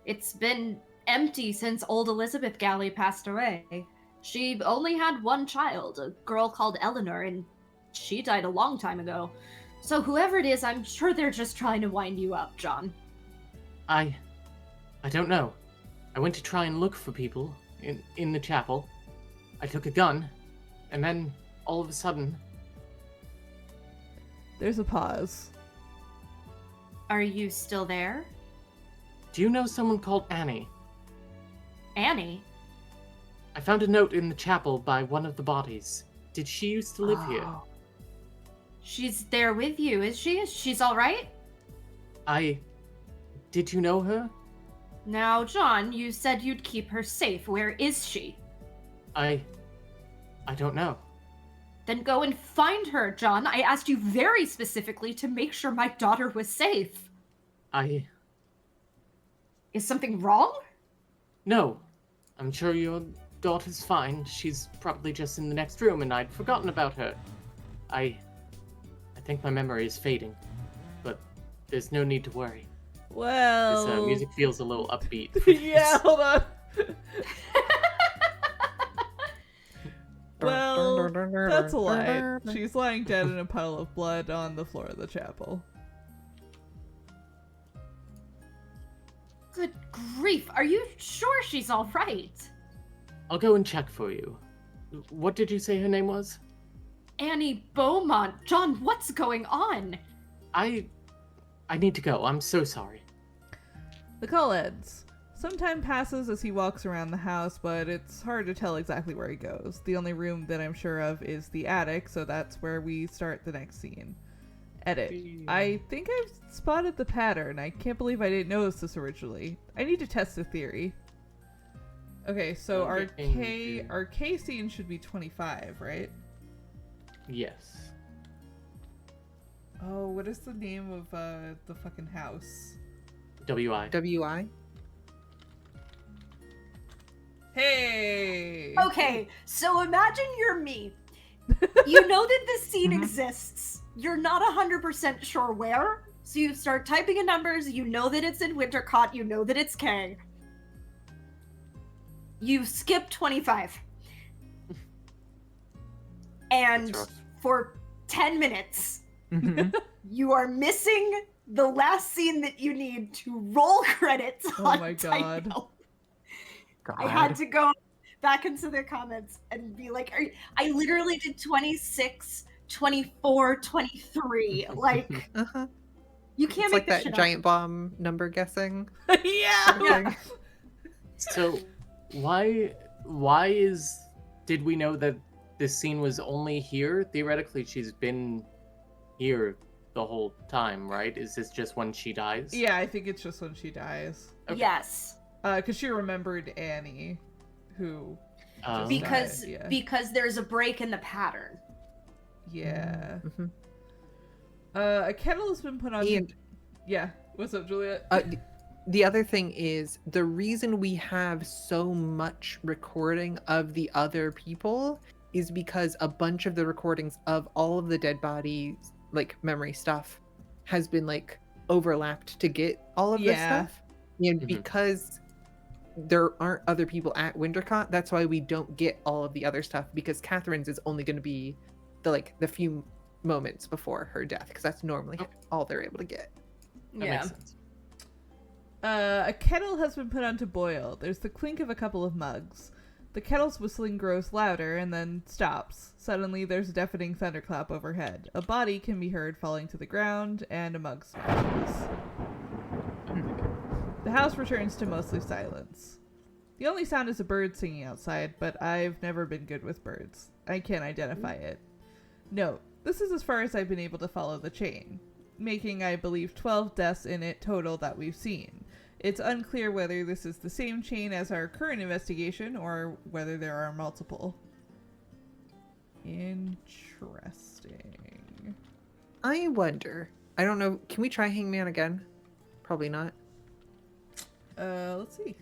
Speaker 3: It's been empty since old Elizabeth Galley passed away. She only had one child, a girl called Eleanor, and she died a long time ago. So whoever it is, I'm sure they're just trying to wind you up, John.
Speaker 4: I don't know. I went to try and look for people in the chapel. I took a gun, and then all of a sudden,
Speaker 2: There's a pause.
Speaker 3: Are you still there?
Speaker 4: do you know someone called Annie?
Speaker 3: Annie?
Speaker 4: I found a note in the chapel by one of the bodies. Did she used to live here?
Speaker 1: Oh.
Speaker 3: She's there with you, is she? She's all right?
Speaker 4: Did you know her?
Speaker 3: Now, John, you said you'd keep her safe. Where is she?
Speaker 4: I don't know.
Speaker 3: Then go and find her, John. I asked you very specifically to make sure my daughter was safe. Is something wrong?
Speaker 4: No. I'm sure your daughter's fine. She's probably just in the next room and I'd forgotten about her. I think my memory is fading, but there's no need to worry.
Speaker 2: Well...
Speaker 4: This music feels a little upbeat.
Speaker 2: yeah, hold on. Well, that's a lie. She's lying dead in a pile of blood on the floor of the chapel.
Speaker 3: Good grief, are you sure she's all right?
Speaker 4: I'll go and check for you. What did you say her name was?
Speaker 3: Annie Beaumont. John, what's going on?
Speaker 4: I need to go. I'm so sorry.
Speaker 2: The call ends. Some time passes as he walks around the house, but it's hard to tell exactly where he goes. The only room that I'm sure of is the attic, so that's where we start the next scene. Edit. I think I've spotted the pattern. I can't believe I didn't notice this originally. I need to test the theory. Okay, so our K scene should be 25, right?
Speaker 4: Yes.
Speaker 2: Oh, what is the name of the fucking house?
Speaker 4: W.I.
Speaker 1: WI?
Speaker 2: Hey!
Speaker 3: Okay, so imagine you're me. You know that this scene exists. You're not 100% sure where, so you start typing in numbers, you know that it's in Wintercott, you know that it's K. You skip 25. And
Speaker 4: That's rough.
Speaker 3: for 10 minutes,
Speaker 1: Mhm.
Speaker 3: you are missing the last scene that you need to roll credits
Speaker 2: Oh
Speaker 3: on
Speaker 2: my God.
Speaker 3: title.
Speaker 1: God.
Speaker 3: I had to go back into their comments and be like, I literally did 26, 24, 23. Like,
Speaker 1: Uh-huh.
Speaker 3: you can't
Speaker 1: It's
Speaker 3: make
Speaker 1: like
Speaker 3: this
Speaker 1: that
Speaker 3: shit
Speaker 1: giant bomb number guessing.
Speaker 2: Yeah.
Speaker 1: thing.
Speaker 4: So, why did we know that this scene was only here? Theoretically, she's been here the whole time, right? Is this just when she dies?
Speaker 2: Yeah, I think it's just when she dies.
Speaker 4: Okay.
Speaker 3: Yes.
Speaker 2: Because she remembered Annie, who just
Speaker 3: Because
Speaker 2: died, yeah.
Speaker 3: because there's a break in the pattern.
Speaker 2: Yeah.
Speaker 1: Mhm.
Speaker 2: A kettle has been put on.
Speaker 1: And
Speaker 2: Yeah. What's up, Juliet?
Speaker 1: the other thing is the reason we have so much recording of the other people is because a bunch of the recordings of all of the dead bodies, like memory stuff, has been like overlapped to get all of this
Speaker 2: Yeah.
Speaker 1: stuff. And
Speaker 4: Mhm.
Speaker 1: because there aren't other people at WinterCon, that's why we don't get all of the other stuff, because Catherine's is only going to be the few moments before her death, because that's normally all they're able to get.
Speaker 4: That makes sense.
Speaker 2: A kettle has been put on to boil. There's the clink of a couple of mugs. The kettle's whistling grows louder and then stops. Suddenly, there's a deafening thunderclap overhead. A body can be heard falling to the ground, and a mug smashes. The house returns to mostly silence. The only sound is a bird singing outside, but I've never been good with birds. I can't identify it. Note, this is as far as I've been able to follow the chain, making, I believe, 12 deaths in it total that we've seen. It's unclear whether this is the same chain as our current investigation or whether there are multiple. Interesting.
Speaker 1: I wonder. I don't know. Can we try Hangman again? Probably not.
Speaker 2: Let's see.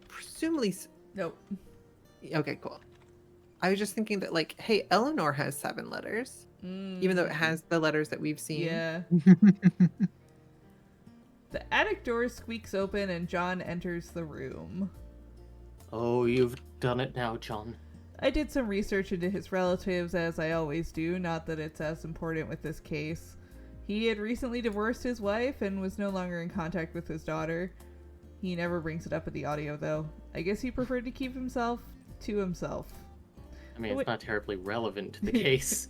Speaker 1: Presumably.
Speaker 2: Nope.
Speaker 1: Okay, cool. I was just thinking that, like, hey, Eleanor has 7 letters, even though it has the letters that we've seen.
Speaker 2: Yeah. The attic door squeaks open and John enters the room.
Speaker 4: Oh, you've done it now, John.
Speaker 2: I did some research into his relatives, as I always do, not that it's as important with this case. He had recently divorced his wife and was no longer in contact with his daughter. He never brings it up in the audio, though. I guess he preferred to keep himself to himself.
Speaker 4: I mean, it's not terribly relevant to the case.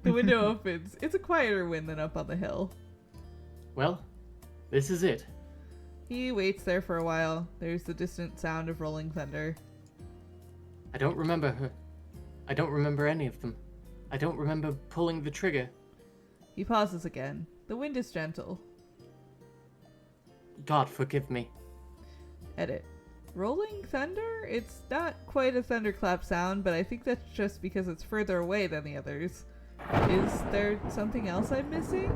Speaker 2: The window opens. It's a quieter wind than up on the hill.
Speaker 4: Well, this is it.
Speaker 2: He waits there for a while. There's the distant sound of rolling thunder.
Speaker 4: I don't remember her. I don't remember any of them. I don't remember pulling the trigger.
Speaker 2: He pauses again. The wind is gentle.
Speaker 4: God forgive me.
Speaker 2: Edit. Rolling thunder? It's not quite a thunderclap sound, but I think that's just because it's further away than the others. Is there something else I'm missing?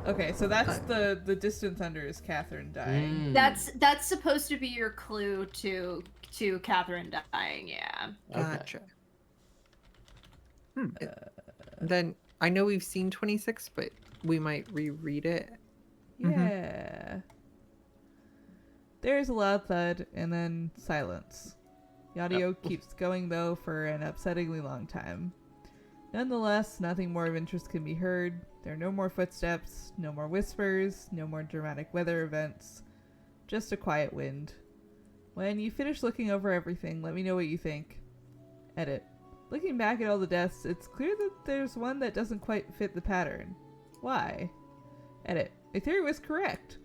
Speaker 2: Okay, so that's the distant thunder is Catherine dying.
Speaker 3: That's supposed to be your clue to Catherine dying, yeah.
Speaker 1: Gotcha. Then I know we've seen 26, but we might reread it.
Speaker 2: Yeah. There's a loud thud, and then silence. The audio keeps going, though, for an upsettingly long time. Nonetheless, nothing more of interest can be heard. There are no more footsteps, no more whispers, no more dramatic weather events. Just a quiet wind. When you finish looking over everything, let me know what you think. Edit. Looking back at all the deaths, it's clear that there's one that doesn't quite fit the pattern. Why? Edit. My theory was correct.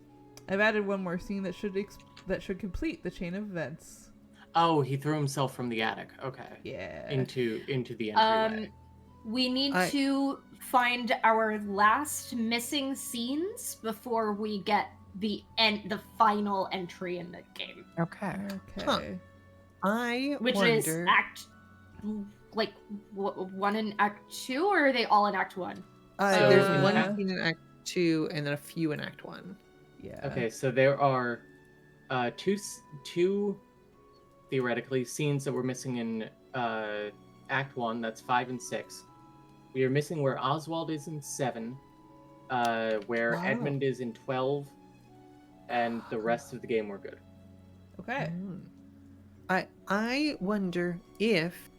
Speaker 2: I've added one more scene that should complete the chain of events.
Speaker 4: Oh, he threw himself from the attic. Okay.
Speaker 2: Yeah.
Speaker 4: Into the entryway.
Speaker 3: We need to find our last missing scenes before we get the final entry in the game,
Speaker 5: Okay.
Speaker 2: Okay.
Speaker 1: I
Speaker 3: which
Speaker 1: wonder.
Speaker 3: is Act 1 and Act 2, or are they all in Act 1?
Speaker 1: There's one
Speaker 2: Yeah.
Speaker 1: scene in Act 2 and then a few in Act 1.
Speaker 2: Yeah.
Speaker 4: Okay, so there are two theoretically scenes that we're missing in Act 1. That's 5 and 6. We are missing where Oswald is in 7, where
Speaker 1: Wow.
Speaker 4: Edmund is in 12, and the rest of the game we're good.
Speaker 2: Okay.
Speaker 1: I wonder if,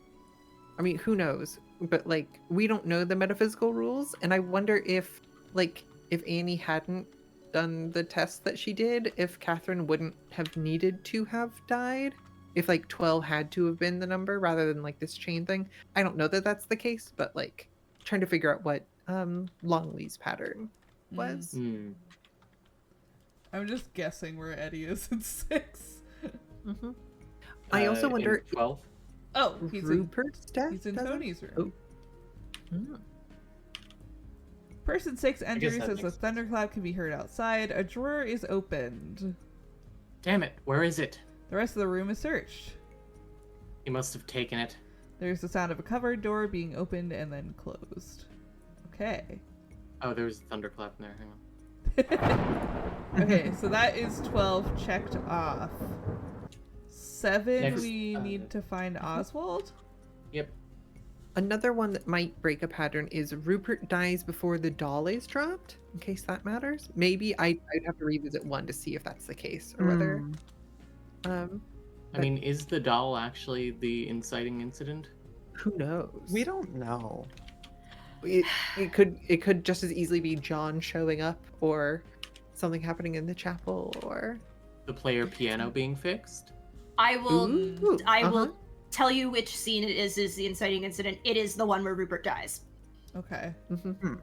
Speaker 1: I mean, who knows? But like, we don't know the metaphysical rules, and I wonder if, like, if Annie hadn't done the test that she did if Catherine wouldn't have needed to have died. If like 12 had to have been the number rather than like this chain thing. I don't know that that's the case, but like trying to figure out what Longley's pattern was.
Speaker 4: Hmm.
Speaker 2: I'm just guessing where Eddie is in 6.
Speaker 1: Mm-hmm. I also
Speaker 4: In
Speaker 1: wonder
Speaker 4: 12.
Speaker 2: Oh, he's
Speaker 1: Rupert's death.
Speaker 2: in
Speaker 1: doesn't-
Speaker 2: Tony's room.
Speaker 1: Oh. Mm.
Speaker 2: Person 6 enters
Speaker 4: that
Speaker 2: as a
Speaker 4: makes
Speaker 2: thunderclap can be heard outside. A drawer is opened.
Speaker 4: Damn it! Where is it?
Speaker 2: The rest of the room is searched.
Speaker 4: He must have taken it.
Speaker 2: There's the sound of a cupboard door being opened and then closed. Okay.
Speaker 4: Oh, there was a thunderclap in there. Hang on.
Speaker 2: Okay, so that is 12 checked off. 7,
Speaker 4: Next,
Speaker 2: we need to find Oswald.
Speaker 4: Yep.
Speaker 1: Another one that might break a pattern is Rupert dies before the doll is dropped, in case that matters. Maybe I'd have to revisit 1 to see if that's the case, or whether...
Speaker 4: I mean, is the doll actually the inciting incident?
Speaker 1: Who knows?
Speaker 5: We don't know.
Speaker 1: It could just as easily be John showing up, or something happening in the chapel, or...
Speaker 4: The player piano being fixed?
Speaker 3: I will
Speaker 1: Ooh,
Speaker 3: will tell you which scene it is the inciting incident. It is the one where Rupert dies.
Speaker 2: Okay.
Speaker 1: Mhm.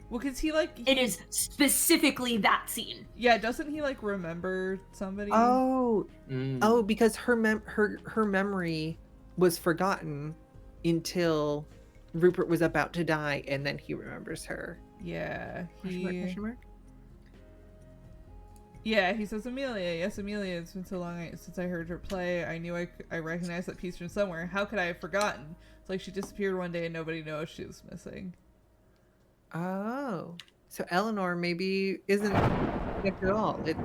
Speaker 2: Well, because he, like...
Speaker 3: It is specifically that scene.
Speaker 2: Yeah, doesn't he, like, remember somebody?
Speaker 1: Oh,
Speaker 4: Mm.
Speaker 1: oh, because her memory was forgotten until Rupert was about to die, and then he remembers her.
Speaker 2: Yeah,
Speaker 1: Question mark,
Speaker 2: he...
Speaker 1: question mark?
Speaker 2: Yeah, he says, Amelia. Yes, Amelia. It's been so long since I heard her play. I knew I recognized that piece from somewhere. How could I have forgotten? It's like she disappeared one day and nobody knows she was missing.
Speaker 1: Oh, so Eleanor maybe isn't connected at all. It,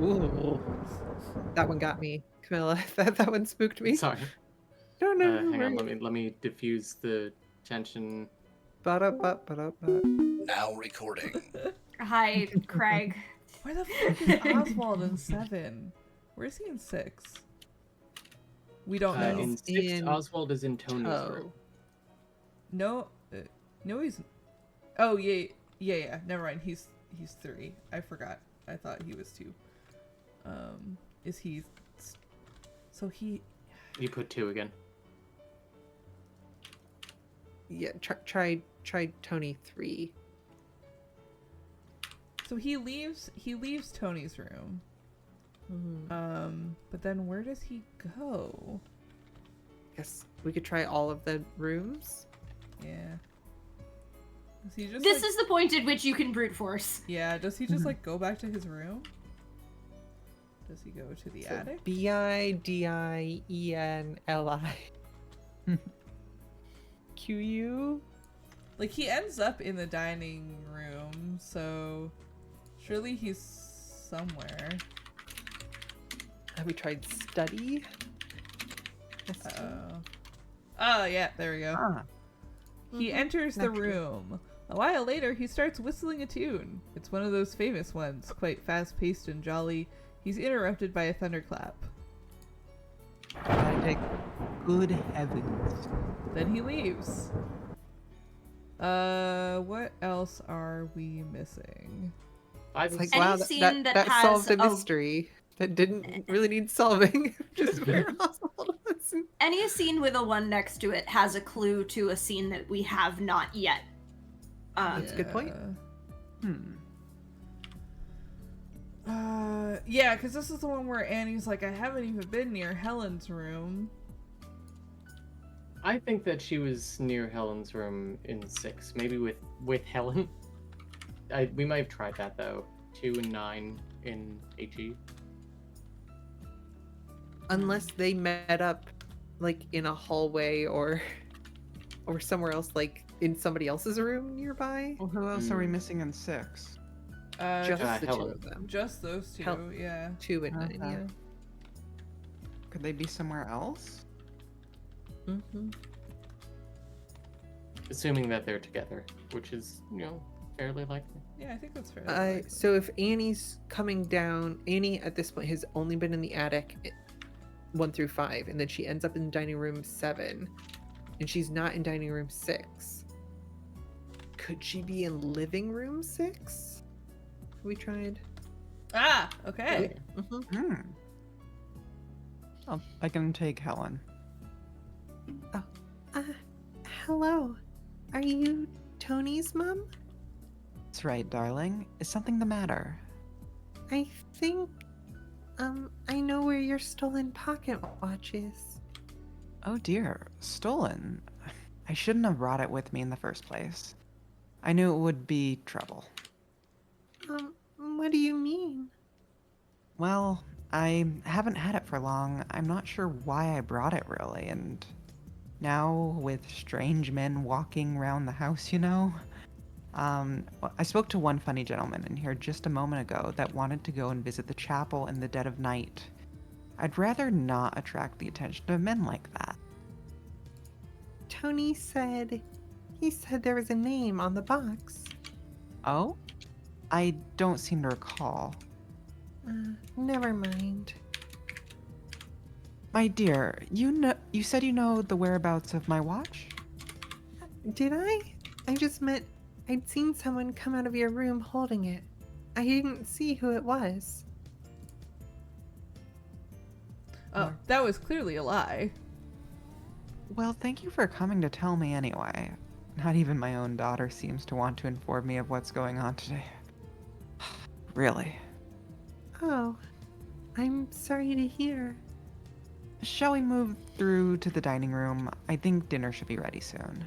Speaker 1: ooh. That one got me, Camilla. That one spooked me.
Speaker 4: Sorry.
Speaker 1: No, no, no.
Speaker 4: Hang on.
Speaker 1: worries.
Speaker 4: Let me diffuse the tension.
Speaker 1: Ba-da-ba-ba-da-ba.
Speaker 7: Now recording.
Speaker 3: Hi, Craig.
Speaker 2: Where the fuck is Oswald in 7? Where's he in 6? We don't know.
Speaker 4: In 6,
Speaker 1: In
Speaker 4: Oswald is in Tony's
Speaker 1: Oh.
Speaker 4: room.
Speaker 2: No, no, he's... Oh, yeah. Never mind. He's 3. I forgot. I thought he was 2. Is he... So he...
Speaker 4: You put 2 again.
Speaker 1: Yeah, try Tony 3.
Speaker 2: So he leaves Tony's room.
Speaker 1: Mhm.
Speaker 2: But then where does he go?
Speaker 1: Guess we could try all of the rooms.
Speaker 2: Yeah. Does he just
Speaker 3: This
Speaker 2: like,
Speaker 3: is the point at which you can brute force.
Speaker 2: Yeah, does he just like go back to his room? Does he go to the
Speaker 1: So
Speaker 2: attic?
Speaker 1: BIDIENLI. QU?
Speaker 2: Like he ends up in the dining room, so surely he's somewhere.
Speaker 1: Have we tried study?
Speaker 2: Oh yeah, there we go.
Speaker 5: Ah,
Speaker 2: He enters the
Speaker 1: Naturally.
Speaker 2: room. A while later, he starts whistling a tune. It's one of those famous ones, quite fast-paced and jolly. He's interrupted by a thunderclap.
Speaker 5: I take good heavens.
Speaker 2: Then he leaves. What else are we missing?
Speaker 4: 5
Speaker 1: It's
Speaker 4: and
Speaker 1: like,
Speaker 3: Any
Speaker 1: wow,
Speaker 3: scene that
Speaker 1: that
Speaker 3: has
Speaker 1: solved a
Speaker 3: a-
Speaker 1: mystery that didn't really need solving. Just where Oswald was.
Speaker 3: Any scene with a 1 next to it has a clue to a scene that we have not yet.
Speaker 1: That's a good point.
Speaker 2: Yeah, because this is the one where Annie's like, I haven't even been near Helen's room.
Speaker 4: I think that she was near Helen's room in 6, maybe with Helen. We might have tried that though. 2 and 9 in HE.
Speaker 1: Unless they met up like in a hallway or somewhere else, like in somebody else's room nearby.
Speaker 5: Well, who else are we missing in 6?
Speaker 1: Just the
Speaker 4: Helen.
Speaker 1: two of them.
Speaker 2: Just those two,
Speaker 1: Hel-
Speaker 2: yeah.
Speaker 1: 2 and 9,
Speaker 5: Okay.
Speaker 1: yeah.
Speaker 5: Could they be somewhere else?
Speaker 1: Mm-hmm.
Speaker 4: Assuming that they're together, which is, fairly likely.
Speaker 2: Yeah, I think that's fair.
Speaker 1: So if Annie's coming down, Annie at this point has only been in the attic 1 through 5, and then she ends up in dining room 7, and she's not in dining room 6. Could she be in living room 6? we tried.
Speaker 2: Ah, okay.
Speaker 1: Mhm.
Speaker 5: Oh, I can take Helen.
Speaker 1: Hello. Are you Tony's mom?
Speaker 5: That's right, darling. Is something the matter?
Speaker 1: I think, I know where your stolen pocket watch is.
Speaker 5: Oh dear, stolen. I shouldn't have brought it with me in the first place. I knew it would be trouble.
Speaker 1: What do you mean?
Speaker 5: Well, I haven't had it for long. I'm not sure why I brought it really, and now with strange men walking around the house, I spoke to one funny gentleman in here just a moment ago that wanted to go and visit the chapel in the dead of night. I'd rather not attract the attention of men like that.
Speaker 1: Tony he said there was a name on the box.
Speaker 5: Oh? I don't seem to recall.
Speaker 1: Never mind.
Speaker 5: My dear, you said you know the whereabouts of my watch?
Speaker 1: Did I? I just meant I'd seen someone come out of your room holding it. I didn't see who it was.
Speaker 2: Oh, that was clearly a lie.
Speaker 5: Well, thank you for coming to tell me anyway. Not even my own daughter seems to want to inform me of what's going on today. Really.
Speaker 1: Oh, I'm sorry to hear.
Speaker 5: Shall we move through to the dining room? I think dinner should be ready soon.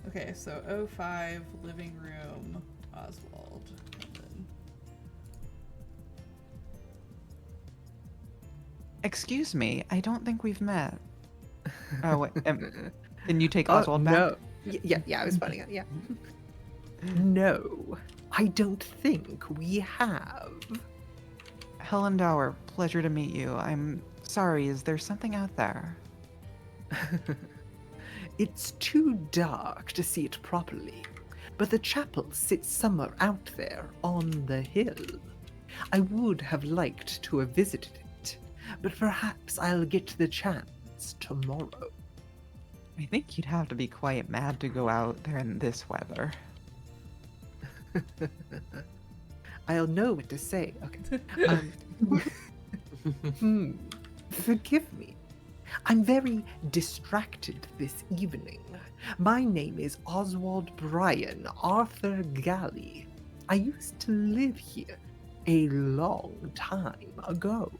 Speaker 2: Okay, so 05, living room, Oswald.
Speaker 5: Excuse me, I don't think we've met. Oh, wait, can you take
Speaker 1: Oh,
Speaker 5: Oswald back?
Speaker 1: no. Yeah, I was funny. Yeah. No, I don't think we have.
Speaker 5: Helen Dower, pleasure to meet you. I'm sorry, is there something out there?
Speaker 6: It's too dark to see it properly, but the chapel sits somewhere out there on the hill. I would have liked to have visited it, but perhaps I'll get the chance tomorrow.
Speaker 5: I think you'd have to be quite mad to go out there in this weather.
Speaker 6: I'll know what to say. Okay. Forgive me. I'm very distracted this evening. My name is Oswald Bryan Arthur Galley. I used to live here a long time ago.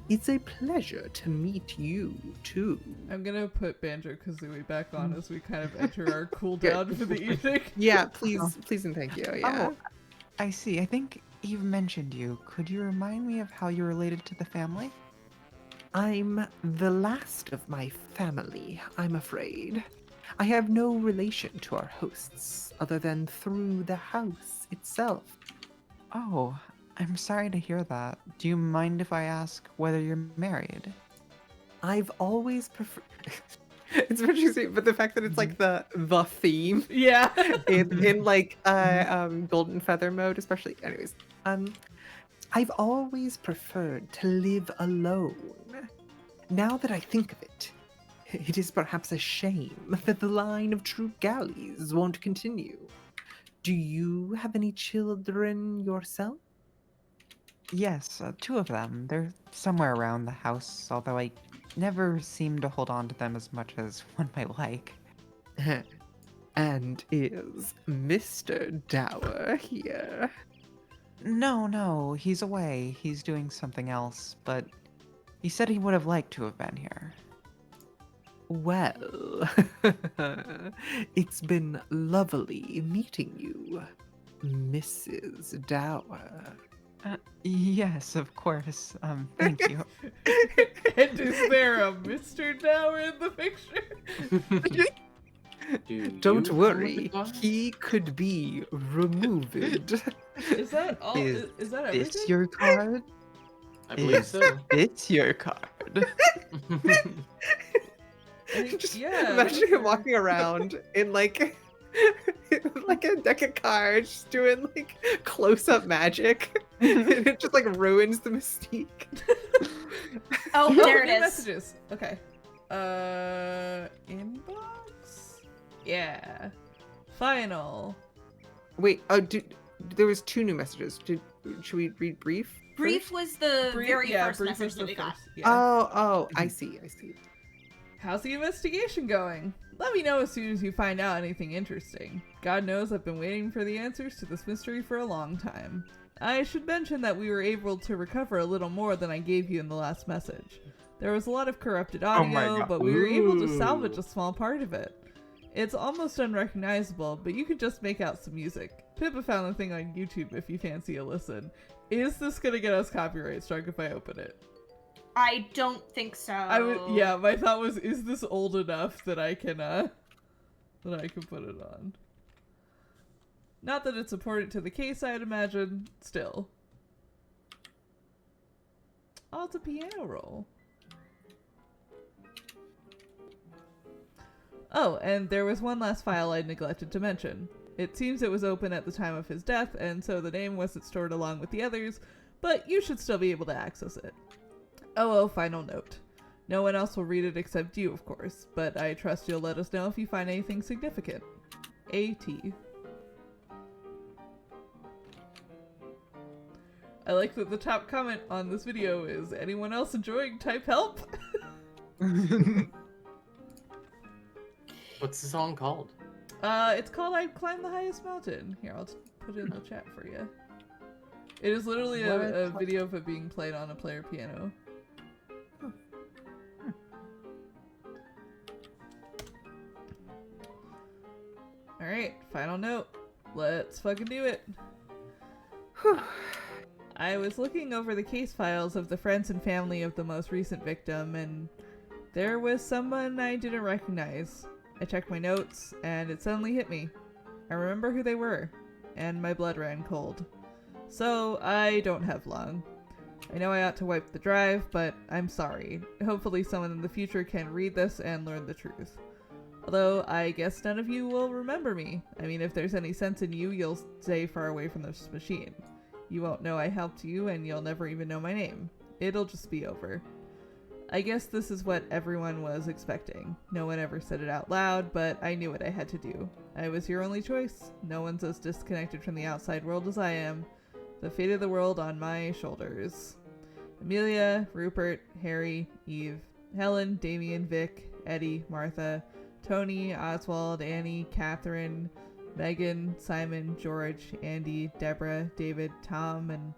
Speaker 6: It's a pleasure to meet you, too.
Speaker 2: I'm gonna put Banjo-Kazooie back on as we kind of enter our cooldown for the evening.
Speaker 1: Yeah, please and thank you. Yeah.
Speaker 5: Oh, I see. I think Eve mentioned you. Could you remind me of how you're related to the family?
Speaker 6: I'm the last of my family, I'm afraid. I have no relation to our hosts, other than through the house itself.
Speaker 5: Oh, I'm sorry to hear that. Do you mind if I ask whether you're married?
Speaker 6: I've always preferred... It's interesting, but the fact that it's like the theme
Speaker 2: Yeah.
Speaker 6: in like golden feather mode, especially. Anyways, I've always preferred to live alone. Now that I think of it, it is perhaps a shame that the line of true galleys won't continue. Do you have any children yourself?
Speaker 5: Yes, 2 of them. They're somewhere around the house, although I never seem to hold on to them as much as one might like.
Speaker 6: And is Mr. Dower here?
Speaker 5: No, he's away. He's doing something else, but he said he would have liked to have been here.
Speaker 6: Well, it's been lovely meeting you, Mrs. Dower.
Speaker 5: Yes, of course. Thank you.
Speaker 2: And is there a Mr. Dower in the picture?
Speaker 6: Don't
Speaker 4: you
Speaker 6: worry,
Speaker 4: know the
Speaker 6: he could be removed.
Speaker 2: Is that all? Is that everything?
Speaker 5: This your card?
Speaker 4: I believe
Speaker 5: Is
Speaker 4: so.
Speaker 5: this your card?
Speaker 6: Just
Speaker 2: yeah,
Speaker 6: imagine him
Speaker 2: sure.
Speaker 6: walking around in like like a deck of cards, just doing like close-up magic. And it just like ruins the mystique.
Speaker 3: Oh,
Speaker 2: Oh,
Speaker 3: there it
Speaker 2: new
Speaker 3: is.
Speaker 2: Messages. Okay. Inbox? Yeah. Final.
Speaker 6: Wait, there was 2 new messages. Should we read brief?
Speaker 3: Brief
Speaker 6: first?
Speaker 3: was the very first
Speaker 2: brief
Speaker 3: message
Speaker 2: was
Speaker 3: that
Speaker 2: the
Speaker 3: we got.
Speaker 2: first, yeah.
Speaker 6: Oh, I see.
Speaker 2: How's the investigation going? Let me know as soon as you find out anything interesting. God knows I've been waiting for the answers to this mystery for a long time. I should mention that we were able to recover a little more than I gave you in the last message. There was a lot of corrupted audio, but we were able to salvage a small part of it. It's almost unrecognizable, but you could just make out some music. Pippa found the thing on YouTube if you fancy a listen. Is this gonna get us copyright struck if I open it?
Speaker 3: I don't think so.
Speaker 2: Yeah, my thought was, is this old enough that I can put it on? Not that it's important to the case, I'd imagine. Still. Oh, it's a piano roll. Oh, and there was one last file I neglected to mention. It seems it was open at the time of his death, and so the name wasn't stored along with the others, but you should still be able to access it. Oh, final note. No one else will read it except you, of course, but I trust you'll let us know if you find anything significant. A.T. I like that the top comment on this video is, anyone else enjoying type help?
Speaker 4: What's the song called?
Speaker 2: It's called I'd Climb the Highest Mountain. Here, I'll put it in the chat for you. It is literally a video of it being played on a player piano. Alright, final note. Let's fucking do it. Whew. I was looking over the case files of the friends and family of the most recent victim, and there was someone I didn't recognize. I checked my notes, and it suddenly hit me. I remember who they were, and my blood ran cold. So, I don't have long. I know I ought to wipe the drive, but I'm sorry. Hopefully someone in the future can read this and learn the truth. Although, I guess none of you will remember me. I mean, if there's any sense in you, you'll stay far away from this machine. You won't know I helped you, and you'll never even know my name. It'll just be over. I guess this is what everyone was expecting. No one ever said it out loud, but I knew what I had to do. I was your only choice. No one's as disconnected from the outside world as I am. The fate of the world on my shoulders. Amelia, Rupert, Harry, Eve, Helen, Damien, Vic, Eddie, Martha, Tony, Oswald, Annie, Catherine, Megan, Simon, George, Andy, Deborah, David, Tom, and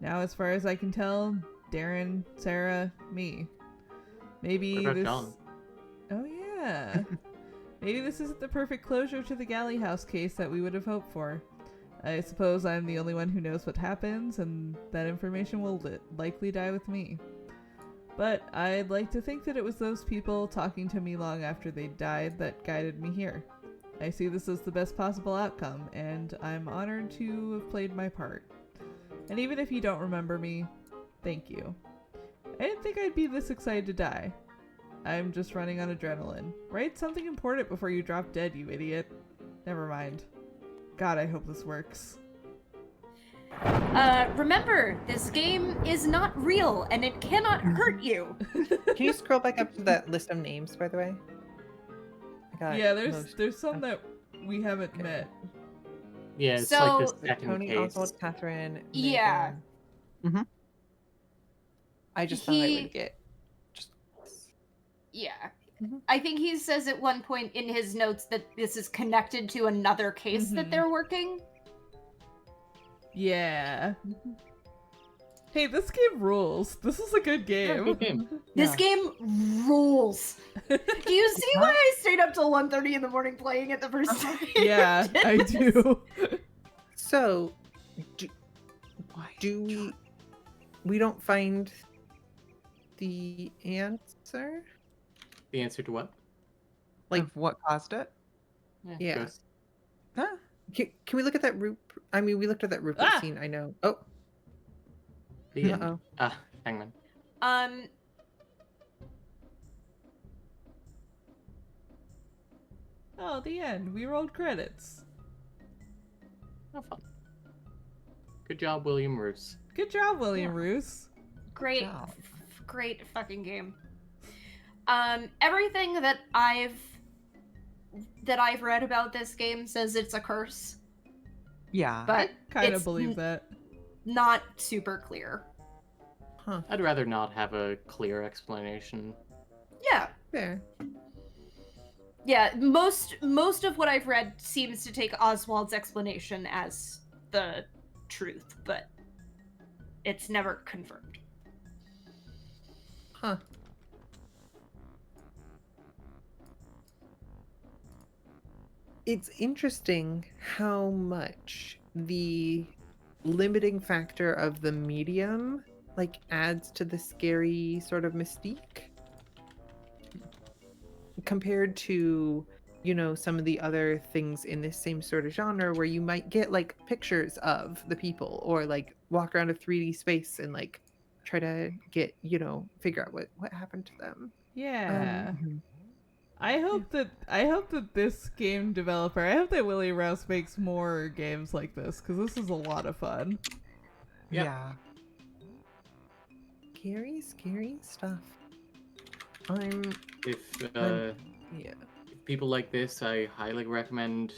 Speaker 2: now as far as I can tell, Darren, Sarah, me. Maybe
Speaker 4: What about
Speaker 2: this...
Speaker 4: John?
Speaker 2: Oh yeah. Maybe this isn't the perfect closure to the Galley House case that we would have hoped for. I suppose I'm the only one who knows what happens, and that information will likely die with me. But I'd like to think that it was those people talking to me long after they died that guided me here. I see this as the best possible outcome, and I'm honored to have played my part. And even if you don't remember me, thank you. I didn't think I'd be this excited to die. I'm just running on adrenaline. Write something important before you drop dead, you idiot. Never mind. God, I hope this works.
Speaker 3: Remember, this game is not real, and it cannot hurt you.
Speaker 1: Can you scroll back up to that list of names, by the way?
Speaker 2: Yeah, there's some that we haven't met.
Speaker 4: Yeah, it's
Speaker 3: So-
Speaker 4: like the second
Speaker 1: Tony,
Speaker 4: case.
Speaker 1: Oswald, Catherine.
Speaker 3: Yeah.
Speaker 1: Megan. I just thought I
Speaker 3: He-
Speaker 1: would get. Just.
Speaker 3: Yeah.
Speaker 1: Mhm.
Speaker 3: I think he says at one point in his notes that this is connected to another case that
Speaker 2: Mhm.
Speaker 3: they're working.
Speaker 2: Yeah. Hey, this game rules. This is a good game.
Speaker 4: Good game.
Speaker 3: This
Speaker 1: Yeah.
Speaker 3: game rules. Do you see why I stayed up till 1:30 in the morning playing it the first time?
Speaker 2: Yeah, I do.
Speaker 1: So,
Speaker 5: Why?
Speaker 1: do we don't find the answer?
Speaker 4: The answer to what?
Speaker 1: Like-
Speaker 5: Of what caused it?
Speaker 1: Yeah.
Speaker 4: ghost.
Speaker 5: Huh?
Speaker 1: Can we look at that I mean, we looked at that Rupert
Speaker 2: Ah!
Speaker 1: scene. I know. Oh.
Speaker 4: The end.
Speaker 1: Uh-oh.
Speaker 4: Ah, hangman.
Speaker 2: Oh, the end. We rolled credits.
Speaker 4: How fun. Good job, William Roos.
Speaker 2: Good job, William Roos.
Speaker 3: Great,
Speaker 5: job.
Speaker 3: great fucking game. Everything that I've read about this game says it's a curse.
Speaker 5: Yeah.
Speaker 3: but
Speaker 2: Kind of
Speaker 3: it's
Speaker 2: believe that.
Speaker 3: not super clear.
Speaker 1: Huh.
Speaker 4: I'd rather not have a clear explanation.
Speaker 3: Yeah.
Speaker 1: Fair.
Speaker 3: Yeah, most of what I've read seems to take Oswald's explanation as the truth, but it's never confirmed.
Speaker 1: Huh. It's interesting how much the limiting factor of the medium like adds to the scary sort of mystique compared to, you know, some of the other things in this same sort of genre where you might get like pictures of the people or like walk around a 3D space and like try to get, you know, figure out what happened to them.
Speaker 2: Yeah.
Speaker 5: Mhm.
Speaker 2: I hope that this game developer, I hope that Willie Rouse makes more games like this, because this is a lot of fun.
Speaker 4: Yep.
Speaker 5: Yeah.
Speaker 1: Scary stuff. I'm
Speaker 4: If
Speaker 1: yeah.
Speaker 4: people like this, I highly recommend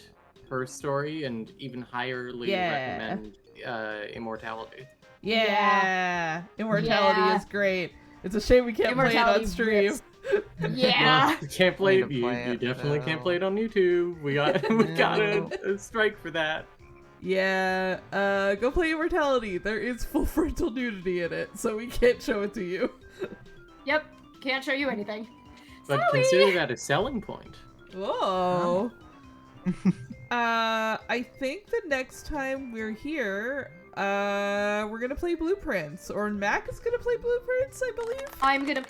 Speaker 4: Her Story, and even highly
Speaker 2: Yeah.
Speaker 4: recommend Immortality.
Speaker 2: Yeah. Immortality
Speaker 3: Yeah.
Speaker 2: is great. It's a shame we can't play it on
Speaker 3: Immortality
Speaker 2: stream.
Speaker 3: rips. Yeah.
Speaker 4: Well, you can't play
Speaker 5: Way
Speaker 4: it.
Speaker 5: to
Speaker 4: You,
Speaker 5: play
Speaker 4: you
Speaker 5: it,
Speaker 4: definitely can't
Speaker 5: though.
Speaker 4: play it on YouTube. We got
Speaker 5: No.
Speaker 4: a strike for that.
Speaker 2: Yeah, go play Immortality. There is full frontal nudity in it, so we can't show it to you.
Speaker 3: Yep. Can't show you anything.
Speaker 4: But
Speaker 3: Sorry.
Speaker 4: consider that a selling point.
Speaker 2: Whoa. I think the next time we're here, we're gonna play Blueprints, or Mac is gonna play Blueprints, I believe.
Speaker 3: I'm gonna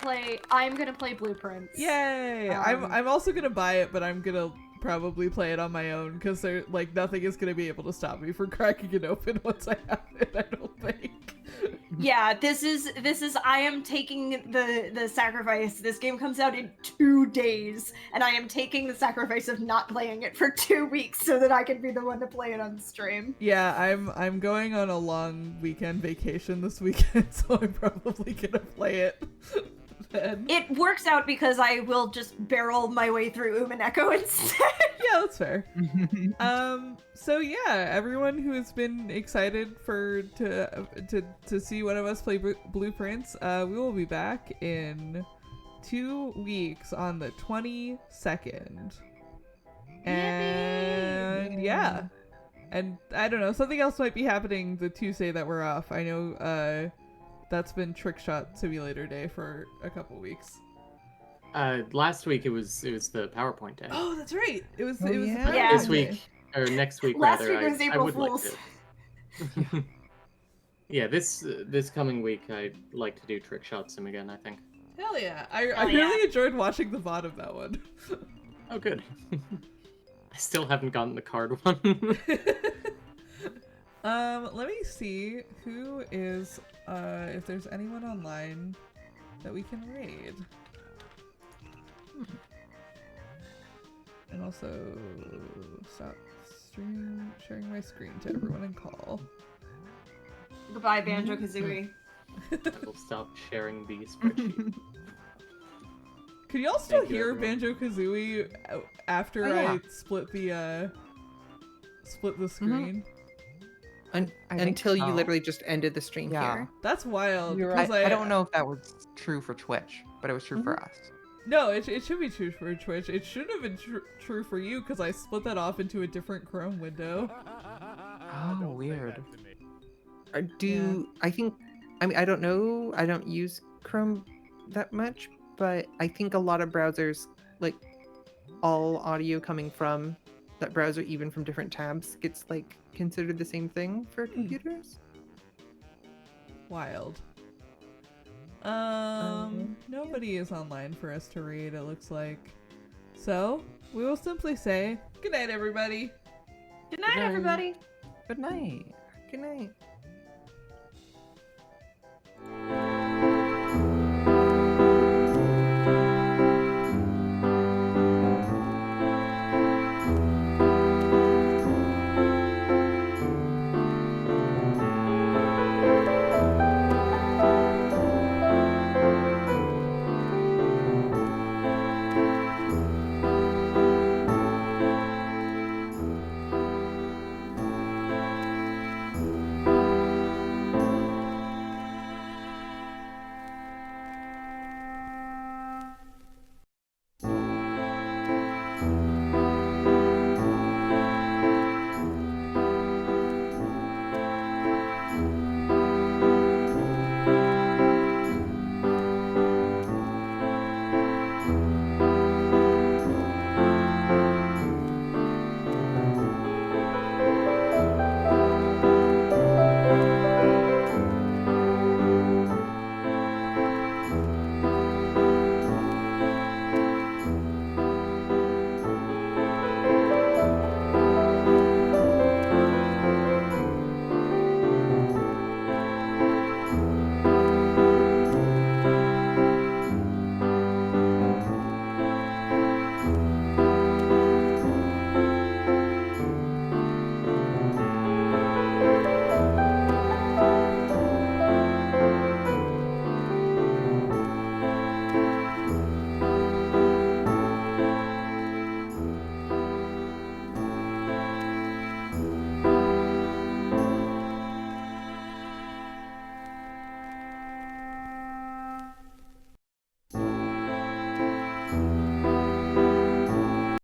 Speaker 3: play Blueprints.
Speaker 2: Yay! I'm also gonna buy it, but I'm gonna probably play it on my own because there like nothing is gonna be able to stop me from cracking it open once I have it. I don't think.
Speaker 3: Yeah, this is I am taking the sacrifice. This game comes out in 2 days, and I am taking the sacrifice of not playing it for 2 weeks so that I can be the one to play it on stream.
Speaker 2: Yeah, I'm going on a long weekend vacation this weekend, so I'm probably gonna play it then.
Speaker 3: It works out because I will just barrel my way through Umineko instead.
Speaker 2: Yeah, that's fair. So yeah, everyone who has been excited to see one of us play Blueprints, we will be back in 2 weeks on the 22nd. And yeah. And I don't know, something else might be happening the Tuesday that we're off. I know that's been Trick Shot Simulator Day for a couple weeks.
Speaker 4: Last week it was the PowerPoint day.
Speaker 2: Oh, that's right. It was
Speaker 1: Oh,
Speaker 2: it was
Speaker 1: yeah.
Speaker 3: Yeah.
Speaker 4: This week or next week
Speaker 3: Last
Speaker 4: rather.
Speaker 3: week was
Speaker 4: I
Speaker 3: April
Speaker 4: would
Speaker 3: Fool's.
Speaker 4: like to. Yeah, this coming week I'd like to do Trick Shot Sim again. I think.
Speaker 2: Hell yeah. I
Speaker 3: Hell
Speaker 2: really
Speaker 3: yeah.
Speaker 2: enjoyed watching the VOD of that one.
Speaker 4: Oh, good. I still haven't gotten the card one.
Speaker 2: Let me see who is if there's anyone online that we can raid. And also stop sharing my screen to everyone and call.
Speaker 3: Goodbye, Banjo Kazooie.
Speaker 4: I will stop sharing the spreadsheet.
Speaker 2: Could y'all still
Speaker 4: Thank you,
Speaker 2: hear
Speaker 4: everyone.
Speaker 2: Banjo Kazooie after
Speaker 5: Oh, yeah.
Speaker 2: I split the screen?
Speaker 5: I think
Speaker 1: Until you
Speaker 5: so.
Speaker 1: literally just ended the stream
Speaker 5: Yeah.
Speaker 1: here.
Speaker 2: That's wild.
Speaker 1: You're
Speaker 2: because
Speaker 5: I don't know if that was true for Twitch, but it was true for us.
Speaker 2: No, it should be true for Twitch. It shouldn't have been true for you because I split that off into a different Chrome window.
Speaker 5: Oh, weird.
Speaker 1: I think, I mean, I don't know. I don't use Chrome that much, but I think a lot of browsers, like all audio coming from that browser, even from different tabs, gets like considered the same thing for computers.
Speaker 2: Wild. Nobody is online for us to read, it looks like. So, we will simply say, good night, everybody.
Speaker 3: Good night, everybody.
Speaker 5: Good night.
Speaker 1: Good night.